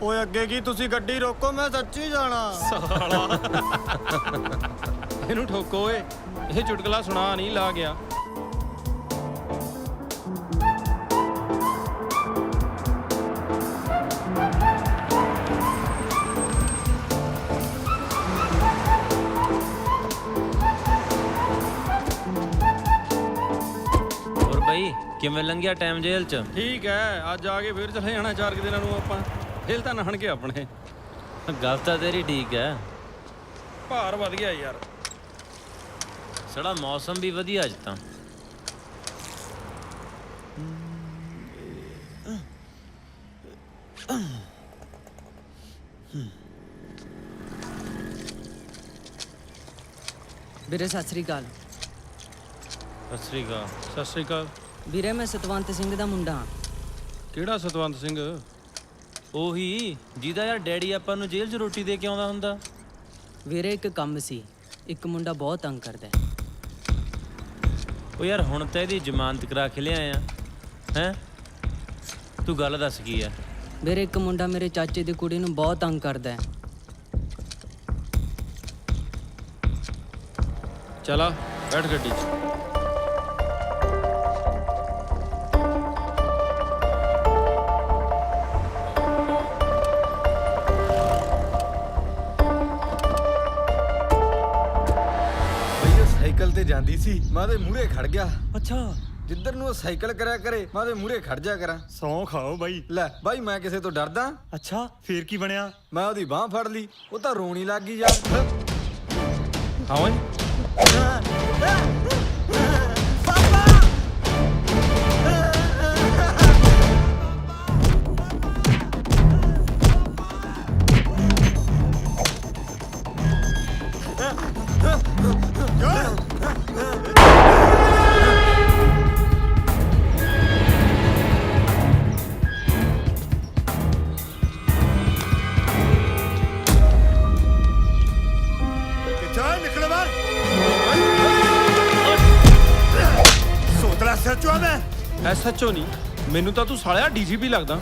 ਓਏ ਅੱਗੇ ਕੀ, ਤੁਸੀਂ ਗੱਡੀ ਰੋਕੋ, ਮੈਂ ਸੱਚੀ ਜਾਣਾ। ਇਹਨੂੰ ਠੋਕੋ ਓਏ, ਇਹ ਚੁਟਕਲਾ ਸੁਣਾ ਨਹੀਂ ਲਾ ਗਿਆ। ਹੋਰ ਬਈ ਕਿਵੇਂ ਲੰਘਿਆ ਟਾਈਮ ਜੇਲ੍ਹ ਚ? ਠੀਕ ਹੈ, ਅੱਜ ਆ ਕੇ ਫੇਰ ਚਲੇ ਜਾਣਾ 4 ਦਿਨਾਂ ਨੂੰ ਆਪਾਂ। ਫੇਰ ਤਾਂ ਨਹਾਣ ਕੇ ਆਪਣੇ। ਗੱਲ ਤਾਂ ਤੇਰੀ ਠੀਕ ਹੈ। ਭਾਰ ਵੱਧ ਗਿਆ ਯਾਰ। ਸਾਡਾ ਮੌਸਮ ਵੀ ਵਧੀਆ ਅੱਜ ਤਾਂ। ਵੀਰੇ ਸਤਿ ਸ੍ਰੀ ਅਕਾਲ। ਸਤਿ ਸ੍ਰੀ ਅਕਾਲ। ਸਤਿ ਸ੍ਰੀ ਅਕਾਲ। ਵੀਰੇ ਮੈਂ ਸਤਵੰਤ ਸਿੰਘ ਦਾ ਮੁੰਡਾ ਹਾਂ। ਕਿਹੜਾ ਸਤਵੰਤ ਸਿੰਘ? ਉਹੀ ਜਿਹਦਾ ਯਾਰ ਡੈਡੀ ਆਪਾਂ ਨੂੰ ਜੇਲ੍ਹ 'ਚ ਰੋਟੀ ਦੇ ਕੇ ਆਉਂਦਾ ਹੁੰਦਾ। ਵੀਰੇ ਇੱਕ ਕੰਮ ਸੀ, ਇੱਕ ਮੁੰਡਾ ਬਹੁਤ ਤੰਗ ਕਰਦਾ ਹੈ। ਉਹ ਯਾਰ ਹੁਣ ਤਾਂ ਇਹਦੀ ਜ਼ਮਾਨਤ ਕਰਾ ਕੇ ਲਿਆਇਆ ਹੈਂ। ਤੂੰ ਗੱਲ ਦੱਸ ਕੀ ਆ? ਵੀਰੇ ਇੱਕ ਮੁੰਡਾ ਮੇਰੇ ਚਾਚੇ ਦੀ ਕੁੜੀ ਨੂੰ ਬਹੁਤ ਤੰਗ ਕਰਦਾ ਹੈ। ਚਲਾ ਬੈਠ ਗੱਡੀ 'ਚ। ਸਾਈਕਲ ਤੇ ਜਾਂਦੀ ਸੀ, ਮੈਂ ਉਹਦੇ ਮੂਹਰੇ ਖੜ ਗਿਆ। ਅੱਛਾ, ਜਿੱਧਰ ਨੂੰ ਉਹ ਸਾਈਕਲ ਕਰਿਆ ਕਰੇ ਮੈਂ ਉਹਦੇ ਮੂਹਰੇ ਖੜ ਜਾ ਕਰਾਂ। ਸੌਂ ਖਾਓ ਬਾਈ। ਲੈ ਬਾਈ ਮੈਂ ਕਿਸੇ ਤੋਂ ਡਰਦਾ? ਅੱਛਾ, ਫੇਰ ਕੀ ਬਣਿਆ? ਮੈਂ ਉਹਦੀ ਬਾਹ ਫੜ ਲਈ, ਉਹ ਤਾਂ ਰੋਣੀ ਲੱਗ ਗਈ ਯਾਰ। ਹਾਂ ਓਏ ਚੱਲ ਨਿਕਲ ਬਾਹਰ। ਸੋਤਲਾ ਸੱਚੋ ਮੈਂ SHO ਨਹੀਂ, ਮੈਨੂੰ ਤਾਂ ਤੂੰ ਸਾਲਿਆ DGP ਲੱਗਦਾ।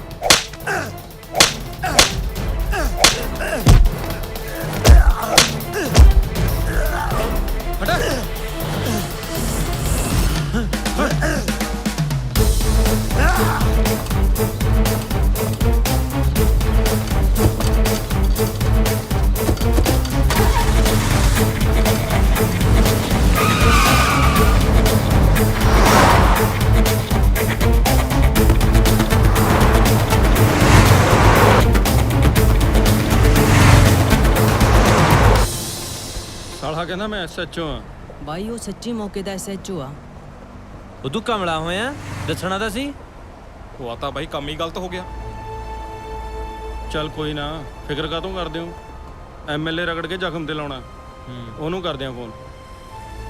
ਸਾਲਾ ਕਹਿੰਦਾ ਮੈਂ SHO ਆ। ਬਾਈ ਉਹ ਸੱਚੀ ਮੌਕੇ ਦਾ SHO ਆ। ਉਹ ਤੂੰ ਕਮਲਾ ਹੋਇਆ, ਦੱਸਣਾ ਤਾਂ ਸੀ। ਉਹ ਆ ਤਾਂ ਬਾਈ ਕੰਮ ਹੀ ਗਲਤ ਹੋ ਗਿਆ। ਚੱਲ ਕੋਈ ਨਾ, ਫਿਕਰ ਕਾਹਤੋਂ ਕਰਦੇ ਹੋ? MLA ਰਗੜ ਕੇ ਜ਼ਖਮ ਤੇ ਲਾਉਣਾ, ਉਹਨੂੰ ਕਰਦੇ ਆ ਫੋਨ।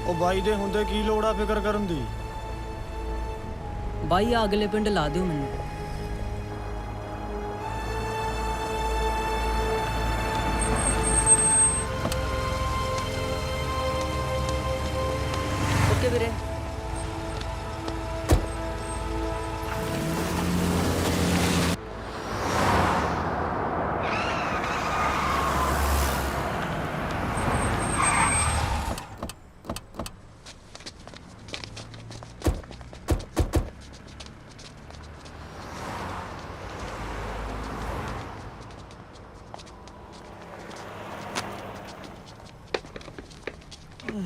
ਉਹ ਬਾਈ ਦੇ ਹੁੰਦੇ ਕੀ ਲੋੜ ਆ ਫਿਕਰ ਕਰਨ ਦੀ? ਬਾਈ ਆ ਅਗਲੇ ਪਿੰਡ ਲਾ ਦਿਓ ਮੈਨੂੰ। ਓਕੇ ਵੀਰੇ।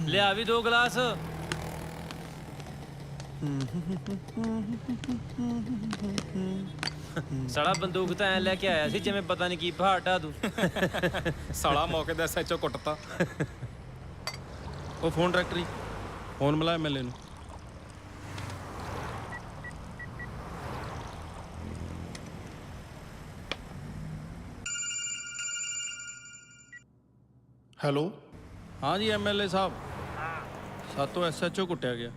ਲਿਆ ਵੀ 2 ਗਲਾਸ। ਸਾਲਾ ਬੰਦੂਕ ਤਾਂ ਐ ਲੈ ਕੇ ਆਇਆ ਸੀ ਜਿਵੇਂ ਪਤਾ ਨਹੀਂ ਕੀ ਪਹਾੜ ਢਾ ਦੂ। ਸਾਲਾ ਮੌਕੇ ਦਾ SHO ਕੁੱਟਤਾ। ਉਹ ਫੋਨ ਡਾਇਰੈਕਟਰੀ, ਫੋਨ ਮਿਲਾ MLA ਨੂੰ। ਹੈਲੋ। ਹਾਂ ਜੀ MLA ਸਾਹਿਬ, ਸਾਤੋਂ SHO ਕੁੱਟਿਆ ਗਿਆ।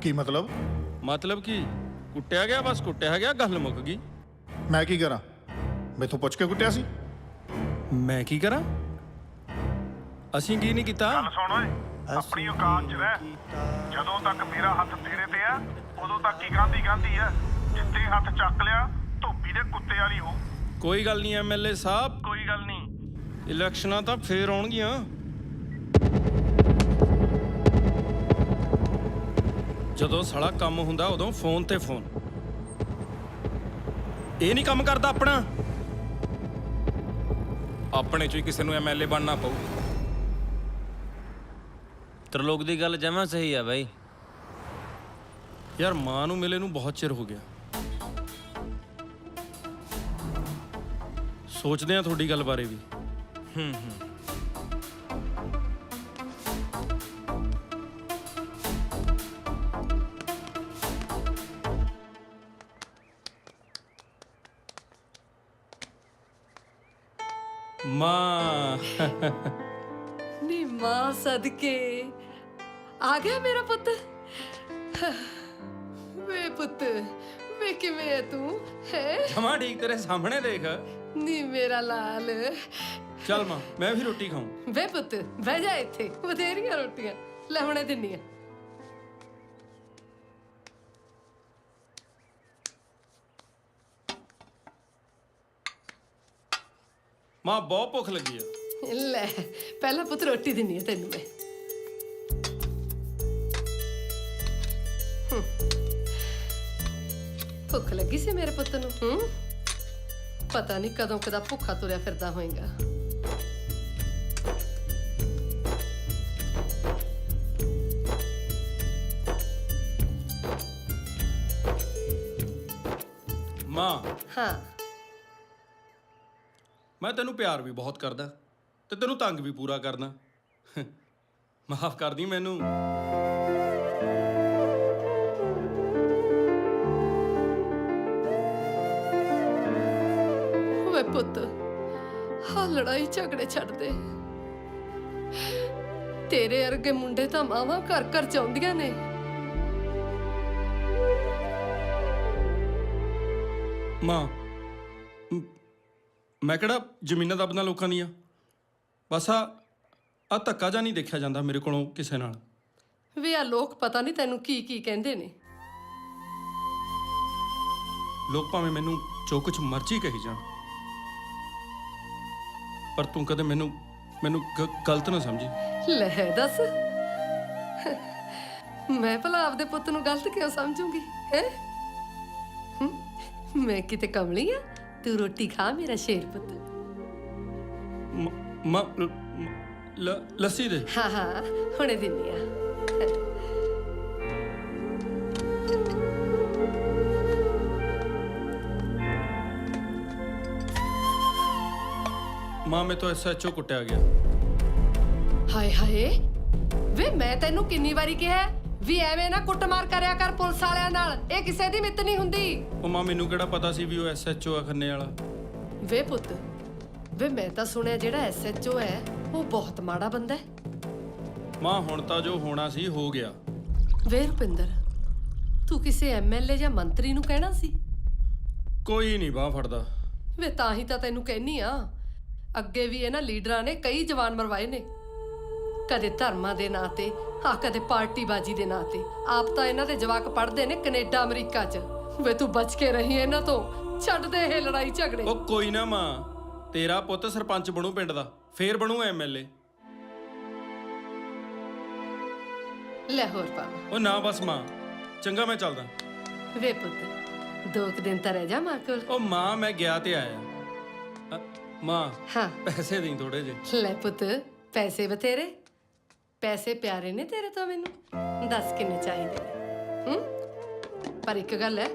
ਕੀ ਮਤਲਬ? ਮਤਲਬ ਕੀ? ਕੁੱਟਿਆ ਗਿਆ, ਬਸ ਕੁੱਟਿਆ ਗਿਆ, ਗੱਲ ਮੁੱਕ ਗਈ। ਮੈਂ ਕੀ ਕਰਾਂ? ਮੈਥੋਂ ਪੁੱਛ ਕੇ ਕੁੱਟਿਆ ਸੀ? ਮੈਂ ਕੀ ਕਰਾਂ? ਅਸੀਂ ਕੀ ਨਹੀਂ ਕੀਤਾ? ਗੱਲ ਸੁਣ ਓਏ, ਆਪਣੀ ਔਕਾਤ 'ਚ ਰਹਿ। ਜਦੋਂ ਤੱਕ ਮੇਰਾ ਹੱਥ ਤੇਰੇ ਤੇ ਆ, ਉਦੋਂ ਤੱਕ ਹੀ ਗਾਂਧੀ ਗਾਂਧੀ ਆ। ਜਿੱਤੇ ਹੱਥ ਚੱਕ ਲਿਆ, ਧੋਬੀ ਦੇ ਕੁੱਤੇ ਵਾਲੀ ਹੋ। ਕੋਈ ਗੱਲ ਨਹੀਂ MLA ਸਾਹਿਬ, ਕੋਈ ਗੱਲ ਨਹੀਂ। ਇਲੈਕਸ਼ਨਾਂ ਤਾਂ ਫੇਰ ਆਉਣਗੀਆਂ। ਜਦੋਂ ਸਾਲਾ ਕੰਮ ਹੁੰਦਾ ਉਦੋਂ ਫੋਨ ਤੇ ਫੋਨ। ਇਹ ਨਹੀਂ ਕੰਮ ਕਰਦਾ ਆਪਣਾ। ਆਪਣੇ ਚੋਂ ਹੀ ਕਿਸੇ ਨੂੰ MLA ਬਣਨਾ ਪਊ। ਤਰਲੋਕ ਦੀ ਗੱਲ ਜਮਾਂ ਸਹੀ ਆ ਬਾਈ। ਯਾਰ ਮਾਂ ਨੂੰ ਮਿਲੇ ਨੂੰ ਬਹੁਤ ਚਿਰ ਹੋ ਗਿਆ। ਸੋਚਦੇ ਆ ਤੁਹਾਡੀ ਗੱਲ ਬਾਰੇ ਵੀ। ਮਾਂ ਨੀ ਮਾਂ ਸਦਕੇ ਆ ਗਿਆ ਮੇਰਾ ਪੁੱਤ। ਵੇ ਪੁੱਤ, ਵੇ ਕਿਵੇਂ ਹੈ ਤੂੰ? ਹੈ ਜਮਾ ਠੀਕ, ਤੇਰੇ ਸਾਹਮਣੇ ਦੇਖ। ਨੀ ਮੇਰਾ ਲਾਲ। ਚੱਲ ਮਾਂ, ਮੈਂ ਵੀ ਰੋਟੀ ਖਾਉਂ। ਵੇ ਪੁੱਤ ਬਹਿ ਜਾ ਇੱਥੇ, ਬਥੇਰੀਆਂ ਰੋਟੀਆਂ ਲੈ ਹੁਣੇ ਦਿੰਨੀ ਆ। ਮਾਂ ਬਹੁਤ ਭੁੱਖ ਲੱਗੀ ਆ। ਲੈ ਪਹਿਲਾਂ ਪੁੱਤ ਰੋਟੀ ਦਿੰਨੀ ਆ ਤੈਨੂੰ ਮੈਂ। ਭੁੱਖ ਲੱਗੀ ਸੀ ਮੇਰੇ ਪੁੱਤ ਨੂੰ? ਪਤਾ ਨਹੀਂ ਕਦੋਂ ਕਦਾ ਭੁੱਖਾ ਤੁਰਿਆ ਫਿਰਦਾ ਹੋਏਗਾ। ਮਾਂ ਹਾਂ ਮੈਂ ਤੈਨੂੰ ਪਿਆਰ ਵੀ ਬਹੁਤ ਕਰਦਾ ਤੇ ਤੈਨੂੰ ਤੰਗ ਵੀ ਪੂਰਾ ਕਰਦਾ। ਮਾਫ ਕਰਦੀ ਮੈਨੂੰ। ਵੇ ਪੁੱਤ ਹਾਂ ਲੜਾਈ ਝਗੜੇ ਛੱਡ ਦੇ। ਤੇਰੇ ਵਰਗੇ ਮੁੰਡੇ ਤਾਂ ਮਾਵਾਂ ਘਰ ਘਰ ਚਾਹੁੰਦੀਆਂ ਨੇ। ਮਾਂ ਮੈਂ ਕਿਹੜਾ ਜ਼ਮੀਨਾਂ ਦੱਬਦਾ ਲੋਕਾਂ ਦੀਆਂ। ਬਸ ਆ ਧੱਕਾ ਜਾਂ ਨਹੀਂ ਦੇਖਿਆ ਜਾਂਦਾ ਮੇਰੇ ਕੋਲੋਂ ਕਿਸੇ ਨਾਲ। ਵੇ ਆ ਲੋਕ ਪਤਾ ਨਹੀਂ ਤੈਨੂੰ ਕੀ ਕੀ ਕਹਿੰਦੇ ਨੇ। ਲੋਕ ਭਾਵੇਂ ਮੈਨੂੰ ਜੋ ਕੁਝ ਮਰਜ਼ੀ ਕਹੀ ਜਾਣ, ਪਰ ਤੂੰ ਕਦੇ ਮੈਨੂੰ ਗਲਤ ਨਾ ਸਮਝੀ। ਲੈ ਦੱਸ, ਮੈਂ ਭਲਾ ਆਪਦੇ ਪੁੱਤ ਨੂੰ ਗਲਤ ਕਿਉਂ ਸਮਝੂੰਗੀ? ਹੈ ਮੈਂ ਕਿਤੇ ਕਮਲੀ ਆ? ਤੂੰ ਰੋਟੀ ਖਾ ਮੇਰਾ ਸ਼ੇਰ ਪੁੱਤ। ਮਾਂ ਲੱਸੀ ਦੇ। ਹਾਂ ਹਾਂ ਹੁਣੇ ਦਿੰਨੀ ਆ। ਮਾਂ ਮੈਂ ਤੋਂ SHO ਕੁੱਟਿਆ ਗਿਆ। ਹਾਏ ਹਾਏ ਵੇ ਮੈਂ ਤੈਨੂੰ ਕਿੰਨੀ ਵਾਰੀ ਕਿਹਾ ਵੀ ਐਵੇਂ ਨਾ ਕੁੱਟਮਾਰ ਕਰਿਆ ਕਰ ਪੁਲਿਸ ਵਾਲਿਆਂ ਨਾਲ। ਇਹ ਕਿਸੇ ਦੀ ਮਿੱਤ ਨਹੀਂ ਹੁੰਦੀ। ਉਹ ਮਾਂ ਮੈਨੂੰ ਕਿਹੜਾ ਪਤਾ ਸੀ ਵੀ ਉਹ SHO ਆ ਖੰਨੇ ਵਾਲਾ। ਵੇ ਪੁੱਤ ਵੇ ਮੈਂ ਤਾਂ ਸੁਣਿਆ ਜਿਹੜਾ SHO ਹੈ ਉਹ ਬਹੁਤ ਮਾੜਾ ਬੰਦਾ ਹੈ। ਮਾਂ ਹੁਣ ਤਾਂ ਜੋ ਹੋਣਾ ਸੀ ਹੋ ਗਿਆ। ਵੇ ਰੁਪਿੰਦਰ ਤੂੰ ਕਿਸੇ MLA ਜਾਂ ਮੰਤਰੀ ਨੂੰ ਕਹਿਣਾ ਸੀ। ਕੋਈ ਨਹੀਂ ਬਾਹ ਫੜਦਾ। ਵੇ ਤਾਂ ਹੀ ਤਾਂ ਤੈਨੂੰ ਕਹਿਨੀ ਆ, ਅੱਗੇ ਵੀ ਇਹਨਾਂ ਲੀਡਰਾਂ ਨੇ ਕਈ ਜਵਾਨ ਮਰਵਾਏ ਨੇ, ਕਦੇ ਧਰਮਾਂ ਦੇ ਨਾਂ ਤੇ ਕਦੇ ਪਾਰਟੀਬਾਜ਼ੀ ਦੇ ਨਾਂ ਤੇ। ਆਪ ਤਾਂ ਇਹਨਾਂ ਦੇ ਜਵਾਕ ਪੜ੍ਹਦੇ ਨੇ ਕੈਨੇਡਾ ਅਮਰੀਕਾ 'ਚ। ਵੇ ਤੂੰ ਬਚ ਕੇ ਰਹੀ ਇਹਨਾਂ ਤੋਂ, ਛੱਡ ਦੇ ਇਹ ਲੜਾਈ ਝਗੜੇ। ਉਹ ਕੋਈ ਨਾ ਮਾਂ, ਤੇਰਾ ਪੁੱਤ ਸਰਪੰਚ ਬਣੂ ਪਿੰਡ ਦਾ, ਫੇਰ ਬਣੂ MLA। ਲੈ ਹੋਰ ਪਾ। ਉਹ ਨਾ ਬਸ ਮਾਂ, ਚੰਗਾ ਮੈਂ ਚੱਲਦਾ। ਵੇ ਪੁੱਤ 2 ਦਿਨ ਤਾਂ ਰਹਿ ਜਾ ਮਾਂ ਕੋਲ। ਉਹ ਮਾਂ ਮੈਂ ਗਿਆ ਤੇ ਆਇਆ। ਮਾਂ ਹਾਂ ਪੈਸੇ ਦੇਈਂ ਥੋੜੇ ਜਿਹੇ। ਲੈ ਪੁੱਤ ਪੈਸੇ ਬਥੇਰੇ, ਪੈਸੇ ਪਿਆਰੇ ਨੇ ਤੇਰੇ ਤੋਂ ਮੈਨੂੰ। ਦੱਸ ਕਿੰਨੇ ਚਾਹੀਦੇ ਨੇ? ਪਰ ਇੱਕ ਗੱਲ ਹੈ,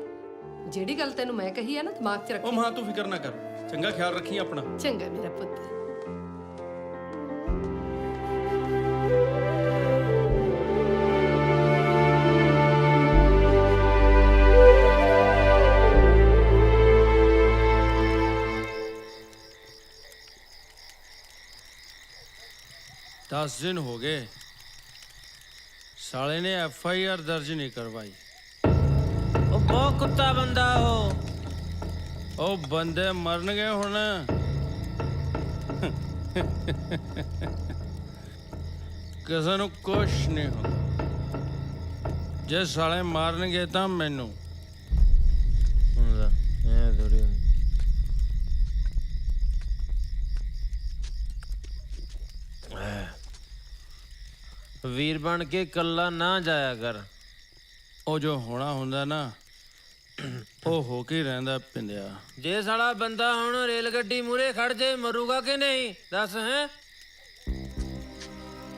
ਜਿਹੜੀ ਗੱਲ ਤੈਨੂੰ ਮੈਂ ਕਹੀ ਹੈ ਨਾ ਦਿਮਾਗ 'ਚ ਰੱਖ। ਉਹ ਮਾਂ ਤੂੰ ਫਿਕਰ ਨਾ ਕਰ, ਚੰਗਾ ਖਿਆਲ ਰੱਖੀ ਆਪਣਾ। ਚੰਗਾ ਮੇਰਾ ਪੁੱਤ। दस दिन हो गए साले ने FIR दर्ज नहीं करवाई। ਉਹ ਬਹੁਤ ਕੁੱਤਾ ਬੰਦਾ ਉਹ ਬੰਦੇ ਮਰਨਗੇ ਹੁਣ। ਕਿਸੇ ਨੂੰ ਕੁਛ ਨਹੀਂ ਹੁੰਦਾ। ਜੇ ਸਾਲੇ ਮਾਰਨਗੇ ਤਾਂ ਮੈਨੂੰ ਹੁੰਦਾ ਐ ਥੋੜੀ ਹੁੰਦਾ। ਵੀਰ ਬਣ ਕੇ ਇਕੱਲਾ ਨਾ ਜਾਇਆ ਕਰ। ਉਹ ਜੋ ਹੋਣਾ ਹੁੰਦਾ ਨਾ ਉਹ ਹੋ ਕੇ ਰਹਿੰਦਾ ਪਿੰਦਿਆ। ਜੇ ਸਾਲਾ ਬੰਦਾ ਹੁਣ ਰੇਲ ਗੱਡੀ ਮੂਰੇ ਖੜ ਜੇ ਮਰੂਗਾ ਕਿ ਨਹੀਂ ਦੱਸ? ਹੈ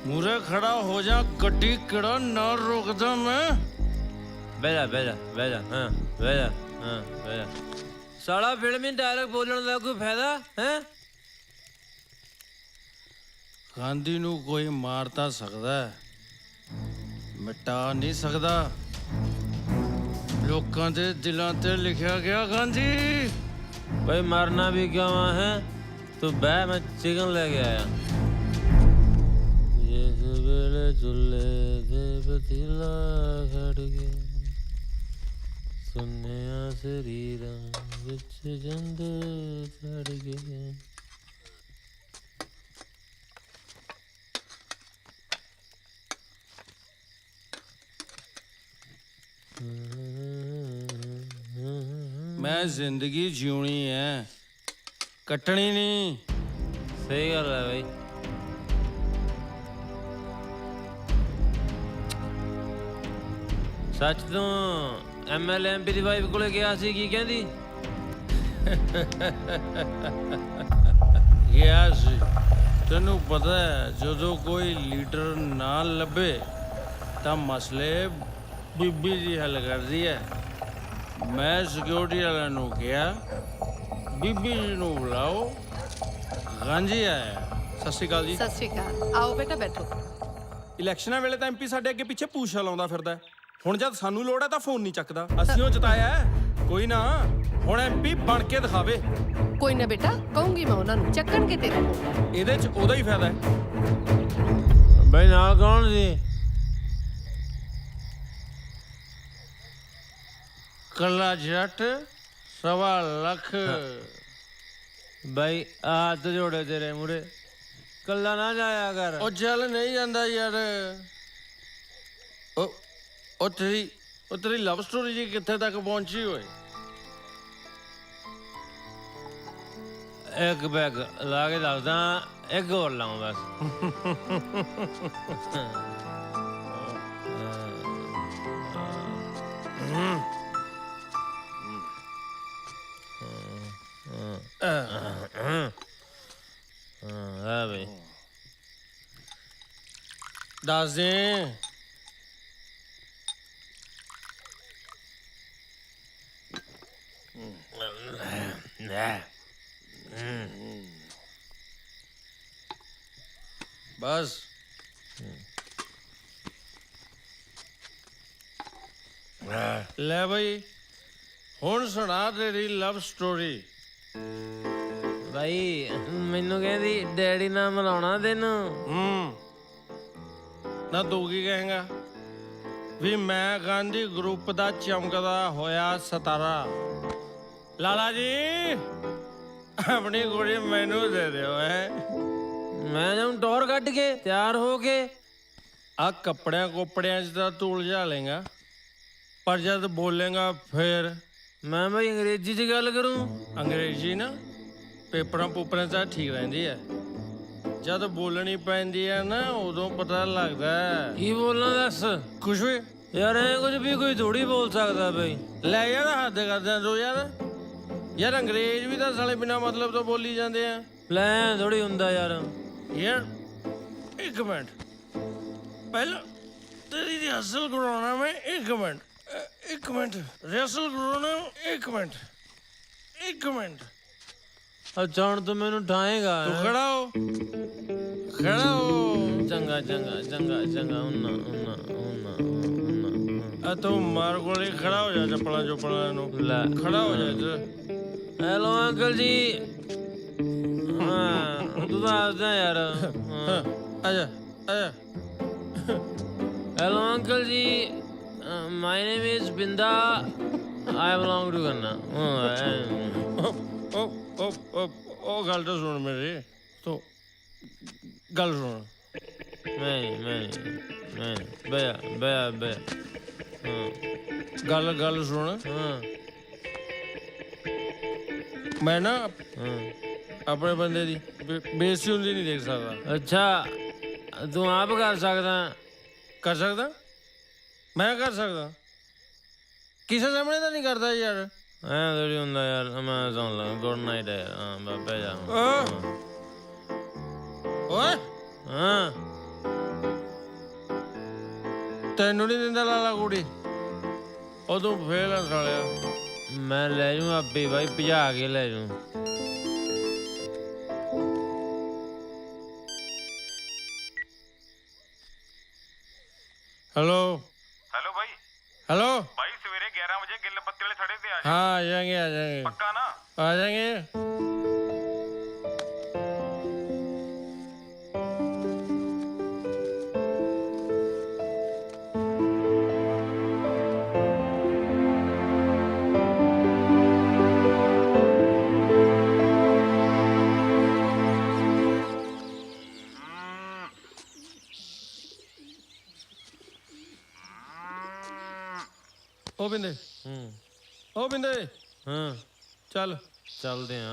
ਮੂਰੇ ਖੜਾ ਹੋ ਜਾ, ਗੱਡੀ ਕਿਹੜਾ ਨਾ ਰੋਕਦਾ ਮੈਂ। ਬਹਿ ਜਾ ਬਹਿ ਜਾ ਬਹਿ ਜਾ। ਹਾਂ ਬਹਿ ਜਾ। ਹਾਂ ਬਹਿ ਜਾ। ਸਾਲਾ ਫਿਲਮੀ ਡਾਇਲੌਗ ਬੋਲਣ ਦਾ ਕੋਈ ਫਾਇਦਾ ਹੈ? ਗਾਂਧੀ ਨੂੰ ਕੋਈ ਮਾਰ ਤਾਂ ਸਕਦਾ ਹੈ, ਮਿਟਾ ਨਹੀਂ ਸਕਦਾ। ਲੋਕਾਂ ਦੇ ਦਿਲਾਂ ਤੇ ਲਿਖਿਆ ਗਿਆ ਗਾਂਧੀ। ਭਾਈ ਮਰਨਾ ਵੀ ਕਿਉਂ ਹੈ? ਤੂੰ ਬਹਿ, ਮੈਂ ਚਿਕਨ ਲੈ ਕੇ ਆਇਆ। ਜਿਸ ਵੇਲੇ ਚੁੱਲ੍ਹੇ ਦੇ ਪਤੀਲਾ ਖੜ ਗਿਆ, ਸੁਨਿਆ ਸਰੀਰਾਂ ਵਿੱਚ ਜੰਦ ਚੜ ਗਏ। ਮੈਂ ਜ਼ਿੰਦਗੀ ਜਿਉਣੀ ਹੈ, ਕੱਟਣੀ ਨਹੀਂ। ਸਹੀ ਗੱਲ ਹੈ ਬਈ। ਸੱਚ ਤੋਂ ਐਮਐਲਏ ਐਮਪੀ ਦੀ ਵਾਈਫ ਕੋਲੇ ਗਿਆ ਸੀ, ਕੀ ਕਹਿੰਦੀ? ਗਿਆ ਸੀ। ਤੈਨੂੰ ਪਤਾ ਹੈ ਜਦੋਂ ਕੋਈ ਲੀਡਰ ਨਾ ਲੱਭੇ ਤਾਂ ਮਸਲੇ ਬੀਬੀ ਜੀ ਹੱਲ ਕਰਦੀ ਹੈ। ਮੈਂ ਸਿਕਿਉਰਿਟੀ ਵਾਲਿਆਂ ਨੂੰ ਕਿਹਾ ਬੀਬੀ ਜੀ ਨੂੰ ਬੁਲਾਓ, ਗਾਂਜੀ ਆਇਆ। ਸਤਿ ਸ਼੍ਰੀ ਅਕਾਲ ਜੀ। ਸਤਿ ਸ਼੍ਰੀ ਅਕਾਲ। ਆਓ ਬੇਟਾ ਬੈਠੋ। ਇਲੈਕਸ਼ਨਾਂ ਵੇਲੇ ਤਾਂ ਐਮਪੀ ਸਾਡੇ ਅੱਗੇ ਪਿੱਛੇ ਪੂਛਾ ਲਾਉਂਦਾ ਫਿਰਦਾ ਹੈ। ਹੁਣ ਜਦ ਸਾਨੂੰ ਲੋੜ ਹੈ ਤਾਂ ਫੋਨ ਨਹੀਂ ਚੱਕਦਾ। ਅਸੀਂ ਉਹ ਜਿਤਾਇਆ ਹੈ। ਕੋਈ ਨਾ, ਹੁਣ ਐਮਪੀ ਬਣ ਕੇ ਦਿਖਾਵੇ। ਕੋਈ ਨਾ ਬੇਟਾ, ਕਹੂੰਗੀ ਮੈਂ ਉਹਨਾਂ ਨੂੰ ਚੱਕਣਗੇ ਤੇਰਾ ਫੋਨ। ਇਹਦੇ 'ਚ ਉਹਦਾ ਹੀ ਫਾਇਦਾ ਹੈ। ਬਈ ਨਾਲ ਕੌਣ ਸੀ? ਕੱਲਾ ਜੱਟ 1.25 ਲੱਖ। ਬਈ ਹੱਥ ਜੋੜੇ ਤੇਰੇ ਮੂਰੇ, ਕੱਲਾ ਨਾ ਜਾਇਆ ਕਰ। ਉਹ ਚੱਲ ਨਹੀਂ ਜਾਂਦਾ ਯਾਰ। ਉਹ ਤੇਰੀ ਲਵ ਸਟੋਰੀ ਜੀ ਕਿੱਥੇ ਤੱਕ ਪਹੁੰਚੀ ਹੋਏ? ਇੱਕ ਬੈਗ ਲਾ ਕੇ ਦੱਸਦਾ, ਇੱਕ ਹੋਰ ਲਾਉਂ ਬਸ। ਹਾਂ ਬਈ ਦੱਸ ਦੇ। ਬਸ ਲੈ ਬਈ, ਹੁਣ ਸੁਣਾ ਤੇਰੀ ਲਵ ਸਟੋਰੀ। ਭਾਈ ਮੈਨੂੰ ਕਹਿੰਦੀ ਡੈਡੀ ਨਾਲ ਮਿਲਾਉਣਾ ਤੈਨੂੰ। ਨਾ ਤੂੰ ਕੀ ਕਹੇਂਗਾ ਵੀ ਮੈਂ ਗਾਂਧੀ ਗਰੁੱਪ ਦਾ ਚਮਕਦਾ ਹੋਇਆ ਸਿਤਾਰਾ। ਲਾਲਾ ਜੀ ਆਪਣੀ ਕੁੜੀ ਮੈਨੂੰ ਦੇ ਦਿਓ। ਹੈ ਮੈਂ ਜਾਉਂ ਟੌਰ ਕੱਢ ਕੇ ਤਿਆਰ ਹੋ ਕੇ। ਆ ਕੱਪੜਿਆਂ ਕੋਪੜਿਆਂ 'ਚ ਤਾਂ ਤੂੰ ਉਲਝਾ ਲੇਗਾ, ਪਰ ਜਦ ਬੋਲੇਗਾ ਫਿਰ। ਮੈਂ ਭਾਈ ਅੰਗਰੇਜ਼ੀ 'ਚ ਗੱਲ ਕਰੂੰ। ਅੰਗਰੇਜ਼ੀ ਨਾ ਪੇਪਰਾਂ ਪੂਪਰਾਂ 'ਚ ਠੀਕ ਰਹਿੰਦੀ ਹੈ, ਜਦ ਬੋਲਣੀ ਪੈਂਦੀ ਹੈ ਨਾ ਉਦੋਂ ਪਤਾ ਲੱਗਦਾ। ਕੀ ਬੋਲਣਾ ਦੱਸ? ਕੁਛ ਵੀ ਯਾਰ ਐ ਕੁਝ ਵੀ ਕੋਈ ਥੋੜੀ ਬੋਲ ਸਕਦਾ ਬਈ। ਲੈ ਯਾਰ ਹੱਦ ਕਰਦੇ ਤੂੰ ਯਾਰ ਅੰਗਰੇਜ਼ ਵੀ ਤਾਂ ਸਾਲੇ ਬਿਨਾ ਮਤਲਬ ਤੋਂ ਬੋਲੀ ਜਾਂਦੇ ਆ। ਲੈ ਥੋੜੀ ਹੁੰਦਾ ਯਾਰ। ਯਾਰ ਇੱਕ ਮਿੰਟ, ਪਹਿਲਾਂ ਤੇਰੀ ਰਿਹਰਸਲ ਕਰਾਉਣਾ ਮੈਂ। ਇੱਕ ਮਿੰਟ ਰਿਹਰਸਲ ਕਰਾਉਣਾ। ਇੱਕ ਮਿੰਟ ਅੱਛਾ ਹੁਣ ਤੂੰ ਮੈਨੂੰ ਠਾਏਗਾ? ਤੂੰ ਖੜਾ ਹੋ। ਚੰਗਾ ਹੁੰਨਾ ਆ ਤੂੰ ਮਾਰ ਕੋਲੇ ਖੜਾ ਹੋ ਜਾ, ਚੱਪਲਾਂ ਨੂੰ ਲੈ ਖੜਾ ਹੋ ਜਾ ਇੱਧਰ। ਹੈਲੋ ਅੰਕਲ ਜੀ। ਹਾਂ ਤੂੰ ਤਾਂ ਆਸਦਾ ਯਾਰ। ਆ ਜਾ। Hello uncle ji, my name is Binda, I belong to Ganna. ਉਹ ਗੱਲ ਤਾਂ ਸੁਣ ਮੇਰੀ, ਤੂੰ ਗੱਲ ਸੁਣ। ਮੈਂ ਬਇਆ ਗੱਲ ਸੁਣ। ਹਾਂ ਮੈਂ ਨਾ ਆਪਣੇ ਬੰਦੇ ਦੀ ਬੇਇੱਜ਼ਤੀ ਹੁੰਦੀ ਨਹੀਂ ਦੇਖ ਸਕਦਾ। ਅੱਛਾ ਤੂੰ ਆਪ ਕਰ ਸਕਦਾ? ਕਰ ਸਕਦਾ, ਮੈਂ ਕਰ ਸਕਦਾ, ਕਿਸੇ ਸਾਹਮਣੇ ਤਾਂ ਨਹੀਂ ਕਰਦਾ ਯਾਰ। ਐ ਥੋੜੀ ਹੁੰਦਾ ਯਾਰ। ਮੈਂ ਸੁਣ ਲਾ, ਗੁੱਡ ਨਾਈਟ ਹੈ। ਹਾਂ ਬਾਬਾ ਜਾ। ਓਏ ਹਾਂ ਤੈਨੂੰ ਨਹੀਂ ਦਿੰਦਾ ਲਾਲਾ ਕੁੜੀ, ਉਹ ਤੂੰ ਫੇਲ ਆ ਸਾਲਿਆ। ਮੈਂ ਲੈ ਜੂ ਆਪੇ ਬਾਈ, ਭਜਾ ਕੇ ਲੈ ਜੂ। ਹੈਲੋ ਬਾਈ। ਹੈਲੋ ਬਾਈ ਸਵੇਰੇ 11 ਵਜੇ ਗਿੱਲ ਬੱਤੀ ਵਾਲੇ ਥੜੇ ਤੇ ਆ ਜਾ। हाँ आ जाएंगे ਪੱਕਾ ਨਾ? आ जाएंगे। ਉਹ ਬਿੰਦੇ ਉਹ ਬਿੰਦੇ ਹਾਂ ਚੱਲ ਚੱਲਦੇ ਆ।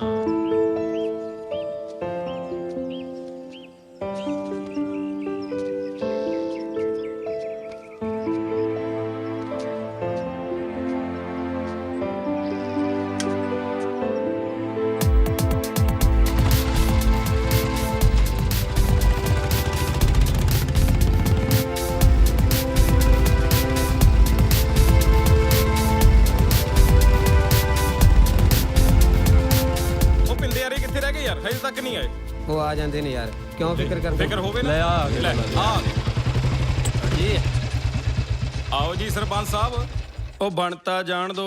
ਉਹ ਬਿੰਦੇ ਯਾਰ ਇਹ ਕਿੱਥੇ ਰਹਿ ਗਏ ਯਾਰ ਹਜੇ ਤੱਕ ਨਹੀਂ ਆਏ। ਉਹ ਆ ਜਾਂਦੇ ਨੇ ਯਾਰ, ਕਿਉਂ ਫਿਕਰ ਕਰਦੇ? ਫਿਕਰ ਹੋਵੇ ਨਾ। ਲੈ ਆ ਗਏ, ਲੈ ਆ ਗਏ। ਜੀ ਆਓ ਜੀ ਸਰਪੰਚ ਸਾਹਿਬ। ਉਹ ਬਣਤਾ ਜਾਣ ਦੋ।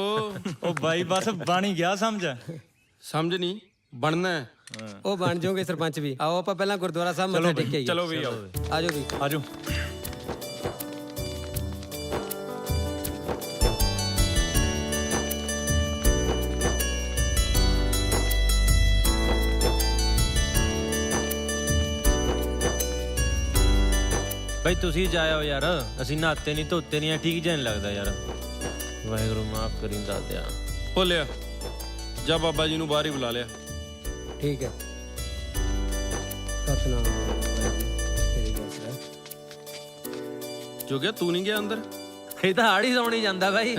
ਉਹ ਬਾਈ ਬਸ ਬਣ ਹੀ ਗਿਆ ਸਮਝ। ਸਮਝ ਨਹੀਂ ਬਣਨਾ ਹੈ। ਉਹ ਬਣ ਜਾਓਗੇ ਸਰਪੰਚ ਵੀ। ਆਓ ਆਪਾਂ ਪਹਿਲਾਂ ਗੁਰਦੁਆਰਾ ਸਾਹਿਬ ਮੱਥਾ ਟੇਕ ਕੇ ਆਈਏ। ਚਲੋ ਵੀ ਆਓ। ਆਜੋ ਵੀ ਆਜੋ। ਬਈ ਤੁਸੀਂ ਜਾਇਓ ਯਾਰ, ਅਸੀਂ ਨਹਾਤੇ ਨਹੀਂ ਧੋਤੇ ਨਹੀਂ, ਠੀਕ ਜਿਹਾ ਨਹੀਂ ਲੱਗਦਾ ਯਾਰ। ਵਾਹਿਗੁਰੂ ਮਾਫ ਕਰੀ ਦਾਦਿਆ। ਭੁੱਲਿਆ ਜਾ ਬਾਬਾ ਜੀ ਨੂੰ ਬਾਹਰ ਹੀ ਬੁਲਾ ਲਿਆ। ਠੀਕ ਹੈ। ਸਤਨਾਮ ਤੇਰੀ ਗੱਲ ਸਰ। ਜੋਗਿਆ ਤੂੰ ਨਹੀਂ ਗਿਆ ਅੰਦਰ? ਇਹ ਤਾਂ ਹਾੜੀ ਸੌਣੀ ਜਾਂਦਾ ਬਾਈ।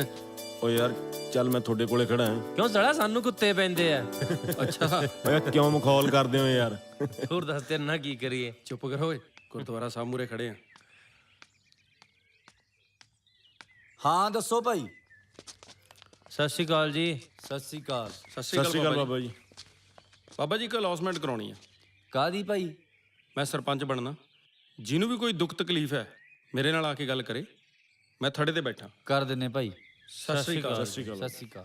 ਓ ਯਾਰ ਚੱਲ ਮੈਂ ਤੁਹਾਡੇ ਕੋਲੇ ਖੜਾ ਹਾਂ। ਕਿਉਂ ਸੜਾ ਸਾਨੂੰ ਕੁੱਤੇ ਪੈਂਦੇ ਆ? ਅੱਛਾ ਓਏ ਕਿਉਂ ਮਖੌਲ ਕਰਦੇ ਹੋ ਯਾਰ? ਹੋਰ ਦੱਸ ਤੇਰੇ ਨਾਲ ਕੀ ਕਰੀਏ? ਚੁੱਪ ਕਰ ਓਏ, ਗੁਰਦੁਆਰਾ ਸਾਹਿਬ ਮੂਰੇ ਖੜੇ ਆ। ਹਾਂ ਦੱਸੋ ਭਾਈ। ਸਤਿ ਸ਼੍ਰੀ ਅਕਾਲ ਜੀ। ਸਤਿ ਸ੍ਰੀ ਅਕਾਲ। ਸਤਿ ਸ਼੍ਰੀ ਅਕਾਲ ਬਾਬਾ ਜੀ। ਬਾਬਾ ਜੀ ਇੱਕ ਅਨਾਉਂਸਮੈਂਟ ਕਰਾਉਣੀ ਆ। ਕਾਦੀ ਭਾਈ? ਮੈਂ ਸਰਪੰਚ ਬਣਨਾ, ਜਿਹਨੂੰ ਵੀ ਕੋਈ ਦੁੱਖ ਤਕਲੀਫ ਹੈ ਮੇਰੇ ਨਾਲ ਆ ਕੇ ਗੱਲ ਕਰੇ। ਮੈਂ ਥੜੇ ਤੇ ਬੈਠਾ। ਕਰ ਦਿੰਨੇ ਭਾਈ। ਸਤਿ ਸ਼੍ਰੀ ਅਕਾਲ। ਸਤਿ ਸ੍ਰੀ ਅਕਾਲ।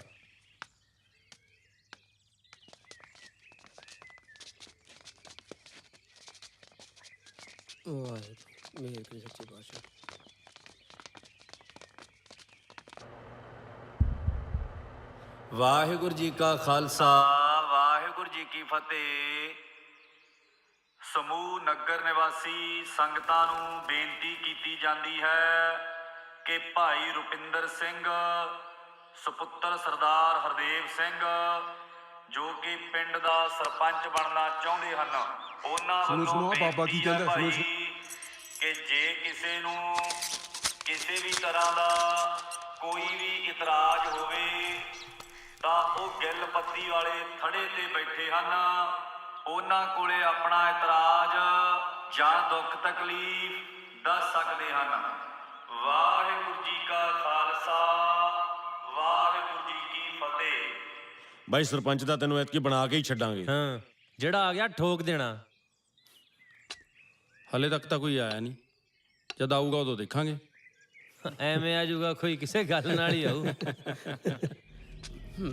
ਵਾਹਿਗੁਰੂ ਮੇਰ ਕਰੀ ਸੱਚੇ ਪਾਤਸ਼ਾਹ। ਵਾਹਿਗੁਰੂ ਜੀ ਕਾ ਖਾਲਸਾ ਵਾਹਿਗੁਰੂ ਜੀ ਕੀ ਫਤਿਹ। ਸਮੂਹ ਨਗਰ ਨਿਵਾਸੀ ਸੰਗਤਾਂ ਨੂੰ ਬੇਨਤੀ ਕੀਤੀ ਜਾਂਦੀ ਹੈ ਕਿ ਭਾਈ ਰੁਪਿੰਦਰ ਸਿੰਘ ਸੁਪੁੱਤਰ ਸਰਦਾਰ ਹਰਦੇਵ ਸਿੰਘ ਜੋ ਕਿ ਪਿੰਡ ਦਾ ਸਰਪੰਚ ਬਣਨਾ ਚਾਹੁੰਦੇ ਹਨ, ਉਹਨਾਂ ਵੱਲੋਂ ਬੇਨਤੀ ਹੈ ਭਾਈ ਕਿ ਜੇ ਕਿਸੇ ਨੂੰ ਕਿਸੇ ਵੀ ਤਰ੍ਹਾਂ ਦਾ ਕੋਈ ਵੀ ਇਤਰਾਜ਼ ਹੋਵੇ ਤਾਂ ਉਹ ਗਿੱਲ ਪੱਤੀ ਵਾਲੇ ਥੜੇ ਤੇ ਬੈਠੇ ਹਨ। ਉਹਨਾਂ ਕੋਲੇ ਆਪਣਾ ਇਤਰਾਜ਼ ਜਾਂ ਦੁੱਖ ਤਕਲੀਫ ਦੱਸ ਸਕਦੇ ਹਨ। ਵਾਹਿਗੁਰੂ ਜੀ ਕਾ ਖਾਲਸਾ ਵਾਹਿਗੁਰੂ ਜੀ ਕੀ ਫਤਿਹ। ਬਾਈ ਸਰਪੰਚ ਦਾ ਤੈਨੂੰ ਐਤਕੀ ਬਣਾ ਕੇ ਹੀ ਛੱਡਾਂਗੇ। ਹਾਂ ਜਿਹੜਾ ਆ ਗਿਆ ਠੋਕ ਦੇਣਾ। ਹਲੇ ਤੱਕ ਤਾਂ ਕੋਈ ਆਇਆ ਨਹੀਂ, ਜਦ ਆਊਗਾ ਉਦੋਂ ਦੇਖਾਂਗੇ। ਐਵੇਂ ਆ ਜਾਊਗਾ ਕੋਈ ਕਿਸੇ ਗੱਲ ਨਾਲ ਹੀ ਆਊ।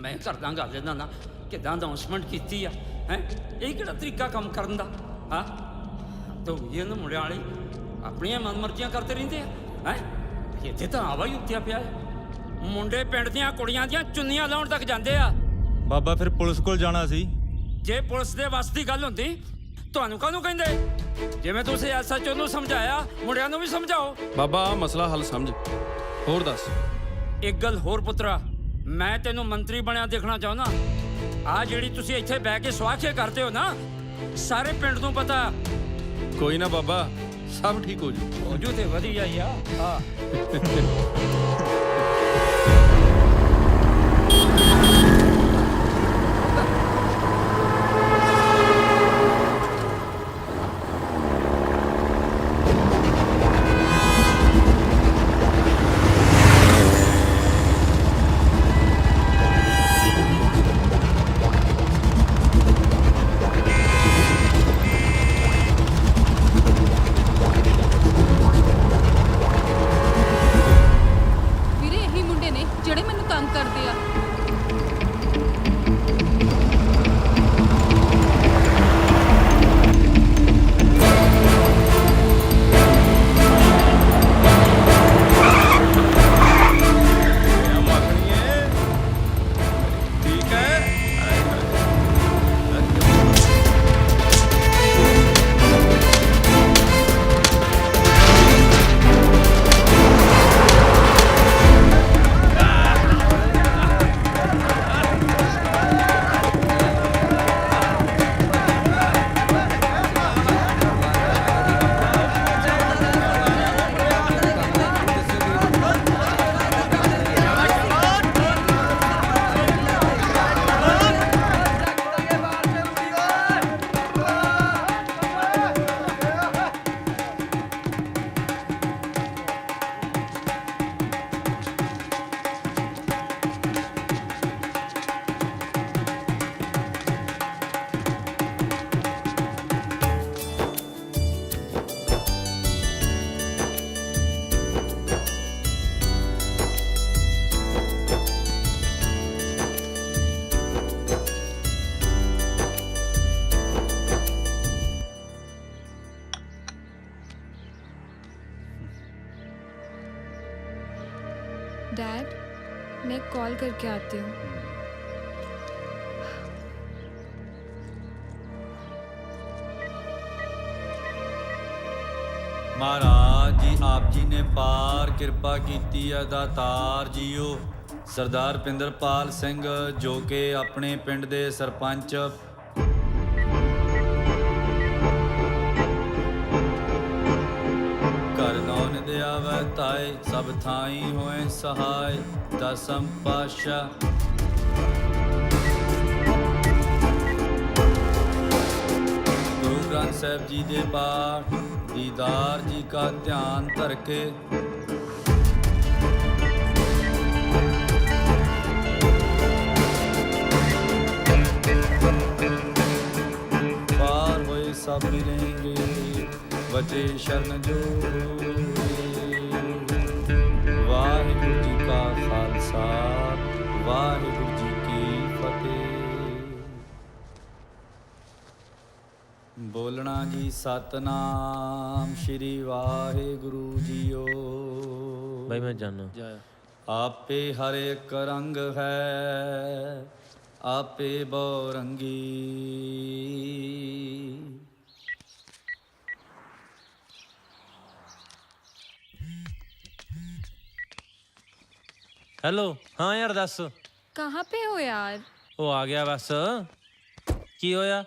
ਮੈਂ ਕਰਦਾ ਗੱਲ ਇਹਨਾਂ ਨਾਲ ਕਿੱਦਾਂ ਅਨਾਉਂਸਮੈਂਟ ਕੀਤੀ ਆ ਹੈ। ਇਹ ਕਿਹੜਾ ਤਰੀਕਾ ਕੰਮ ਕਰਨ ਦਾ? ਹਾਂ ਤੋ ਇਹਨਾਂ ਮੁੰਡਿਆਂ ਵਾਲੇ ਆਪਣੀਆਂ ਮਨਮਰਜ਼ੀਆਂ ਕਰਦੇ ਰਹਿੰਦੇ ਆ ਹੈ। ਇੱਥੇ ਤਾਂ ਆਵਾ ਹੀ ਉੱਤਿਆ ਪਿਆ ਹੈ। ਮੁੰਡੇ ਪਿੰਡ ਦੀਆਂ ਕੁੜੀਆਂ ਦੀਆਂ ਚੁੰਨੀਆਂ ਲਾਉਣ ਤੱਕ ਜਾਂਦੇ ਆ। ਬਾਬਾ ਫਿਰ ਪੁਲਿਸ ਕੋਲ ਜਾਣਾ ਸੀ। ਜੇ ਪੁਲਿਸ ਦੇ ਵੱਸ ਦੀ ਗੱਲ ਹੁੰਦੀ ਤੁਹਾਨੂੰ ਕਾਹਨੂੰ ਕਹਿੰਦੇ? ਜਿਵੇਂ ਤੁਸੀਂ ਐਸਐਚਓ ਨੂੰ ਸਮਝਾਇਆ ਮੁੰਡਿਆਂ ਨੂੰ ਵੀ ਸਮਝਾਓ। ਬਾਬਾ ਆਹ ਮਸਲਾ ਹੱਲ ਸਮਝ। ਹੋਰ ਦੱਸ। ਇੱਕ ਗੱਲ ਹੋਰ ਪੁੱਤਰਾ, ਮੈਂ ਤੈਨੂੰ ਮੰਤਰੀ ਬਣਿਆ ਦੇਖਣਾ ਚਾਹੁੰਦਾ। ਆ ਜਿਹੜੀ ਤੁਸੀਂ ਇੱਥੇ ਬਹਿ ਕੇ ਸਵਾਖੇ ਕਰਦੇ ਹੋ ਨਾ, ਸਾਰੇ ਪਿੰਡ ਨੂੰ ਪਤਾ। ਕੋਈ ਨਾ ਬਾਬਾ, ਸਭ ਠੀਕ ਹੋ ਜੂ। ਹੋ ਜੂ ਤੇ ਵਧੀਆ ਹੀ ਆ। ਹਾਂ ਵੀਰੇ ਇਹੀ ਮੁੰਡੇ ਨੇ ਜਿਹੜੇ डैड मैं एक कॉल करके आती हूँ। ਮਹਾਰਾਜ ਜੀ ਆਪ ਜੀ ਨੇ ਪਾਰ ਕਿਰਪਾ ਕੀਤੀ ਹੈ ਦਾਤਾਰ ਜੀਓ। ਸਰਦਾਰ ਪਿੰਦਰਪਾਲ ਸਿੰਘ ਜੋ ਕਿ ਆਪਣੇ ਪਿੰਡ ਦੇ ਸਰਪੰਚ ਘਰ ਨੌਨ ਦੇ ਆਵੈ ਤਾਏ ਸਭ ਥਾਈ ਹੋਏ ਸਹਾਇ ਦਸਮ ਪਾਤਸ਼ਾਹ। ਗੁਰੂ ਗ੍ਰੰਥ ਸਾਹਿਬ ਜੀ ਦੇ ਪਾਠ दीदार जी का ध्यान धर के पार होए सब मिलेंगे बचे शरण जो। वाहिगुरु जी का खालसा वाहिगुरु जी की फतेह। बोलना जी सतनाम श्री वाहिगुरु जीओ। भाई मैं जाना आपे हर एक रंग है आपे बहुरंगी। हेलो हाँ यार दस कहाँ पे हो यार? वो आ गया बस की होया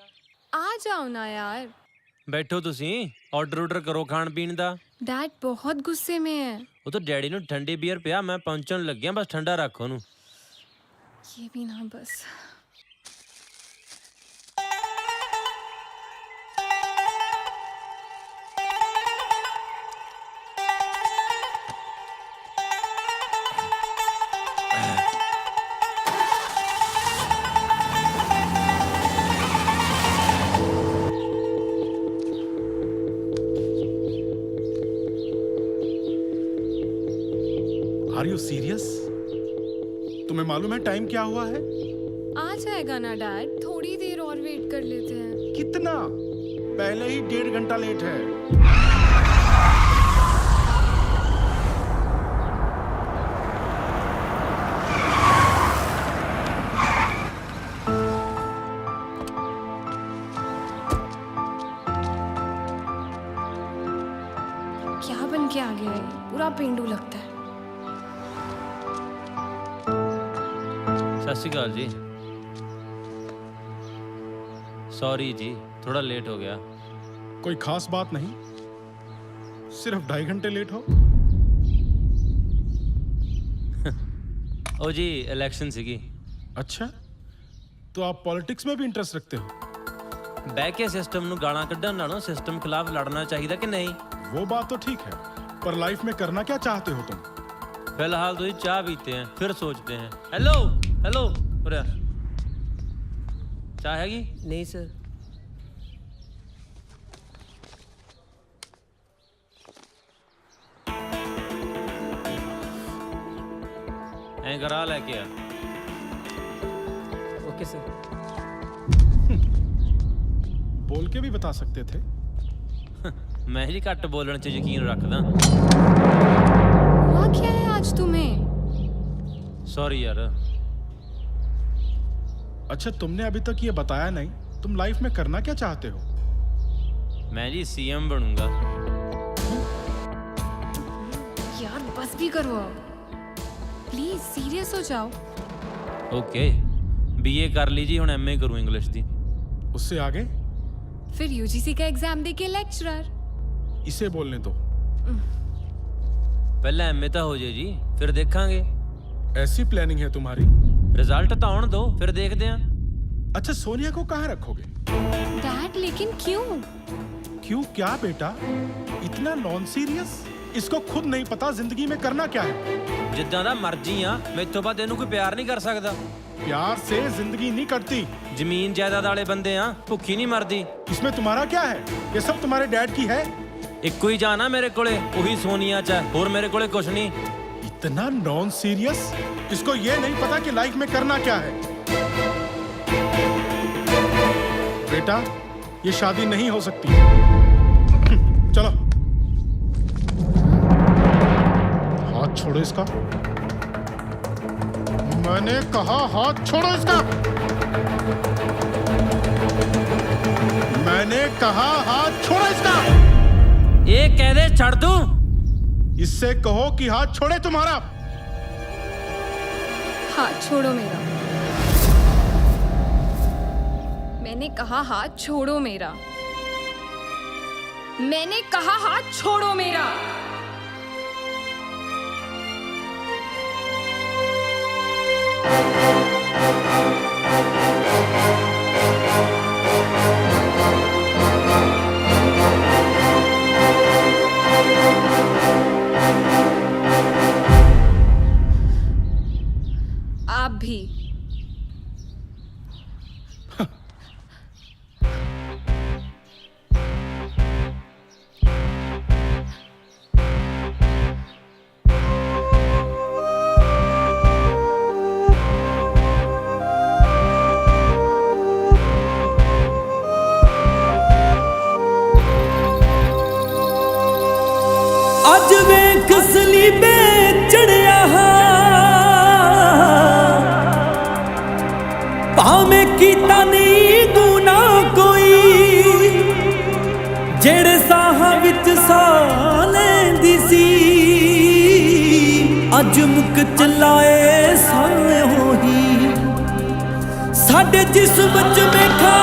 आ जाओ ना यार। बैठो तुसी ऑर्डर करो खान पीन दा। डैड बहुत गुस्से में है। वो तो डैडी नु ठंडी बीयर पिया मैं पहुंचन लग गया बस ठंडा रखो नु। ये भी ना बस। Are you serious? तुम्हें मालूम है टाइम क्या हुआ है? आ जाएगा ना डैड, थोड़ी देर और वेट कर लेते हैं। कितना? पहले ही 1.5 घंटा लेट है। क्या बन के आ गया है? पूरा पेंडू लगता है। सत श्री अकाल जी। सॉरी जी थोड़ा लेट हो गया। कोई खास बात नहीं, सिर्फ 2.5 घंटे लेट हो। ओ जी इलेक्शन सीगी। अच्छा, तो आप पॉलिटिक्स में भी इंटरेस्ट रखते हो? बह के सिस्टम नु गाना कढ़न नालों सिस्टम खिलाफ लड़ना चाहिए कि नहीं? वो बात तो ठीक है, पर लाइफ में करना क्या चाहते हो तुम? फिलहाल तो ये चाय पीते हैं फिर सोचते हैं। हेलो हेलो उरे चाय हैगी? नहीं सर। ऐ करा लेके आ। Okay sir. बोल के भी बता सकते थे। मैं ही घट बोलने च यकीन रखदा। हुआ क्या है आज तुम्हें? सॉरी यार। अच्छा, तुमने अभी तक ये बताया नहीं, तुम लाइफ में करना क्या चाहते हो? मैं जी सीएम बनूंगा। यार बस भी करो अब, प्लीज सीरियस हो जाओ। ओके बीए कर लीजिए हुण एमए करूं इंग्लिश दी। उससे आगे? फिर यूजीसी का एग्जाम देके लेक्चरर। इसे बोलने दो। पहले एमए तो हो जाए जी फिर देखांगे। ऐसी प्लानिंग है तुम्हारी? रिजल्ट तो आने दो फिर देखते हैं। अच्छा, सोनिया को कहाँ रखोगे? डैड लेकिन क्यों? क्यों क्या बेटा, इतना नॉन सीरियस? इसको खुद नहीं पता जिंदगी में करना क्या है। जिद्दां दा मर्जी आ, मेरे तो बाद इहनूं कोई प्यार नहीं कर सकदा। प्यार से जिंदगी नहीं कटती। जमीन जायदाद वाले बंदे आ, भुखी नहीं मरदी। इसमें तुम्हारा क्या है? ये सब तुम्हारे डैड की है। इक्को ही जाना मेरे कोले, वही सोनिया च है, और मेरे कोले कुछ नहीं। इतना नॉन सीरियस, इसको ये नहीं पता कि लाइफ में करना क्या है। बेटा, ये शादी नहीं हो सकती। चलो, हाथ छोड़ो इसका। मैंने कहा हाथ छोड़ो इसका। मैंने कहा हाथ छोड़ो इसका। ये कह दे छड़ दूं। इससे कहो कि हाथ छोड़े तुम्हारा। हाथ छोड़ो मेरा। मैंने कहा हाथ छोड़ो मेरा। मैंने कहा हाथ छोड़ो मेरा। आप भी। ਅੱਜ ਵੇਖ ਸਲੀਬੇ ਚੜਿਆ ਭਾਵੇਂ ਕੀਤਾ ਨਹੀਂ ਗੁਨਾਹ ਕੋਈ ਜਿਹੜੇ ਸਾਹਾਂ ਵਿੱਚ ਸਾਹ ਲੈਂਦੀ ਸੀ ਅੱਜ ਮੁੱਕ ਚਲਾਏ ਸਾਹ ਹੋਈ ਸਾਡੇ ਜਿਸਮ ਚ ਮੇਖਾ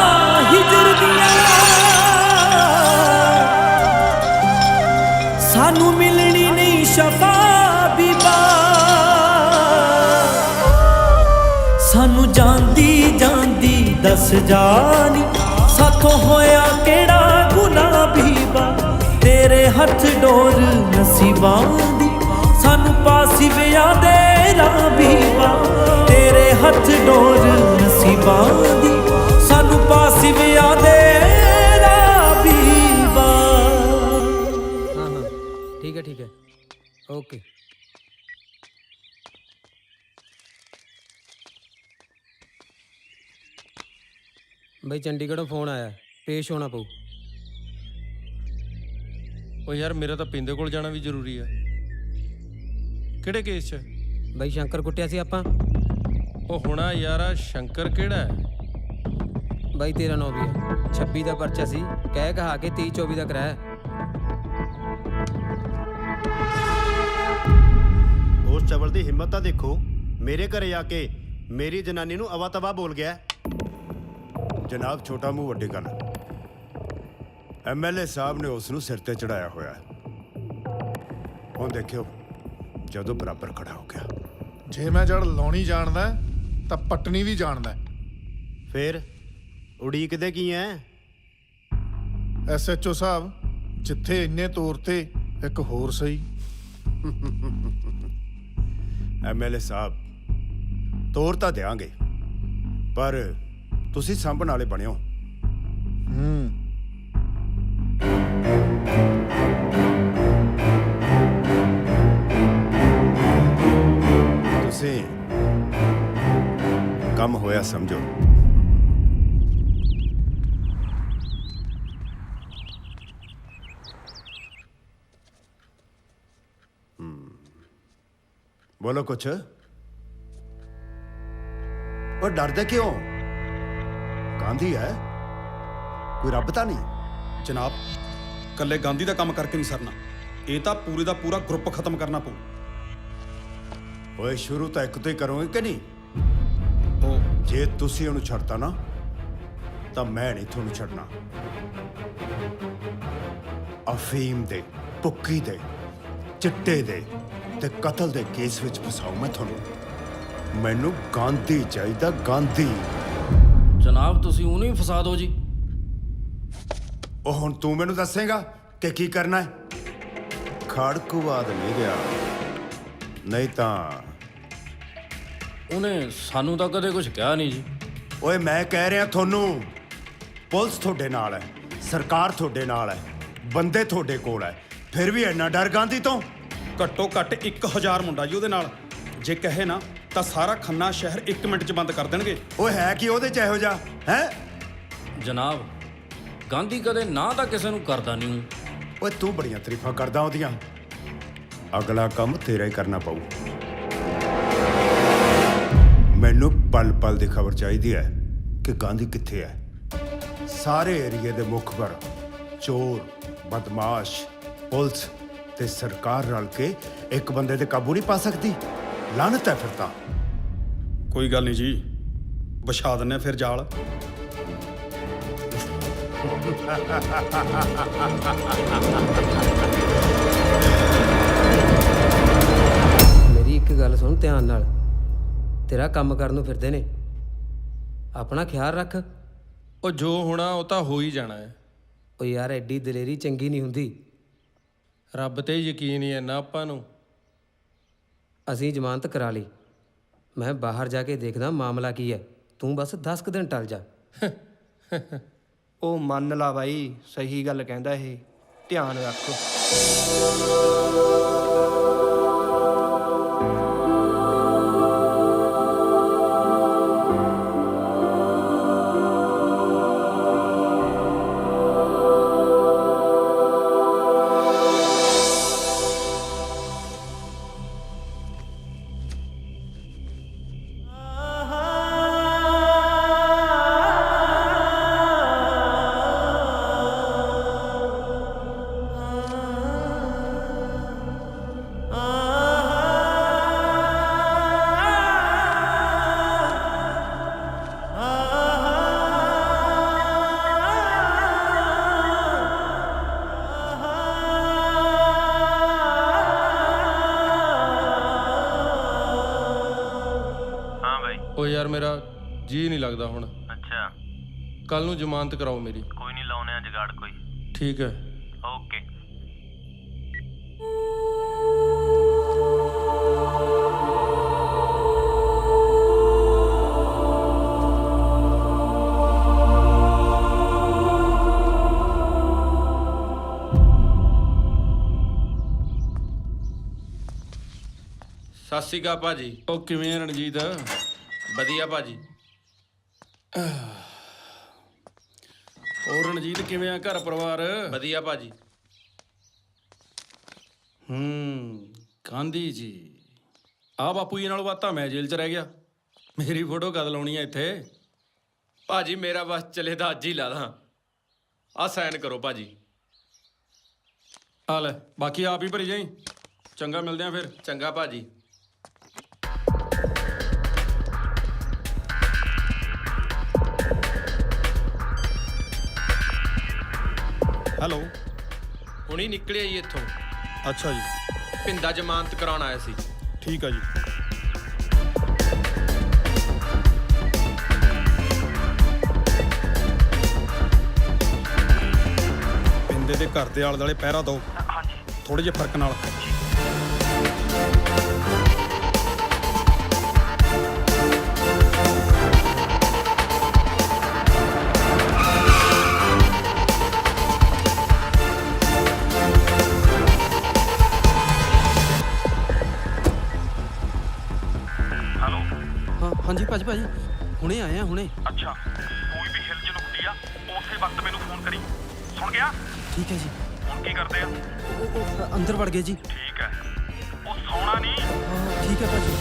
ਹਿਜਰ ਦੀਆਂ ਸਾਨੂੰ ਮਿਲਣੀ ਨਹੀਂ ਸ਼ਫਾ ਬੀਬਾ ਸਾਨੂੰ ਜਾਂਦੀ ਜਾਂਦੀ ਦੱਸ ਜਾਨੀ ਸਾਥੋਂ ਹੋਇਆ ਕਿਹੜਾ ਗੁਨਾਹ ਬੀਬਾ ਤੇਰੇ ਹੱਥ ਡੋਰ ਨਸੀਬਾਂ ਦੀ ਸਾਨੂੰ ਪਾਸੀ ਵਿਆਹ ਦੇ ਰਾਹ ਬੀਬਾ ਤੇਰੇ ਹੱਥ ਡੋਰ ਨਸੀਬਾਂ ਦੀ ਸਾਨੂੰ ਪਾਸੀ ਵਿਆਹ ਦੇ ਰਾਹ ਬੀਬਾ। ठीक है ओके। भाई चंडीगढ़ों फोन आया पेश होना पऊ। ਉਹ ਯਾਰ ਮੇਰਾ ਤਾਂ ਪਿੰਦੇ ਕੋਲ ਜਾਣਾ ਵੀ ਜ਼ਰੂਰੀ ਆ। ਕਿਹੜੇ ਕੇਸ 'ਚ? भाई शंकर कुटिया सी आपां। ਉਹ ਹੁਣਾ ਯਾਰ ਆ ਸ਼ੰਕਰ ਕਿਹੜਾ ਹੈ? भाई 13/9 भी है 26 ਦਾ ਪਰਚਾ ਸੀ ਕਹਿ ਕਹਾ ਕੇ 23/24 ਦਾ ਕਰਾਇਆ। ਉਸ ਚਵਲ ਦੀ ਹਿੰਮਤ ਤਾਂ ਦੇਖੋ, ਮੇਰੇ ਘਰੇ ਆ ਕੇ ਮੇਰੀ ਜਨਾਨੀ ਨੂੰ ਅਵਾ ਤਵਾ ਬੋਲ ਗਿਆ। ਜਨਾਬ ਛੋਟਾ ਮੂੰਹ ਵੱਡੀ ਗੱਲ। ਐਮਐਲਏ ਸਾਹਿਬ ਨੇ ਉਸ ਨੂੰ ਸਿਰ ਤੇ ਚੜਾਇਆ ਹੋਇਆ। ਹੁਣ ਦੇਖਿਓ ਜਦੋਂ ਬਰਾਬਰ ਖੜਾ ਹੋ ਗਿਆ। ਜੇ ਮੈਂ ਜੜ ਲਾਉਣੀ ਜਾਣਦਾ ਤਾਂ ਪਟਣੀ ਵੀ ਜਾਣਦਾ। ਫੇਰ ਉਡੀਕਦੇ ਕੀ ਐ? ਐਸਐਚਓ ਸਾਹਿਬ ਜਿੱਥੇ ਇੰਨੇ ਤੌਰ ਤੇ ਇੱਕ ਹੋਰ ਸਹੀ। ਐਮਐਲਏ ਸਾਹਿਬ ਤੋਰ ਤਾਂ ਦੇਾਂਗੇ ਪਰ ਤੁਸੀਂ ਸਾਂਭਣ ਵਾਲੇ ਬਣਿਓ। ਤੁਸੀਂ ਕੰਮ ਹੋਇਆ ਸਮਝੋ। बोलो कुछ। और डरदे क्यों? गांधी है कोई रब ਤਾਂ ਨਹੀਂ। जनाब ਕੱਲੇ ਗਾਂਧੀ ਦਾ ਕੰਮ ਕਰਕੇ ਨਹੀਂ ਸਰਨਾ, ਇਹ ਤਾਂ ਪੂਰੇ ਦਾ ਪੂਰਾ ਗਰੁੱਪ ਖਤਮ ਕਰਨਾ ਪਊ। ਓਏ ਸ਼ੁਰੂ ਤਾਂ ਇੱਕ ਤੋਂ ਹੀ ਕਰੋਗੇ ਕਿ ਨਹੀਂ? ਜੇ ਤੁਸੀਂ ਉਹਨੂੰ ਛੱਡਤਾ ਨਾ ਤਾਂ ਮੈਂ ਨਹੀਂ ਤੁਹਾਨੂੰ ਛੱਡਣਾ। ਅਫੀਮ ਦੇ, ਭੁੱਕੀ ਦੇ, ਚਿੱਟੇ ਦੇ ਤੇ ਕਤਲ ਦੇ ਕੇਸ ਵਿੱਚ ਫਸਾਉ ਮੈਂ ਤੁਹਾਨੂੰ। ਮੈਨੂੰ ਗਾਂਧੀ ਚਾਹੀਦਾ, ਗਾਂਧੀ। ਜਨਾਬ ਤੁਸੀਂ ਉਹਨੂੰ ਹੀ ਫਸਾ ਦਿਓ ਜੀ। ਉਹ ਹੁਣ ਤੂੰ ਮੈਨੂੰ ਦੱਸੇਗਾ ਕਿ ਕੀ ਕਰਨਾ ਹੈ? ਖੜਕੂਵਾਦ ਨਹੀਂ ਗਿਆ ਨਹੀਂ ਤਾਂ ਉਹਨੇ ਸਾਨੂੰ ਤਾਂ ਕਦੇ ਕੁਝ ਕਿਹਾ ਨਹੀਂ ਜੀ। ਓਏ ਮੈਂ ਕਹਿ ਰਿਹਾ ਤੁਹਾਨੂੰ, ਪੁਲਿਸ ਤੁਹਾਡੇ ਨਾਲ ਹੈ, ਸਰਕਾਰ ਤੁਹਾਡੇ ਨਾਲ ਹੈ, ਬੰਦੇ ਤੁਹਾਡੇ ਕੋਲ ਹੈ, ਫਿਰ ਵੀ ਇੰਨਾ ਡਰ ਗਾਂਧੀ ਤੋਂ? ਘੱਟੋ ਘੱਟ 1000 ਮੁੰਡਾ ਜੀ ਉਹਦੇ ਨਾਲ। ਜੇ ਕਹੇ ਨਾ ਤਾਂ ਸਾਰਾ ਖੰਨਾ ਸ਼ਹਿਰ 1 ਮਿੰਟ 'ਚ ਬੰਦ ਕਰ ਦੇਣਗੇ। ਓਏ ਹੈ ਕੀ ਉਹਦੇ 'ਚ ਇਹੋ ਜਿਹਾ ਹੈ? ਜਨਾਬ ਗਾਂਧੀ ਕਦੇ ਨਾ ਤਾਂ ਕਿਸੇ ਨੂੰ ਕਰਦਾ ਨਹੀਂ। ਓਏ ਤੂੰ ਬੜੀਆਂ ਤਾਰੀਫਾਂ ਕਰਦਾ ਉਹਦੀਆਂ। ਅਗਲਾ ਕੰਮ ਤੇਰਾ ਹੀ ਕਰਨਾ ਪਊ। ਮੈਨੂੰ ਪਲ ਪਲ ਦੀ ਖਬਰ ਚਾਹੀਦੀ ਹੈ ਕਿ ਗਾਂਧੀ ਕਿੱਥੇ ਹੈ। ਸਾਰੇ ਏਰੀਏ ਦੇ ਮੁਖਬਰ ਚੋਰ, ਬਦਮਾਸ਼, ਪੁਲਿਸ ਤੇ ਸਰਕਾਰ ਰਲ ਕੇ ਇੱਕ ਬੰਦੇ ਤੇ ਕਾਬੂ ਨਹੀਂ ਪਾ ਸਕਦੀ। ਲਾਨਤ ਹੈ ਫਿਰ ਤਾਂ। ਕੋਈ ਗੱਲ ਨਹੀਂ ਜੀ, ਵਿਛਾ ਦਿੰਨੇ ਫਿਰ ਜਾਲ। ਮੇਰੀ ਇੱਕ ਗੱਲ ਸੁਣ ਧਿਆਨ ਨਾਲ। ਤੇਰਾ ਕੰਮ ਕਰਨ ਨੂੰ ਫਿਰਦੇ ਨੇ, ਆਪਣਾ ਖਿਆਲ ਰੱਖ। ਉਹ ਜੋ ਹੋਣਾ ਉਹ ਤਾਂ ਹੋ ਹੀ ਜਾਣਾ ਹੈ। ਉਹ ਯਾਰ ਐਡੀ ਦਲੇਰੀ ਚੰਗੀ ਨਹੀਂ ਹੁੰਦੀ। ਰੱਬ ਤੇ ਯਕੀਨ ਹੀ ਹੈ ਨਾ ਆਪਾਂ ਨੂੰ। ਅਸੀਂ ਜ਼ਮਾਨਤ ਕਰਾ ਲਈ, ਮੈਂ ਬਾਹਰ ਜਾ ਕੇ ਦੇਖਦਾ ਮਾਮਲਾ ਕੀ ਹੈ। ਤੂੰ ਬਸ 10 ਕੁ ਦਿਨ ਟਲ ਜਾ। ਉਹ ਮੰਨ ਲਾ ਬਾਈ, ਸਹੀ ਗੱਲ ਕਹਿੰਦਾ ਇਹ, ਧਿਆਨ ਰੱਖ। ਉਹ ਯਾਰ ਮੇਰਾ ਜੀ ਨਹੀਂ ਲੱਗਦਾ ਹੁਣ। ਅੱਛਾ, ਕੱਲ ਨੂੰ ਜ਼ਮਾਨਤ ਕਰਾਓ ਮੇਰੀ। ਕੋਈ ਨਹੀਂ, ਲਾਉਣੇ ਆ ਜਗਾੜ ਕੋਈ। ਠੀਕ ਹੈ। ਓਕੇ। ਸਤਿ ਸ਼੍ਰੀ ਅਕਾਲ ਭਾਜੀ। ਉਹ ਕਿਵੇਂ ਆ ਰਣਜੀਤ? ਵਧੀਆ ਭਾਜੀ। ਹੋਰ ਰਣਜੀਤ ਕਿਵੇਂ ਆ, ਘਰ ਪਰਿਵਾਰ? ਵਧੀਆ ਭਾਜੀ। ਗਾਂਧੀ ਜੀ ਆ ਬਾਪੂ ਜੀ ਨਾਲ ਬਾਤਾਂ ਮੈਂ ਜੇਲ੍ਹ 'ਚ ਰਹਿ ਗਿਆ। ਮੇਰੀ ਫੋਟੋ ਕਦ ਲਾਉਣੀ ਆ ਇੱਥੇ? ਭਾਜੀ ਮੇਰਾ ਬਸ ਚਲੇ ਤਾਂ ਅੱਜ ਹੀ ਲਾ ਦਾਂ। ਆ ਸਾਈਨ ਕਰੋ ਭਾਜੀ। ਆ ਲੈ, ਬਾਕੀ ਆਪ ਹੀ ਭਰੀ ਜਾਈ। ਚੰਗਾ, ਮਿਲਦੇ ਆ ਫਿਰ। ਚੰਗਾ ਭਾਜੀ। ਹੈਲੋ। ਹੁਣੀ ਨਿਕਲਿਆ ਜੀ ਇੱਥੋਂ। ਅੱਛਾ ਜੀ। ਪਿੰਦਾ ਜ਼ਮਾਨਤ ਕਰਾਉਣ ਆਇਆ ਸੀ। ਠੀਕ ਆ ਜੀ। ਪਿੰਦੇ ਦੇ ਘਰ ਦੇ ਆਲੇ ਦੁਆਲੇ ਪਹਿਰਾ ਦਿਓ। ਹਾਂਜੀ। ਥੋੜੇ ਜਿਹੇ ਫਰਕ ਨਾਲ। ਹਾਂਜੀ ਭਾਜੀ, ਹੁਣੇ ਆਏ ਆ ਹੁਣੇ। ਅੱਛਾ, ਕੋਈ ਵੀ ਹਿਲਜੁਲ ਹੁੰਦੀ ਆ ਉਸੇ ਵਕਤ ਮੈਨੂੰ ਫੋਨ ਕਰੀ। ਸੁਣ ਗਿਆ? ਠੀਕ ਹੈ ਜੀ। ਹੁਣ ਕੀ ਕਰਦੇ ਆ? ਉਹ ਅੰਦਰ ਵੜ ਗਏ ਜੀ। ਠੀਕ ਹੈ, ਉਹ ਸੌਣਾ ਨਹੀਂ। ਠੀਕ ਹੈ ਭਾਜੀ।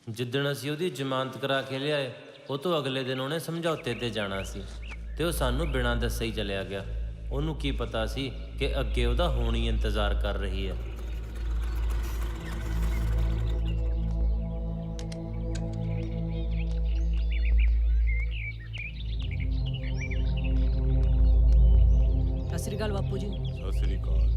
ਜਿੱਦਣ ਅਸੀਂ ਉਹਦੀ ਜ਼ਮਾਨਤ ਕਰਾ ਕੇ ਲਿਆਏ, ਉਹ ਤੋਂ ਅਗਲੇ ਦਿਨ ਉਹਨੇ ਸਮਝੌਤੇ ਤੇ ਜਾਣਾ ਸੀ ਤੇ ਉਹ ਸਾਨੂੰ ਬਿਨਾਂ ਦੱਸੇ ਹੀ ਚਲਿਆ ਗਿਆ। ਉਹਨੂੰ ਕੀ ਪਤਾ ਸੀ ਕਿ ਅੱਗੇ ਉਹਦਾ ਹੋਣੀ ਇੰਤਜ਼ਾਰ ਕਰ ਰਹੀ ਹੈ। ਸਤਿ ਸ੍ਰੀ ਅਕਾਲ ਬਾਪੂ ਜੀ। ਸਤਿ ਸ੍ਰੀ ਅਕਾਲ।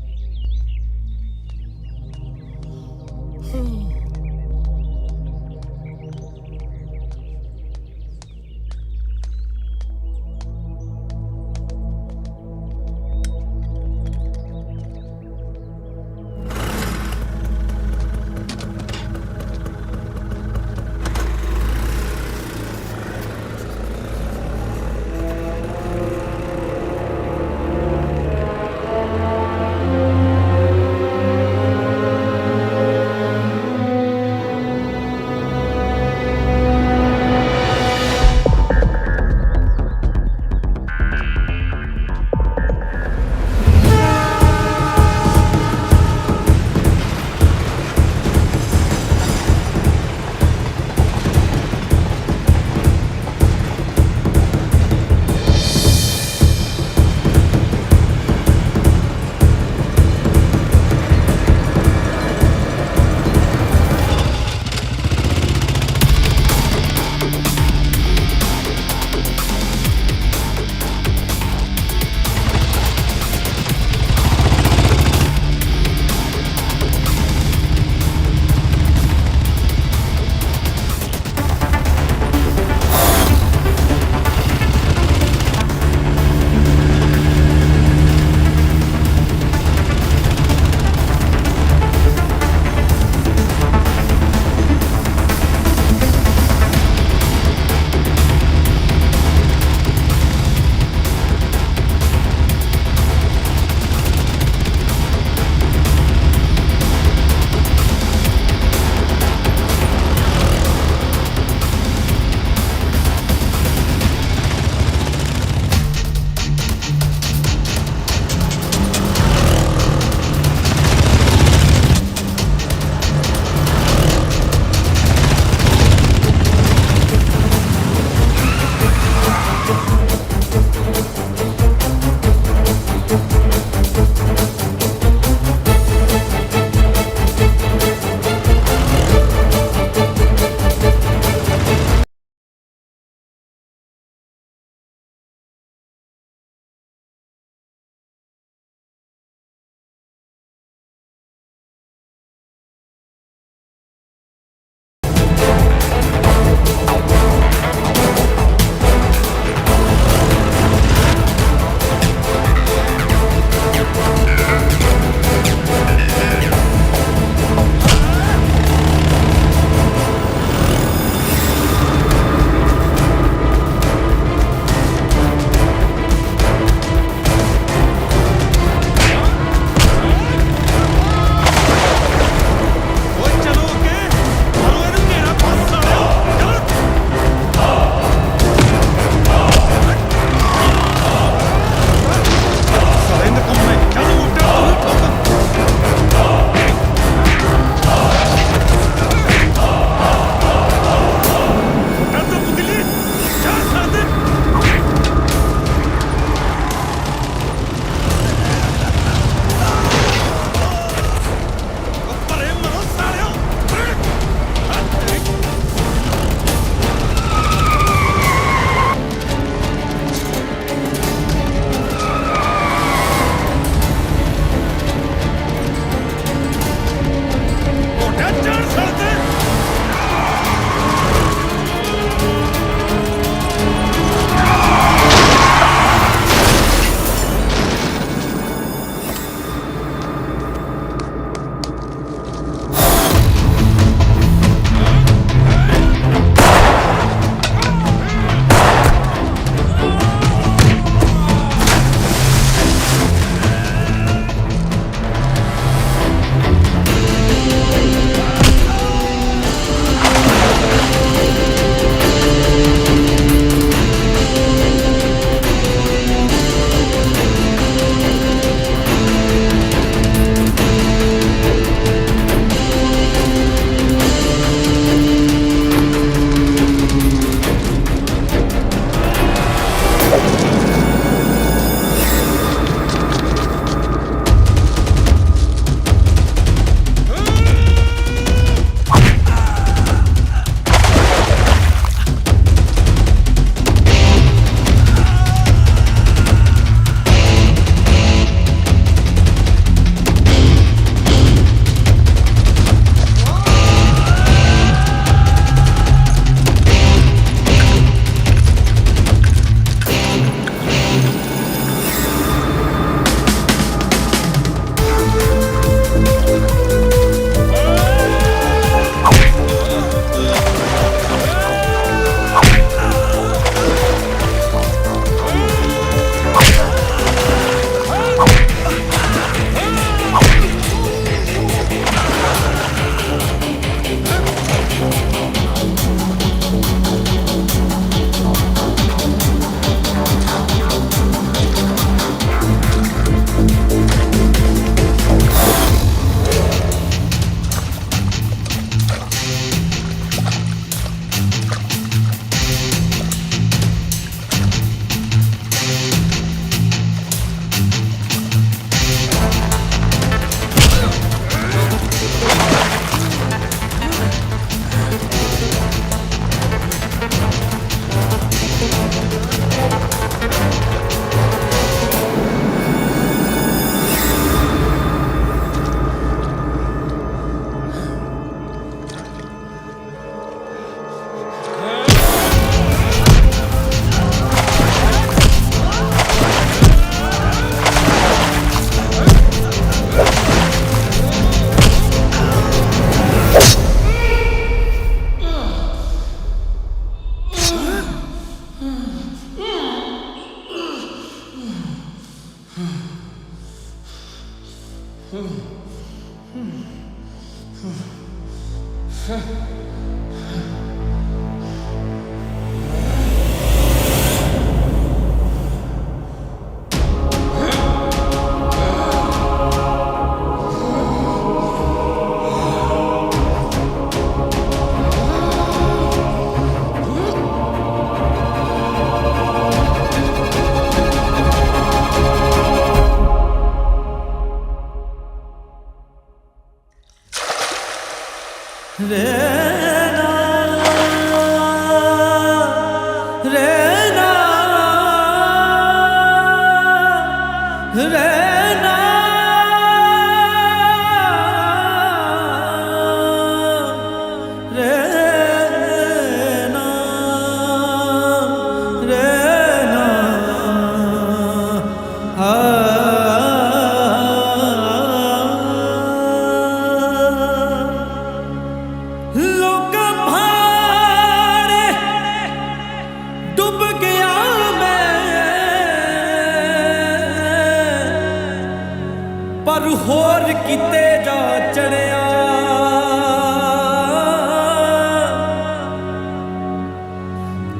ਪਰ ਹੋਰ ਕਿਤੇ ਜਾ ਚੜਿਆ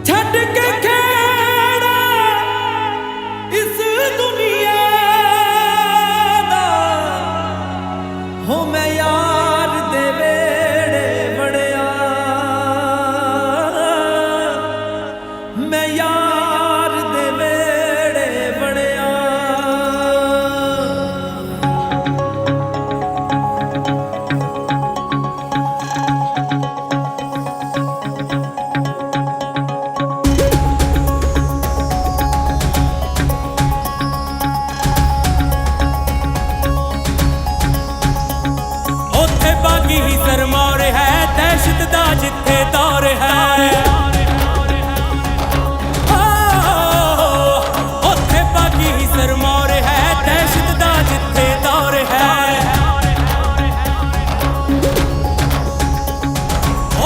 ਛੱਡ ਕੇ ਖੇੜਾ ਇਸ ਦੁਨੀਆ ਦਾ ਹੋ ਮੈਂ ਯਾਰ ਦੇ ਵੇੜੇ ਵੜਿਆ ਮੈਂ ਯਾਰ ਦੇ ਵੇੜੇ ਵੜਿਆ ही सरमौर है दहशत दा जिथे दौर है उत्थे बागी ही सरमौर है दहशत दा जिथे दौर है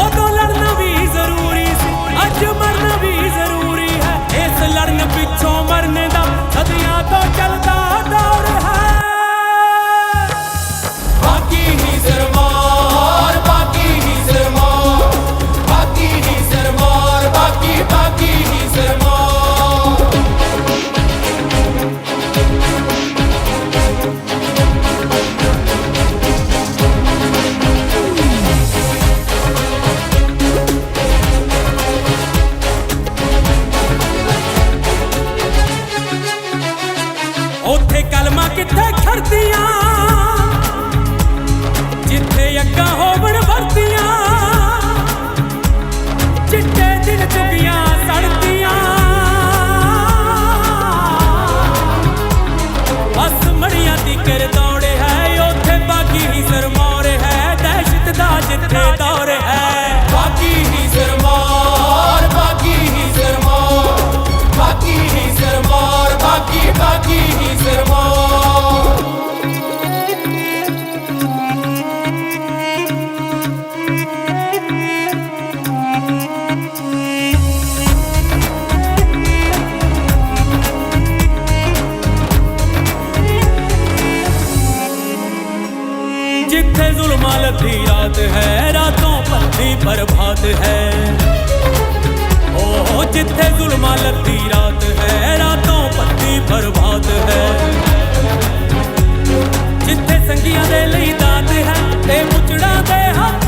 उदों लड़ना भी जरूरी सी अज मरना भी जरूरी है इस लड़न पिछों मरने दा सदियां तो चलदा दौर है बागी ही सरमौर ਉੱਥੇ ਕਲਮਾਂ ਕਿੱਥੇ ਖੜਦੀਆਂ ਜਿੱਥੇ ਅੱਗਾ ਹੋਵਣ ਵਰਦੀਆਂ ਚਿੱਟੇ ਦਿਨ ਚੁਗੀਆਂ ਸੜਦੀਆਂ ਬਸ ਮੜੀਆਂ ਦੀ ਕਰ ਦੌੜੇ ਹੈ ਉੱਥੇ ਬਾਗੀ ਹੀ ਸਰਮੌਰ ਹੈ ਦਹਿਸ਼ਤ ਦਾ ਜਿੱਥੇ ਦੌਰ ਹੈ ਬਾਗੀ ਹੀ ਸਰਮੌਰ ਬਾਗੀ ਹੀ ਸਰਮੌਰ ਬਾਗੀ ਹੀ ਸਰਮੌਰ ਬਾਗੀ ਬਾਗੀ ਹੀ ਸਰਮੌਰ जिथे जुल्मा लधी रात है रातों पलती प्रभात है ओ जिथे जुल्मा लधी रात है रातों पलती प्रभात है जिथे संगियां दे लई दात है ते मुचड़ा दे हाथ